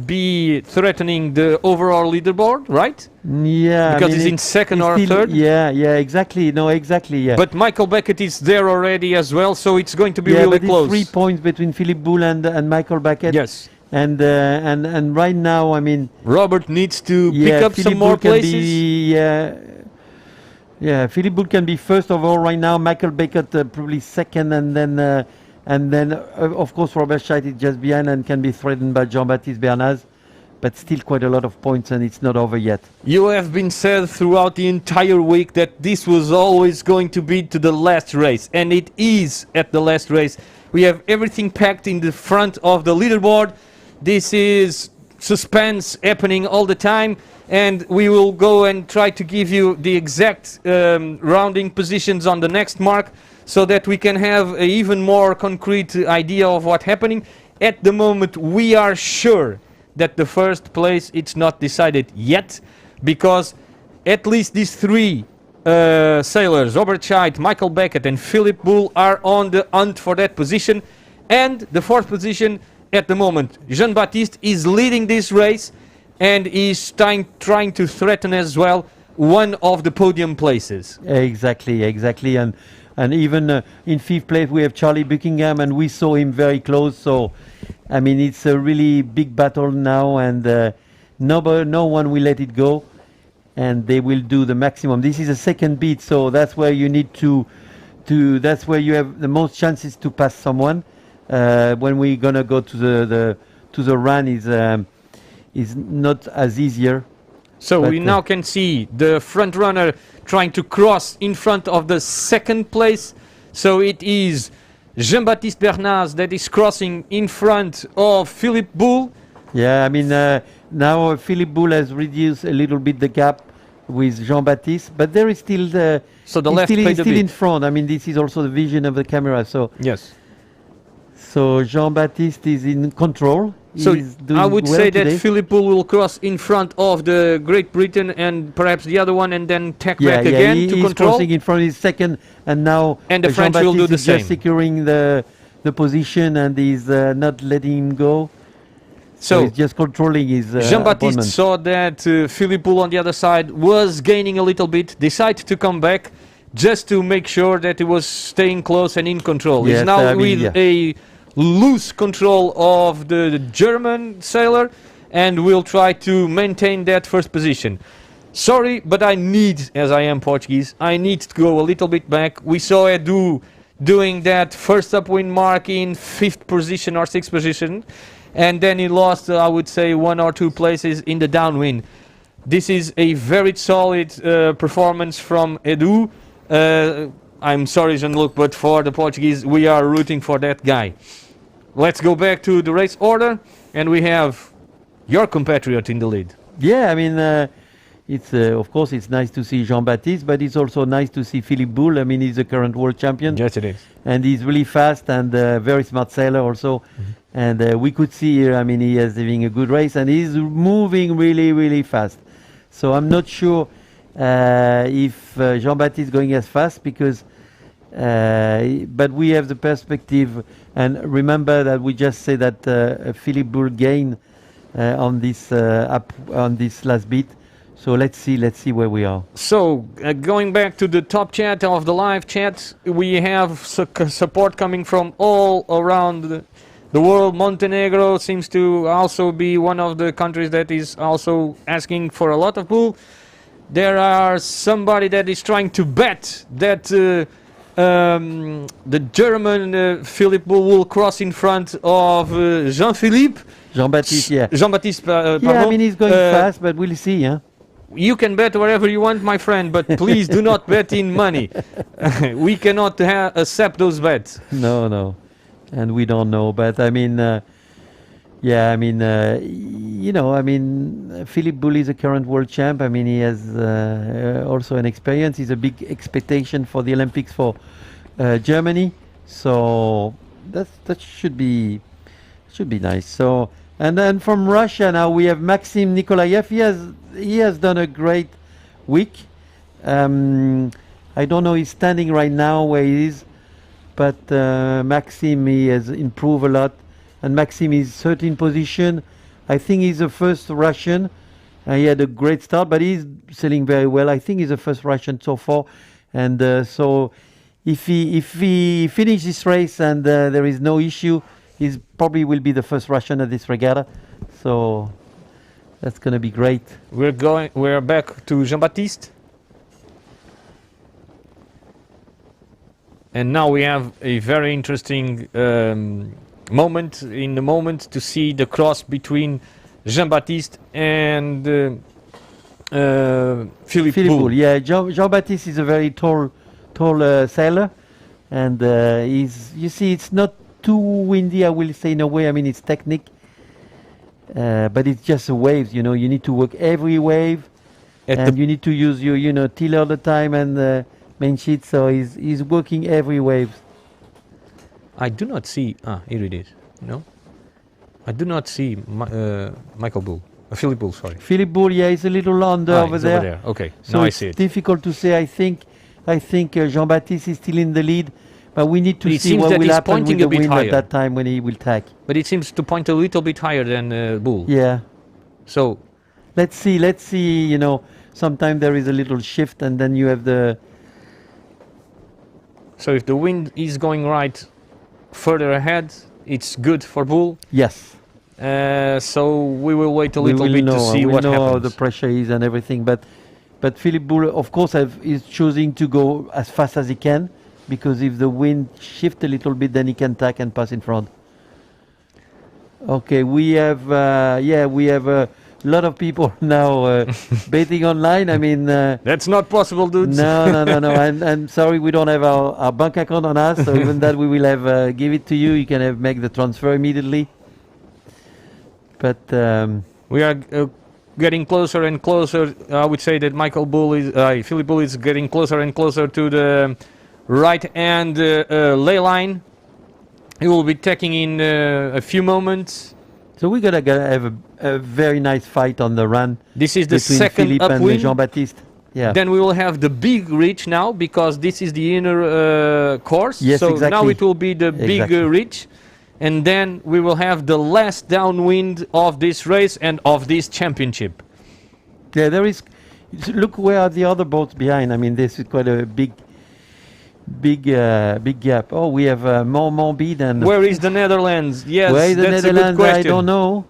be threatening the overall leaderboard, right? yeah. Because he's it- in second it's or still- third. Yeah, exactly. No, exactly. Yeah. But Michael Beckett is there already as well, so it's going to be yeah, really but it's close. 3 points between Philippe Boul and Michael Baquet. Yes, And right now, I mean, Robert needs to yeah, pick up Philippe some more Boul can places. be, yeah, Philippe Boul can be first overall right now. Michael Beckett probably second, and then of course Robert Scheidt is just behind and can be threatened by Jean-Baptiste Bernaz, but still quite a lot of points, and it's not over yet. You have been said throughout the entire week that this was always going to be to the last race, and it is at the last race. We have everything packed in the front of the leaderboard. This is suspense happening all the time, and we will go and try to give you the exact rounding positions on the next mark so that we can have an even more concrete idea of what's happening. At the moment, we are sure that the first place it's not decided yet, because at least these three sailors, Robert Scheidt, Michael Beckett and Philippe Boul, are on the hunt for that position. And the fourth position at the moment, Jean-Baptiste is leading this race and is trying to threaten as well one of the podium places. Exactly, and even in fifth place we have Charlie Buckingham, and we saw him very close. So, I mean, it's a really big battle now, and no one will let it go, and they will do the maximum. This is a second beat, so that's where you need to that's where you have the most chances to pass someone. When we're gonna go to the run is not as easier. So But, we now can see the front runner trying to cross in front of the second place. So it is Jean-Baptiste Bernaz that is crossing in front of Philippe Boul. Yeah, I mean, now Philippe Boul has reduced a little bit the gap with Jean-Baptiste, but there is still So the he's left still, played he's a still in bit. front. I mean, this is also the vision of the camera. So Jean-Baptiste is in control. So He's doing I would well say today. that Philippe Boul will cross in front of the Great Britain and perhaps the other one, and then tack back again to he's control. crossing in front. He's second, and now And the French will do Jean-Baptiste the is just same. securing the position, and he's not letting him go. So So he's just controlling his Jean-Baptiste opponent. saw that Philippe Boul on the other side was gaining a little bit, decided to come back just to make sure that he was staying close and in control. Yes, He's now I mean, with yeah. a loose control of the German sailor and will try to maintain that first position. Sorry, but I need, as I am Portuguese, I need to go a little bit back. We saw Edu doing that first upwind mark in 5th position or 6th position, and then he lost, I would say, 1 or 2 places in the downwind. This is a very solid performance from Edu. I'm sorry, Jean-Luc, but for the Portuguese, we are rooting for that guy. Let's go back to the race order, and we have your compatriot in the lead. Yeah, I mean, it's of course it's nice to see Jean-Baptiste, but it's also nice to see Philippe Boul. I mean, he's the current world champion, Yes, it is. and he's really fast and very smart sailor also. And we could see here, I mean, he is having a good race, and he's moving really, really fast. So I'm not sure if Jean-Baptiste is going as fast, because but we have the perspective, and remember that we just say that Philippe Boul gained on this on this last bit. So let's see where we are. So, going back to the top chat of the live chat, we have support coming from all around the world. Montenegro seems to also be one of the countries that is also asking for a lot of bull. There are somebody that is trying to bet that the German Philipp Bull will cross in front of Jean-Philippe. Jean-Baptiste, yeah. Jean-Baptiste, Yeah, pardon. I mean he's going fast, but we'll see, huh? You can bet wherever you want, my friend, but please do not bet in money. We cannot accept those bets. No, and we don't know. But I mean, yeah, I mean, you know, I mean, Philipp Bull is a current world champ. I mean, he has also an experience. He's a big expectation for the Olympics for Germany. So that should be nice. So. And then from Russia now we have Maxim Nikolaev. He has done a great week. I don't know he's standing right now where he is, but Maxim, he has improved a lot. And Maxim is 13th position. I think he's the first Russian. He had a great start, but he's selling very well. I think he's the first Russian so far. And so if he finishes this race and there is no issue, he probably will be the first Russian at this regatta, so that's going to be great. We're back to Jean-Baptiste, and now we have a very interesting moment to see the cross between Jean-Baptiste and Philipp Bull. Yeah, Jean-Baptiste is a very tall sailor, and you see, it's not too windy, I will say, in a way. I mean, it's technique, but it's just the waves, you know. You need to work every wave, and you need to use your tiller all the time and main sheet. So he's working every wave. I do not see. Here it is. No, I do not see Michael Bull. Philipp Bull, sorry. Philipp Bull, yeah, he's a little under over there. Okay, so now I it's see it. difficult to say. I think Jean-Baptiste is still in the lead. But we need to see what will happen with the wind at that time when he will tack. But it seems to point a little bit higher than Bull. Yeah. So let's see. You know, sometimes there is a little shift, and then you have the. So if the wind is going right further ahead, it's good for Bull. Yes. So we will wait a little bit to see what happens. We know how the pressure is and everything, but Philipp Bull, of course, is choosing to go as fast as he can. Because if the wind shifts a little bit, then he can tack and pass in front. Okay, we have a lot of people now betting online. I mean, that's not possible, dudes. No. I'm sorry, we don't have our bank account on us. So even that, we will have give it to you. You can make the transfer immediately. But we are getting closer and closer. I would say that Philipp Bull is getting closer and closer to the right hand ley line. He will be taking in a few moments. So we're gonna have a very nice fight on the run. This is the second Philippe upwind. And Jean-Baptiste. Yeah. Then we will have the big reach now, because this is the inner course. Yes, so exactly. now it will be the big reach, and then we will have the last downwind of this race and of this championship. Yeah, there is. Look where are the other boats behind. I mean, this is quite a big gap. Oh, we have Montbide and. Where is the Netherlands? Yes, where is the that's Netherlands? a good question. I don't know.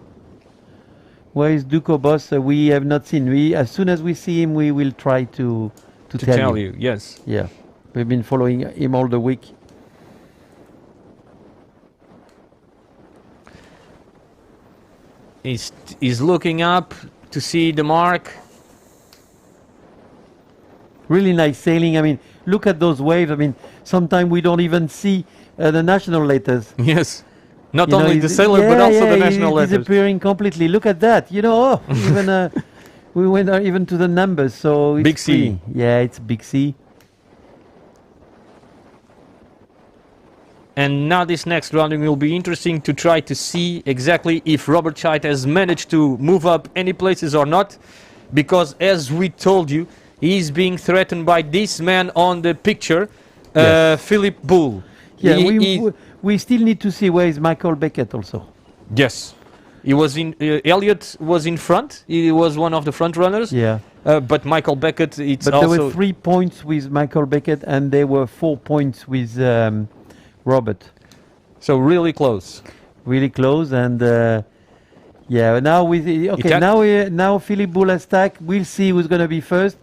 Where is Duco Boss? We have not seen. As soon as we see him, we will try to tell you. Yes. Yeah, we've been following him all the week. He's looking up to see the mark. Really nice sailing. I mean, look at those waves. I mean, sometimes we don't even see the national letters. Yes. Not only the sailor, but also the national letters. Disappearing completely. Look at that. Even we went even to the numbers. So it's Big C. Yeah, it's Big C. And now this next rounding will be interesting to try to see exactly if Robert Scheidt has managed to move up any places or not. Because as we told you, he's being threatened by this man on the picture, Yes. Philipp Bull. Yeah, we still need to see where is Michael Beckett also. Yes. He was in. Elliot was in front. He was one of the front runners. Yeah. But Michael Beckett, it's But also there were 3 points with Michael Beckett, and there were 4 points with Robert. so really close. Really close, and yeah. Now with okay, Attack. now Philippe Boul has stack. We'll see who's going to be first.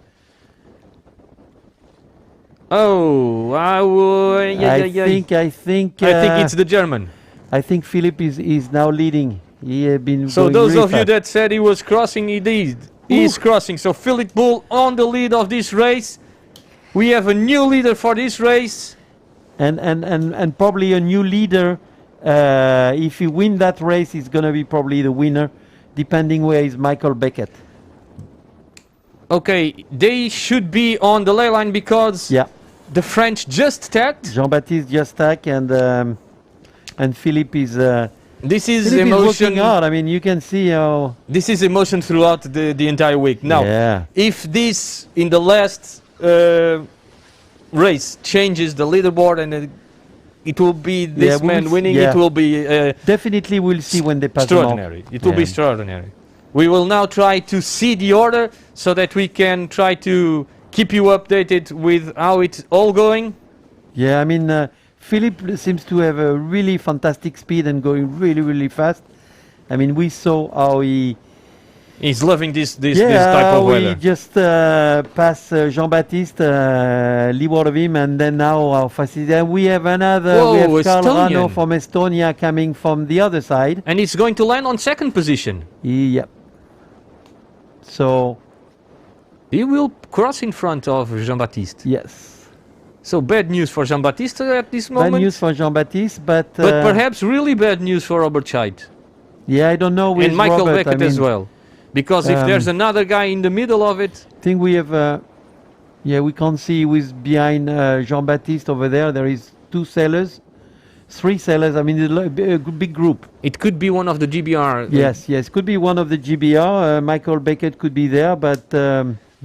Oh, I think I think it's the German. I think Philippe is now leading. He had been So going those really of you fast. that said he was crossing, he did. He is crossing. So Philippe Boul on the lead of this race. We have a new leader for this race. and probably a new leader. If he win that race, he's going to be probably the winner, depending where is Michael Beckett. Okay, they should be on the ley line because Yeah, the French just tagged. Jean-Baptiste just stack, and Philippe is This is Philippe is emotion. working hard. I mean, you can see how. This is emotion throughout the entire week. Now, Yeah. if this in the last race changes the leaderboard and it will be this we man will winning, yeah. it will be Definitely, we'll see when they pass them off. extraordinary. It will be Yeah. extraordinary. We will now try to see the order so that we can try to keep you updated with how it's all going. Yeah, I mean, Philippe seems to have a really fantastic speed and going really, really fast. I mean, we saw how he He's loving this type of we weather. just passed Jean-Baptiste, leeward of him, and then now how fast is that? We have another. Whoa, we have Carl Estonian. Rano from Estonia coming from the other side. And he's going to land on second position. Yeah. So He will cross in front of Jean-Baptiste. yes, So bad news for Jean-Baptiste at this moment. bad news for Jean-Baptiste, but Perhaps really bad news for Robert Scheidt. yeah, I don't know with And Michael Robert, Beckett I as mean, well. Because if there's another guy in the middle of it, I think we have. Yeah, we can't see who is behind Jean-Baptiste over there. There is 2 sailors, 3 sailors. I mean, a big group. it could be one of the GBR. Yes, could be one of the GBR. Michael Beckett could be there, but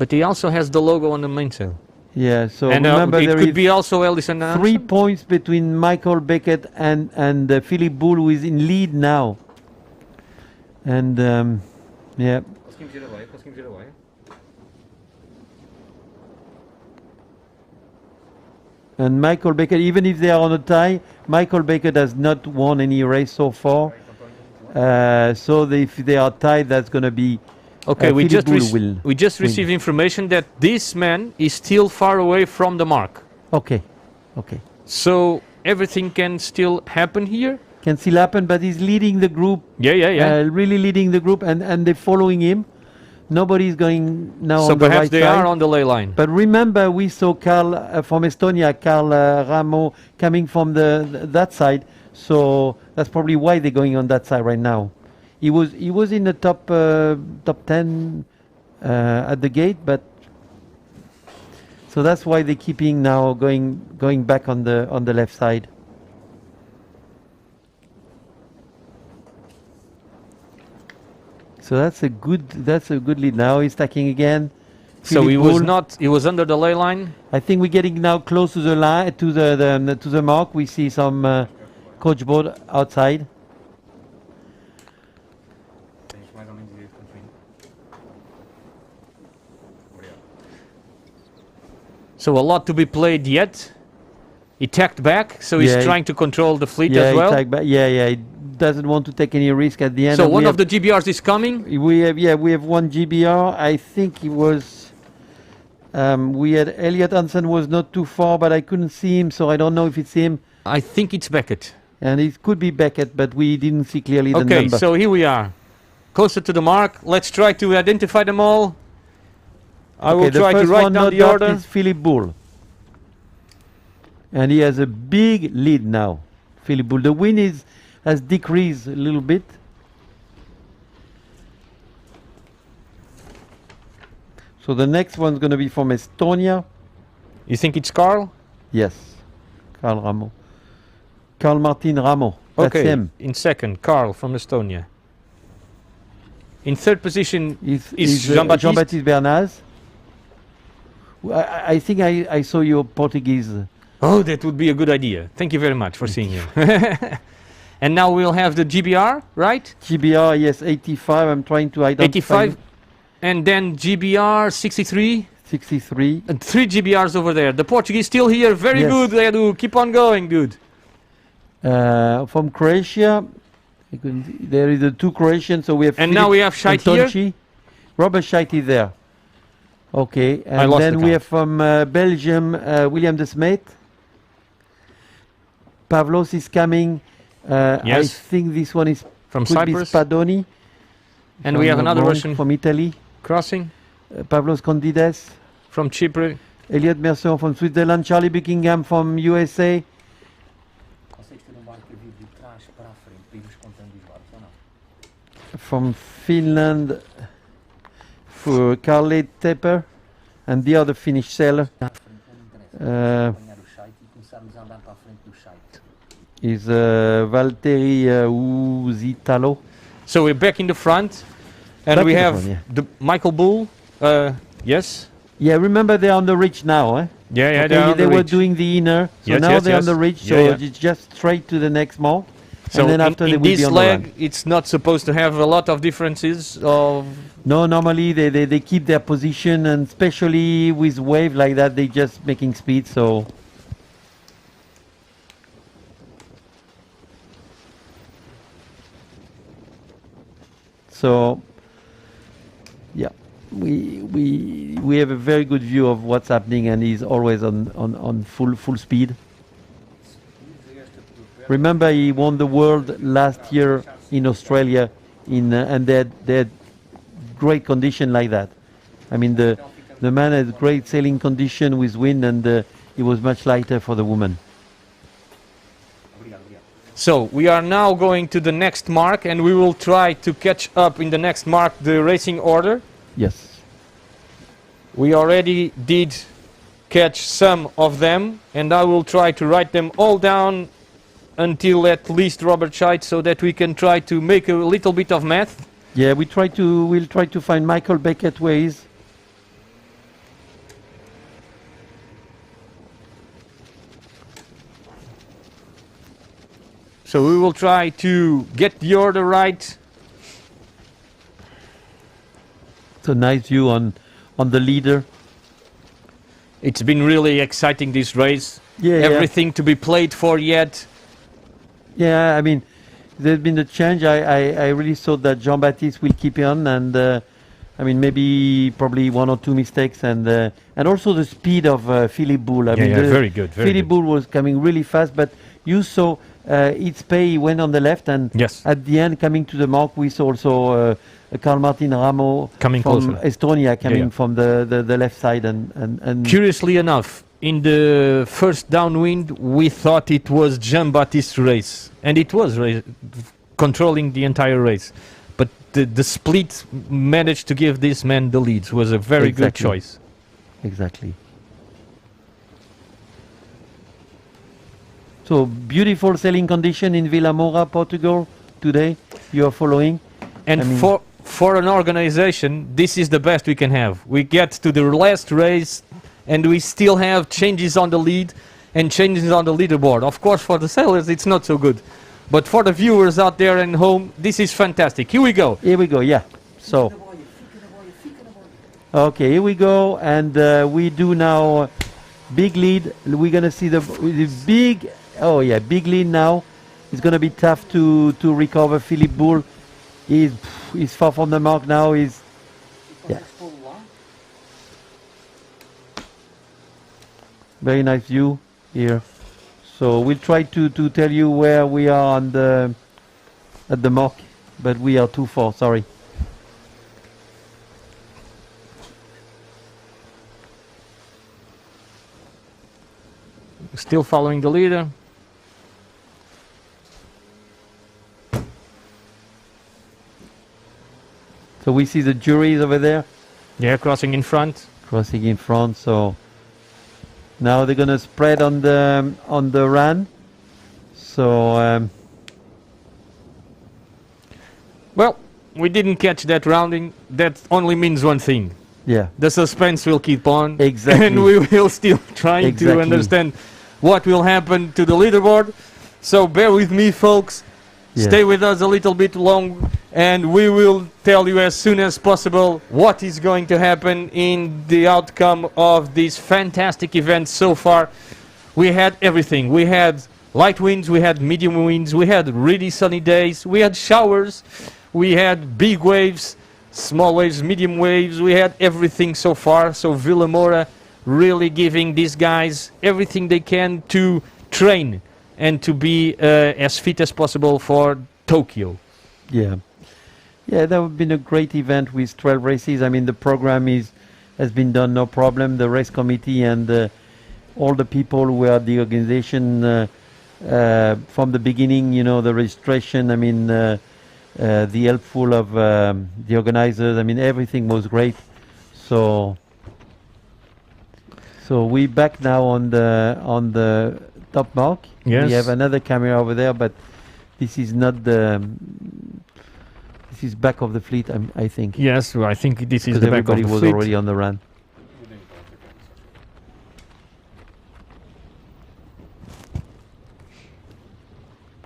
But he also has the logo on the mainsail. yeah. So And remember, it there could is be also Ellison 3 points between Michael Beckett and Philippe Boul, who is in lead now. And yeah, and Michael Beckett, even if they are on a tie, Michael Beckett has not won any race so far. So if they are tied, that's going to be. Okay, we Philippe just Boul will we just win. received information that this man is still far away from the mark. Okay. So everything can still happen here. Can still happen, but he's leading the group. Yeah. Really leading the group, and they're following him. Nobody's going now So on the perhaps right they side. are on the ley line. But remember, we saw Carl from Estonia, Carl Ramo coming from that side. So that's probably why they're going on that side right now. He was in the top 10 at the gate, but so that's why they're keeping now going back on the left side. So that's a good lead. Now he's stacking again. So Philippe Boul. he was under the ley line. I think we're getting now close to the line, to the mark. We see some coach board outside. So a lot to be played yet. He tacked back, so he's Yeah, trying to control the fleet Yeah, as well. He doesn't want to take any risk at the end. So and one we of the GBRs is coming. we have one GBR. I think it was. We had Elliot Hansen was not too far, but I couldn't see him, so I don't know if it's him. I think it's Beckett. And it could be Beckett, but we didn't see clearly the Okay, number. so here we are, closer to the mark. Let's try to identify them all. I will the try to first write one down not the docked order. is Philippe Boul. And he has a big lead now. Philippe Boul. The wind has decreased a little bit. So the next one's going to be from Estonia. You think it's Carl? Yes, Carl Ramo. Carl Martin Ramo. That's Okay, him. in second, Carl from Estonia. In third position is Jean-Baptiste. Jean-Baptiste Bernaz. I think I saw your Portuguese. Oh, that would be a good idea. Thank you very much for seeing you. And now we'll have the GBR, right? GBR, yes, 85. I'm trying to identify 85. And then GBR 63. 63. And 3 GBRs over there. The Portuguese still here. Very Yes. good, Edu. Keep on going, dude. From Croatia, there is the 2 Croatians, so we have. And now we have Scheidt here. Tonchi. Robert Scheidt is there. Okay, I and lost then the we count. have from Belgium, William de Smeet. Pavlos is coming. I Yes. think this one is From could be Cyprus. Spadoni. And if we I'm have not another wrong, Russian from Italy. crossing Pavlos Condides. from Chypre. Elliot Mercer from Switzerland. Charlie Buckingham from USA. Consegues ter barco a vir de trás para a frente para ir descontando os barcos ou não? From Finland for Carly Tepper and the other Finnish sailor Não interessa. Apanhar o Scheidt e começarmos a andar para a frente do Scheidt. is Valtteri Uusitalo. So we're back in the front. And Back we in the have front, yeah. the Michael Bull. Yes? Yeah, remember they're on the ridge now, eh? Yeah, yeah, Okay, they're on they the were ridge. doing the inner, so Yes, now yes, they're on yes. the ridge, Yeah, so yeah. it's just straight to the next mark, So and then after they in will be this on the leg, run. it's not supposed to have a lot of differences of... No, normally they keep their position, and especially with wave like that, they just making speed, so... So, yeah, we have a very good view of what's happening, and he's always on full speed. Remember, he won the world last year in Australia, and they had great condition like that. I mean, the man had great sailing condition with wind, and it was much lighter for the woman. So we are now going to the next mark, and we will try to catch up in the next mark the racing order. Yes. We already did catch some of them, and I will try to write them all down until at least Robert Scheidt, so that we can try to make a little bit of math. Yeah, we'll try to find Michael Beckett where he is. So we will try to get the order right. So nice view on the leader. It's been really exciting, this race. Yeah, Everything to be played for yet. Yeah, I mean, there's been a change. I really thought that Jean-Baptiste will keep on, and I mean, maybe probably 1 or 2 mistakes, and also the speed of Philippe Boul. I mean, very good. Philippe Boul was coming really fast, but you saw Itzpay went on the left, and Yes. at the end, coming to the mark, we saw also Carl Martin Ramo Coming from closer. Estonia coming yeah. from the left side, and Curiously enough, in the first downwind, we thought it was Jean-Baptiste's race, and it was controlling the entire race. But the split managed to give this man the leads. Was a very good Exactly. choice. Exactly. So beautiful sailing condition in Vila Moura, Portugal today. You are following. And I mean- for an organization, this is the best we can have. We get to the last race, and we still have changes on the lead and changes on the leaderboard. Of course, for the sailors, it's not so good. But for the viewers out there and home, this is fantastic. Here we go. Here we go. Yeah. So. Okay, here we go, and we do now big lead. We're gonna see the big. Oh yeah, big lead now. It's gonna be tough to recover. Philippe Boul, he's far from the mark now. He's yeah. Very nice view here. So we'll try to tell you where we are on at the mark, but we are too far. Sorry. Still following the leader. So we see the juries over there Yeah, crossing in front. crossing in front. So now they're gonna spread on the run. So Well, we didn't catch that rounding. That only means one thing. yeah, The suspense will keep on. Exactly. And we will still trying Exactly. to understand what will happen to the leaderboard. So bear with me, folks. Yes. Stay with us a little bit long, and we will tell you as soon as possible what is going to happen in the outcome of this fantastic event so far. We had everything. We had light winds, we had medium winds, we had really sunny days, we had showers, we had big waves, small waves, medium waves, we had everything so far. So Vila Moura really giving these guys everything they can to train and to be as fit as possible for Tokyo. Yeah. Yeah, that would have been a great event with 12 races. I mean, the program has been done, no problem. The race committee and all the people who are the organization from the beginning, you know, the registration, I mean, the helpful of the organizers, I mean, everything was great. So we back now on the top mark. Yes. We have another camera over there, but this is not the. This is back of the fleet, I think. Yes, well, I think this is Because the back of everybody the was fleet. already on the run.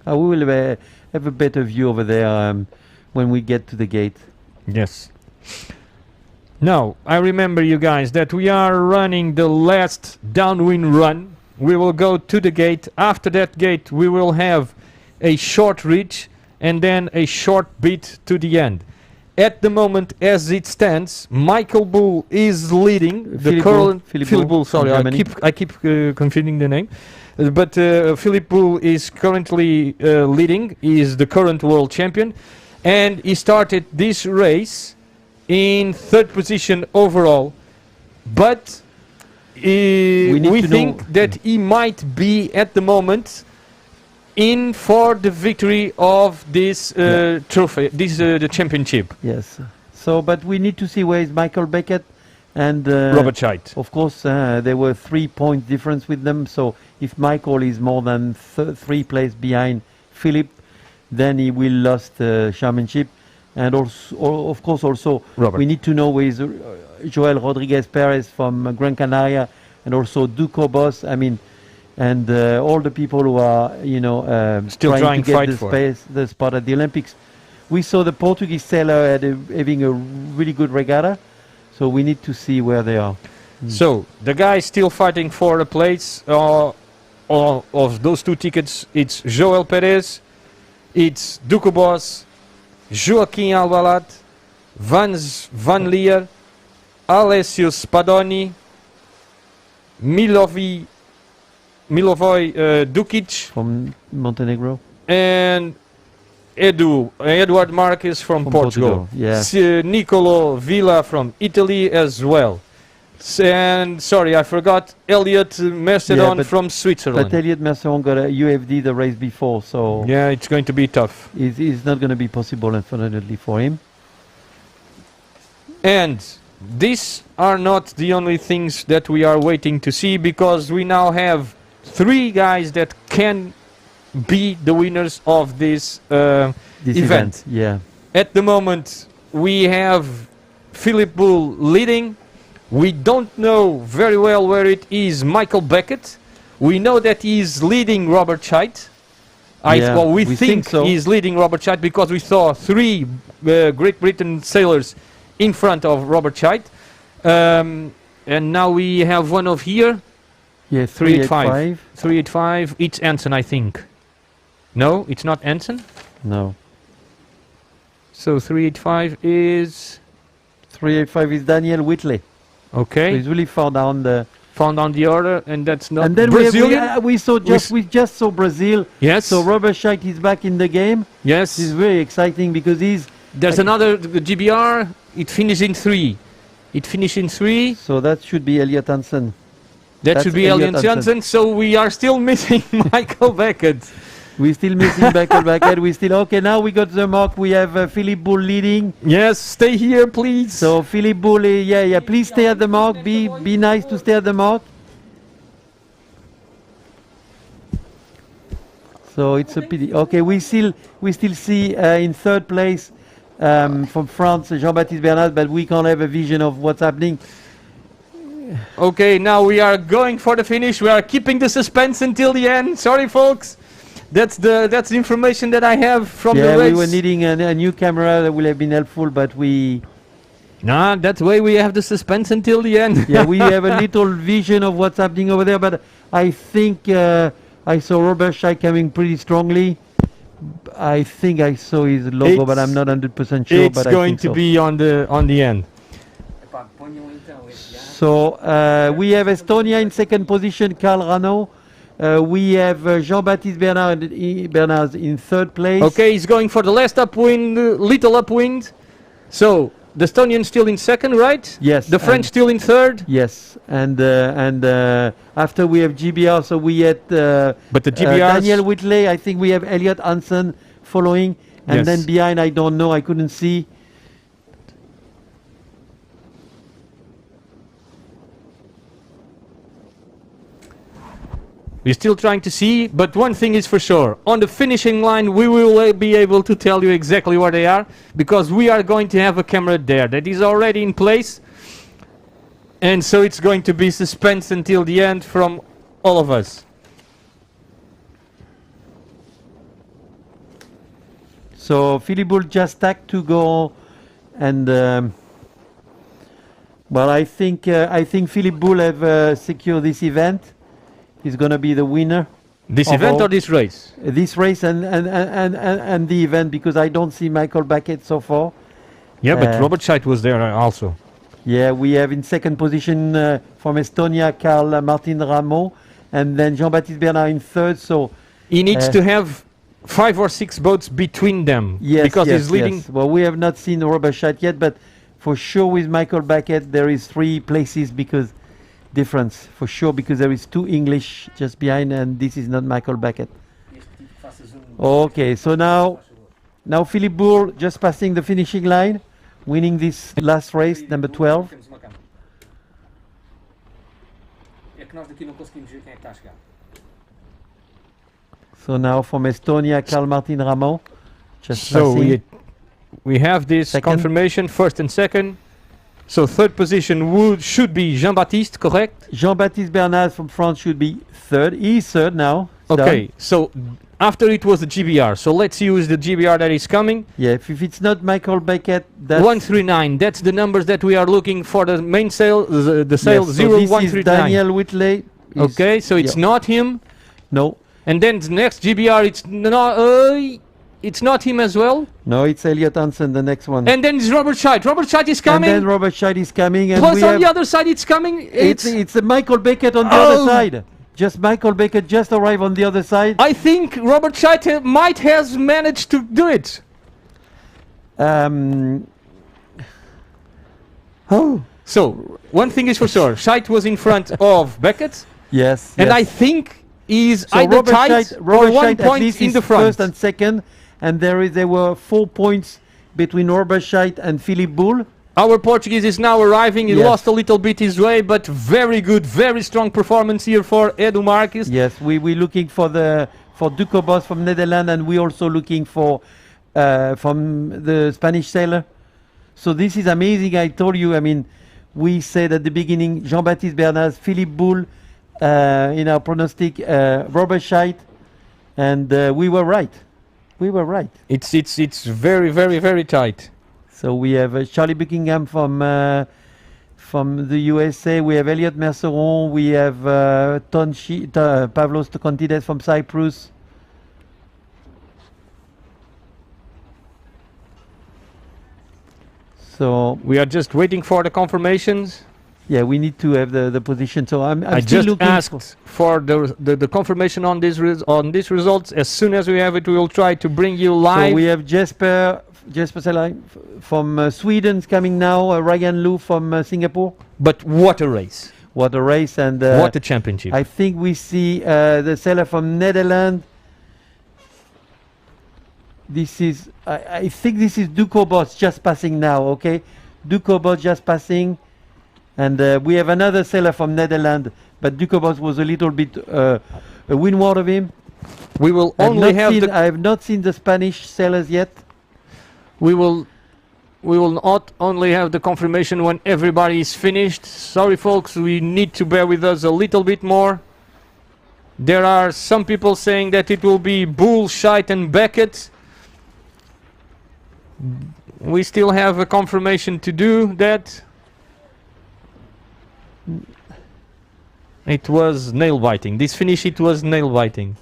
We will have a better view over there when we get to the gate. Yes. Now, I remember you guys that we are running the last downwind run. We will go to the gate. After that gate, we will have a short reach and then a short bit to the end. At the moment, as it stands, Michael Bull is leading. Philippe Bull Sorry, from I keep confusing the name. But Philippe Bull is currently leading. He is the current world champion. And he started this race in third position overall. But we think that he might be at the moment in for the victory of this trophy, the championship. Yes. So, but we need to see where is Michael Beckett and Robert Scheidt. Of course, there were 3 points difference with them. So, if Michael is more than 3 places behind Philippe, then he will lost the championship. And also, of course, also Robert. we need to know where is Joel Rodriguez Perez from Gran Canaria, and also Duco Boss. I mean, and all the people who are, you know, Still trying to fight get for the spot at the Olympics. We saw the Portuguese sailor having a really good regatta, so we need to see where they are. So the guy still fighting for a place of those 2 tickets. It's Joel Perez, it's Duco Boss, Joaquim Albalat, Van Leer, Alessio Spadoni, Milovoj Dukic, From Montenegro. and Eduard Marques from Portugal. Yeah. Nicolo Villa from Italy as well. And sorry, I forgot Elliot Mercedon but- from Switzerland. But Elliot Mercier got a UFD the race before, so Yeah, it's going to be tough. it's not going to be possible, unfortunately, for him. And these are not the only things that we are waiting to see, because we now have 3 guys that can be the winners of this This event. Yeah. At the moment, we have Philippe Bull leading. We don't know very well where it is Michael Beckett. We know that he is leading Robert Scheidt. Yeah, Well, we we think think so. he is leading Robert Scheidt because we saw 3 Great Britain sailors in front of Robert Scheidt. And now we have one of here, Yeah, 385. 385. 385. It's Anson, I think. No, it's not Anson. No. So 385 is 385 is Daniel Whitley. So okay. he's really far down the. Found on the order, and that's not And then Brazilian. we just saw Brazil. Yes. So Robert Scheidt is back in the game. Yes. This is very exciting because There's another GBR. It finished in 3. It finished in 3. so that should be Elliot Hansen. That That's should be Elliot Elliot Janssen. So we are still missing Michael Beckett. We're still missing Michael Beckett. We still okay. Now we got the mark. We have Philippe Bull leading. Yes, stay here, please. So Philippe Bull, yeah. Please stay at the mark. Be nice to stay at the mark. So it's a pity. Okay, we still see in third place from France Jean-Baptiste Bernard, but we can't have a vision of what's happening. Okay, now we are going for the finish. We are keeping the suspense until the end. Sorry, folks. That's the information that I have from Yeah, the race. we were needing a new camera that would have been helpful, but we Nah, that's why we have the suspense until the end. yeah, we have a little vision of what's happening over there, but I think I saw Robert Scheidt coming pretty strongly. I think I saw his logo, but I'm not 100% sure. It's but I going think to so. be on the end. Epá, ponham então esse já. So we have Estonia in second position, Karl Rano. We have Jean-Baptiste Bernard in third place. Okay, he's going for the last upwind, little upwind. So the Estonian still in second, right? Yes. The French and- still in third. Yes, and after we have GBR, so we had But the GBR. Daniel Whitley. I think we have Elliot Hansen following, and Yes. then behind I don't know. I couldn't see. We're still trying to see, but one thing is for sure. On the finishing line, we will be able to tell you exactly where they are, because we are going to have a camera there that is already in place. And so it's going to be suspense until the end from all of us. So Philippe Bull just stacked to go, and well, I think Philippe Bull have secured this event. He's going to be the winner. This Of event all- or this race? This race and the event, because I don't see Michael Backett so far. Yeah, but Uh, Robert Scheidt was there also. Yeah, we have in second position from Estonia, Karl Martin Rameau, and then Jean-Baptiste Bernard in third. So He needs Uh, to have 5 or 6 boats between them. yes, because yes, he's leading. yes. Well, we have not seen Robert Scheidt yet, but for sure with Michael Backett there is 3 places because difference for sure, because there is 2 English just behind, and this is not Michael Backett. Este tipo que faça zoom. Okay, so now Philippe Bull just passing the finishing line, winning this last race, number 12. Temos uma câmera. É que nós daqui não conseguimos ver quem é que está a chegar. So now from Estonia, Karl Martin Rameau, just So passing. we have this Second. confirmation, first and second. So third position should be Jean-Baptiste, correct? Jean-Baptiste Bernard from France should be third. He's third now. It's Okay, done. so after it was the GBR. So let's use the GBR that is coming. Yeah, if it's not Michael Beckett, that's 139, that's the numbers that we are looking for the main sail, the sail yes, so this is 0139. Daniel Whitley. Okay, so it's yeah. not him. No, And then the next GBR, it's not him as well. no, it's Elliot Hansen, the next one. And then it's Robert Scheidt. Robert Scheidt is And coming. then Robert Scheidt is coming, and Plus we on have the other side, it's coming. it's Michael Beckett on the Oh. other side. Just Michael Beckett just arrived on the other side. I think Robert Scheidt might has managed to do it. Oh, So one thing is for sure, Scheidt was in front of Beckett, yes. and yes. I think he's So either Robert tied Scheidt, or Robert 1 Scheidt at point least in is the front. first and second, and there were 4 points between Robert Scheidt and Philippe Bull. Our Portuguese is now arriving. He Yes. lost a little bit his way, but very good, very strong performance here for Edu Marques. Yes, we're looking for Duco Boss from Netherlands, and we're also looking for from the Spanish sailor. So this is amazing. I told you. I mean, we said at the beginning Jean-Baptiste Bernard, Philippe Bull, in our pronostic, Robert Scheidt, and we were right. We were right. It's very, very, very tight. So we have Charlie Buckingham from the USA. We have Elliot Merceron. We have Pavlos Tokontides from Cyprus. So We are just waiting for the confirmations. yeah, we need to have the position. So I'm I still just looking asked for the confirmation on these results. As soon as we have it, we will try to bring you live. So we have Jesper Sellein from Sweden coming now. Ryan Lu from Singapore. But what a race! What a race! And What a championship! I think we see the sailor from Netherlands. This is, I think this is Duco Boss just passing now, okay? Duco Boss just passing. And we have another sailor from Netherlands, but Duco Boss was a little bit windward of him. we will I only have the have not seen the Spanish sailors yet. we will not only have the confirmation when everybody is finished. Sorry, folks, we need to bear with us a little bit more. There are some people saying that it will be Bull, Scheidt and Beckett. We still have a confirmation to do that. It was nail biting. This finish, it was nail biting.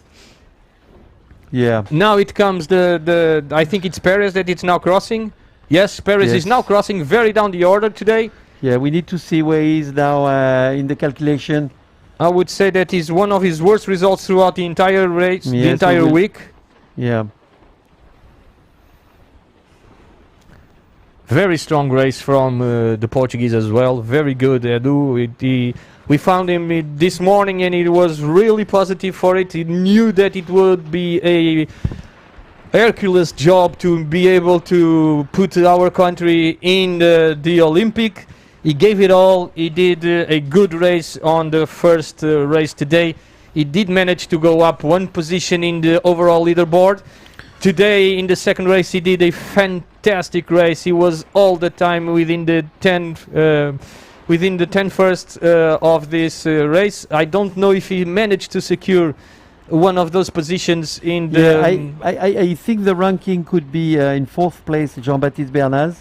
Yeah. Now it comes the I think it's Perez that it's now crossing. Yes, Perez is Yes. now crossing very down the order today. Yeah, we need to see where he is now in the calculation. I would say that is one of his worst results throughout the entire race, the Yes, entire we will- week. Yeah. Very strong race from the Portuguese as well. Very good, Edu. We found him this morning and it was really positive for it. He knew that it would be a Hercules job to be able to put our country in the Olympic. He gave it all. He did a good race on the first race today. He did manage to go up one position in the overall leaderboard. Today in the second race he did a fantastic race. He was all the time within the 10 first of this race. I don't know if he managed to secure one of those positions in the Yeah, I think the ranking could be in fourth place, Jean-Baptiste Bernaz.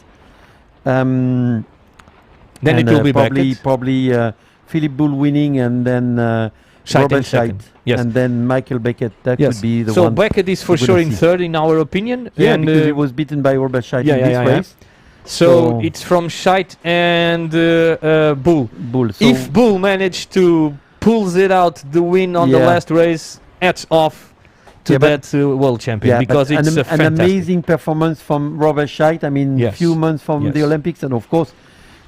then it And, will be probably Beckett. Philippe Boul winning, and then Scheidt Robert in second. Scheidt, Yes. and then Michael Beckett. That Yes. could be the So one. Beckett is for we're sure gonna in see. third in our opinion. Yeah, and, because he was beaten by Robert Scheidt yeah, in yeah, this yeah, yeah. race. so so- it's from Scheidt and Bull. Bull. So If Bull managed to pulls it out the win on the Yeah. last race, hats off to Yeah, but- that world champion, yeah, because but it's an fantastic. amazing performance from Robert Scheidt. I mean, Yes. few months from the Yes. Olympics, and of course,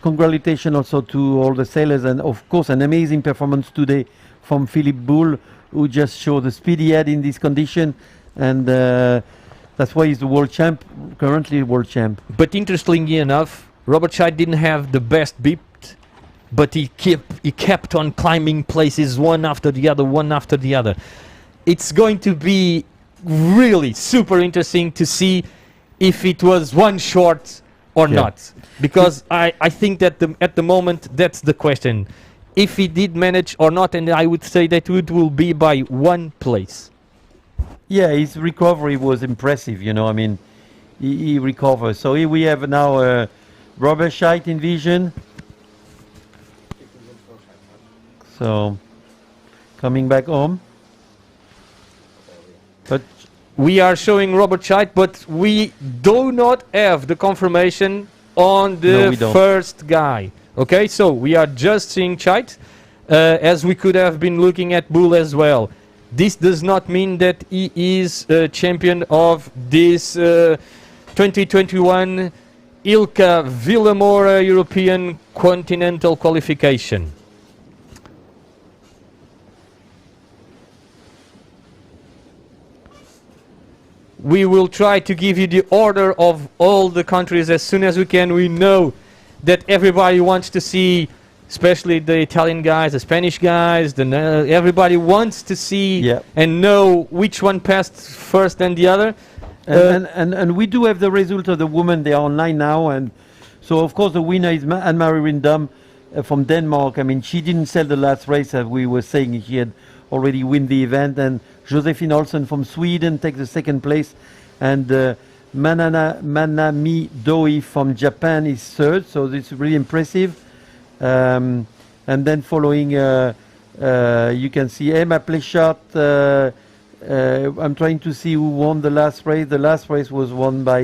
congratulations also to all the sailors, and of course, an amazing performance today from Philippe Boul, who just showed the speed he had in this condition, and that's why he's the world champ, currently world champ. But interestingly enough, Robert Scheidt didn't have the best beat, but he kept on climbing places one after the other, one after the other. It's going to be really super interesting to see if it was one short or Yeah. not, because I think that at the moment that's the question. If he did manage or not, and I would say that it will be by one place. Yeah, his recovery was impressive. You know, I mean, he recovered. So here we have now Robert Scheidt in vision. So coming back home, but We are showing Robert Scheidt, but we do not have the confirmation on No, the we don't. first guy. Okay, so we are just seeing Scheidt, as we could have been looking at Bull as well. This does not mean that he is a champion of this 2021 Ilka Villamora European Continental Qualification. We will try to give you the order of all the countries as soon as we can. We know that everybody wants to see, especially the Italian guys, the Spanish guys, everybody wants to see Yeah. and know which one passed first and the other. and we do have the result of the women. They are online now, and so of course the winner is Anne-Marie Rindam from Denmark. I mean, she didn't sell the last race, as we were saying. She had already win the event, and Josephine Olsen from Sweden takes the second place, and Manami Doi from Japan is third. So this is really impressive. And then following, you can see Emma Plechat. I'm trying to see who won the last race. The last race was won by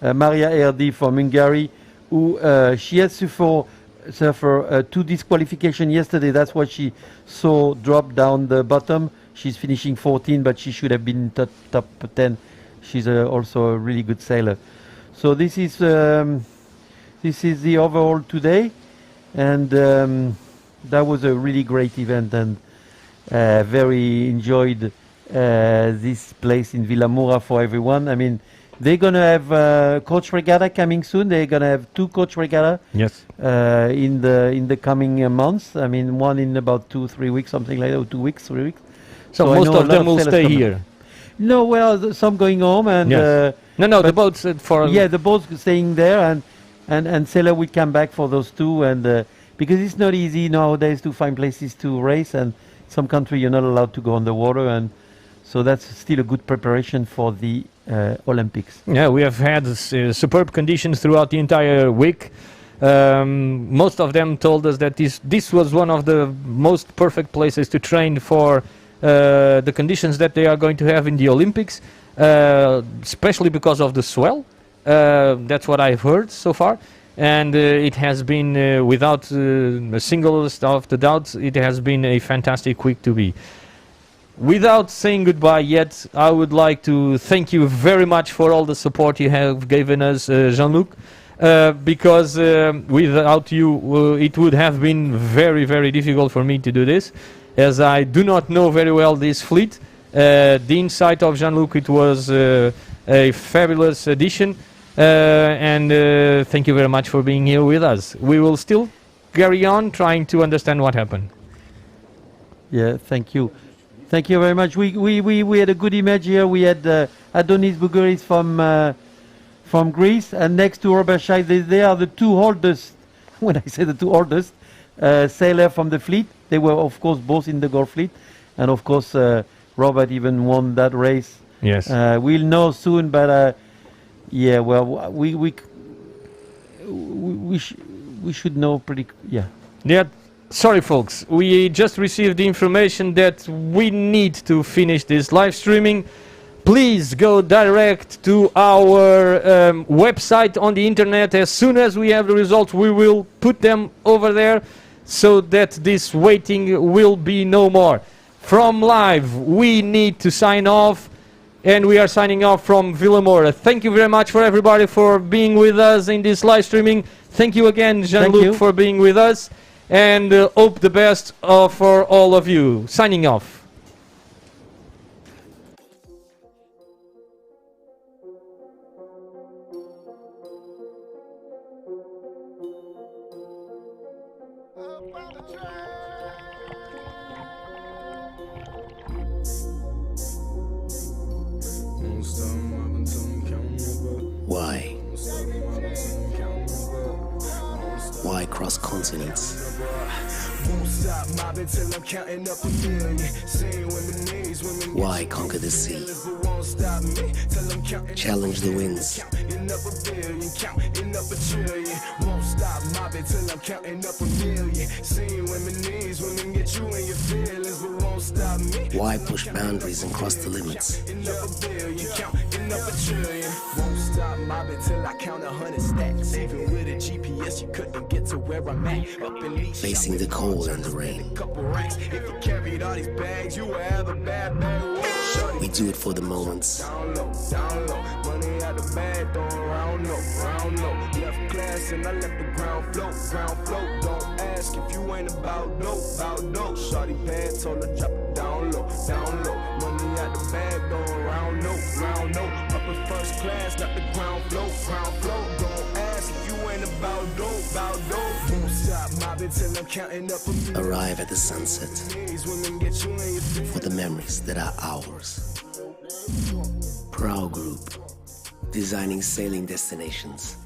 Maria Erdi from Hungary, who she had suffer 2 disqualification yesterday. That's what she saw drop down the bottom. She's finishing 14, but she should have been top 10. She's also a really good sailor. So this is the overall today, and that was a really great event, and very enjoyed this place in Vilamura for everyone. I mean, they're gonna have coach regatta coming soon. They're gonna have 2 coach regatta Yes. in the coming months. I mean, one in about 2-3 weeks, something like that, or 2 weeks, 3 weeks. So I most know a of lot them will sailors stay coming. here. No, well, some going home, and Yes. No, the but- boats for yeah, the boats staying there, and sailor will come back for those 2, and because it's not easy nowadays to find places to race, and some country you're not allowed to go on the water, and so that's still a good preparation for the Olympics. Yeah, we have had superb conditions throughout the entire week. Most of them told us that this was one of the most perfect places to train for the conditions that they are going to have in the Olympics, especially because of the swell. That's what I've heard so far. And it has been, without a single of the doubt, it has been a fantastic week to be. Without saying goodbye yet, I would like to thank you very much for all the support you have given us, Jean-Luc, because without you it would have been very, very difficult for me to do this, as I do not know very well this fleet. The insight of Jean-Luc, it was a fabulous addition, and thank you very much for being here with us. We will still carry on trying to understand what happened. Yeah, thank you. Thank you very much. We had a good image here. We had Adonis Bougueris from Greece, and next to Robert Scheidt, they are the two oldest, when I say the two oldest, sailor from the fleet. They were, of course, both in the Gulf fleet, and of course, Robert even won that race. Yes. We'll know soon, but yeah, well, we should know pretty. Yeah. Yeah. Sorry, folks. We just received the information that we need to finish this live streaming. Please go direct to our website on the internet. As soon as we have the results, we will put them over there so that this waiting will be no more. From live, we need to sign off, and we are signing off from Vilamoura. Thank you very much for everybody for being with us in this live streaming. Thank you again, Jean-Luc, for being with us, and hope the best for all of you. Signing off. Why? Why cross continents? Why conquer the sea? Challenge the winds. Why push boundaries and cross the limits? Won't stop mobbing till I count 100 stacks. Even with a GPS, you couldn't get to where I'm at. Facing the cold and the rain. We do it for the moments. Money out the bag, throwing round up. Left class and I left the ground float. Don't ask if you ain't about dope. Shorty pad told her drop it down low. Money out the bag, throwing round up. Up in first class, not the ground float. Don't ask if you ain't about dope. Won't stop mobbing till I'm counting up. Arrive at the sunset for the memories that are ours. Prow Group, designing sailing destinations.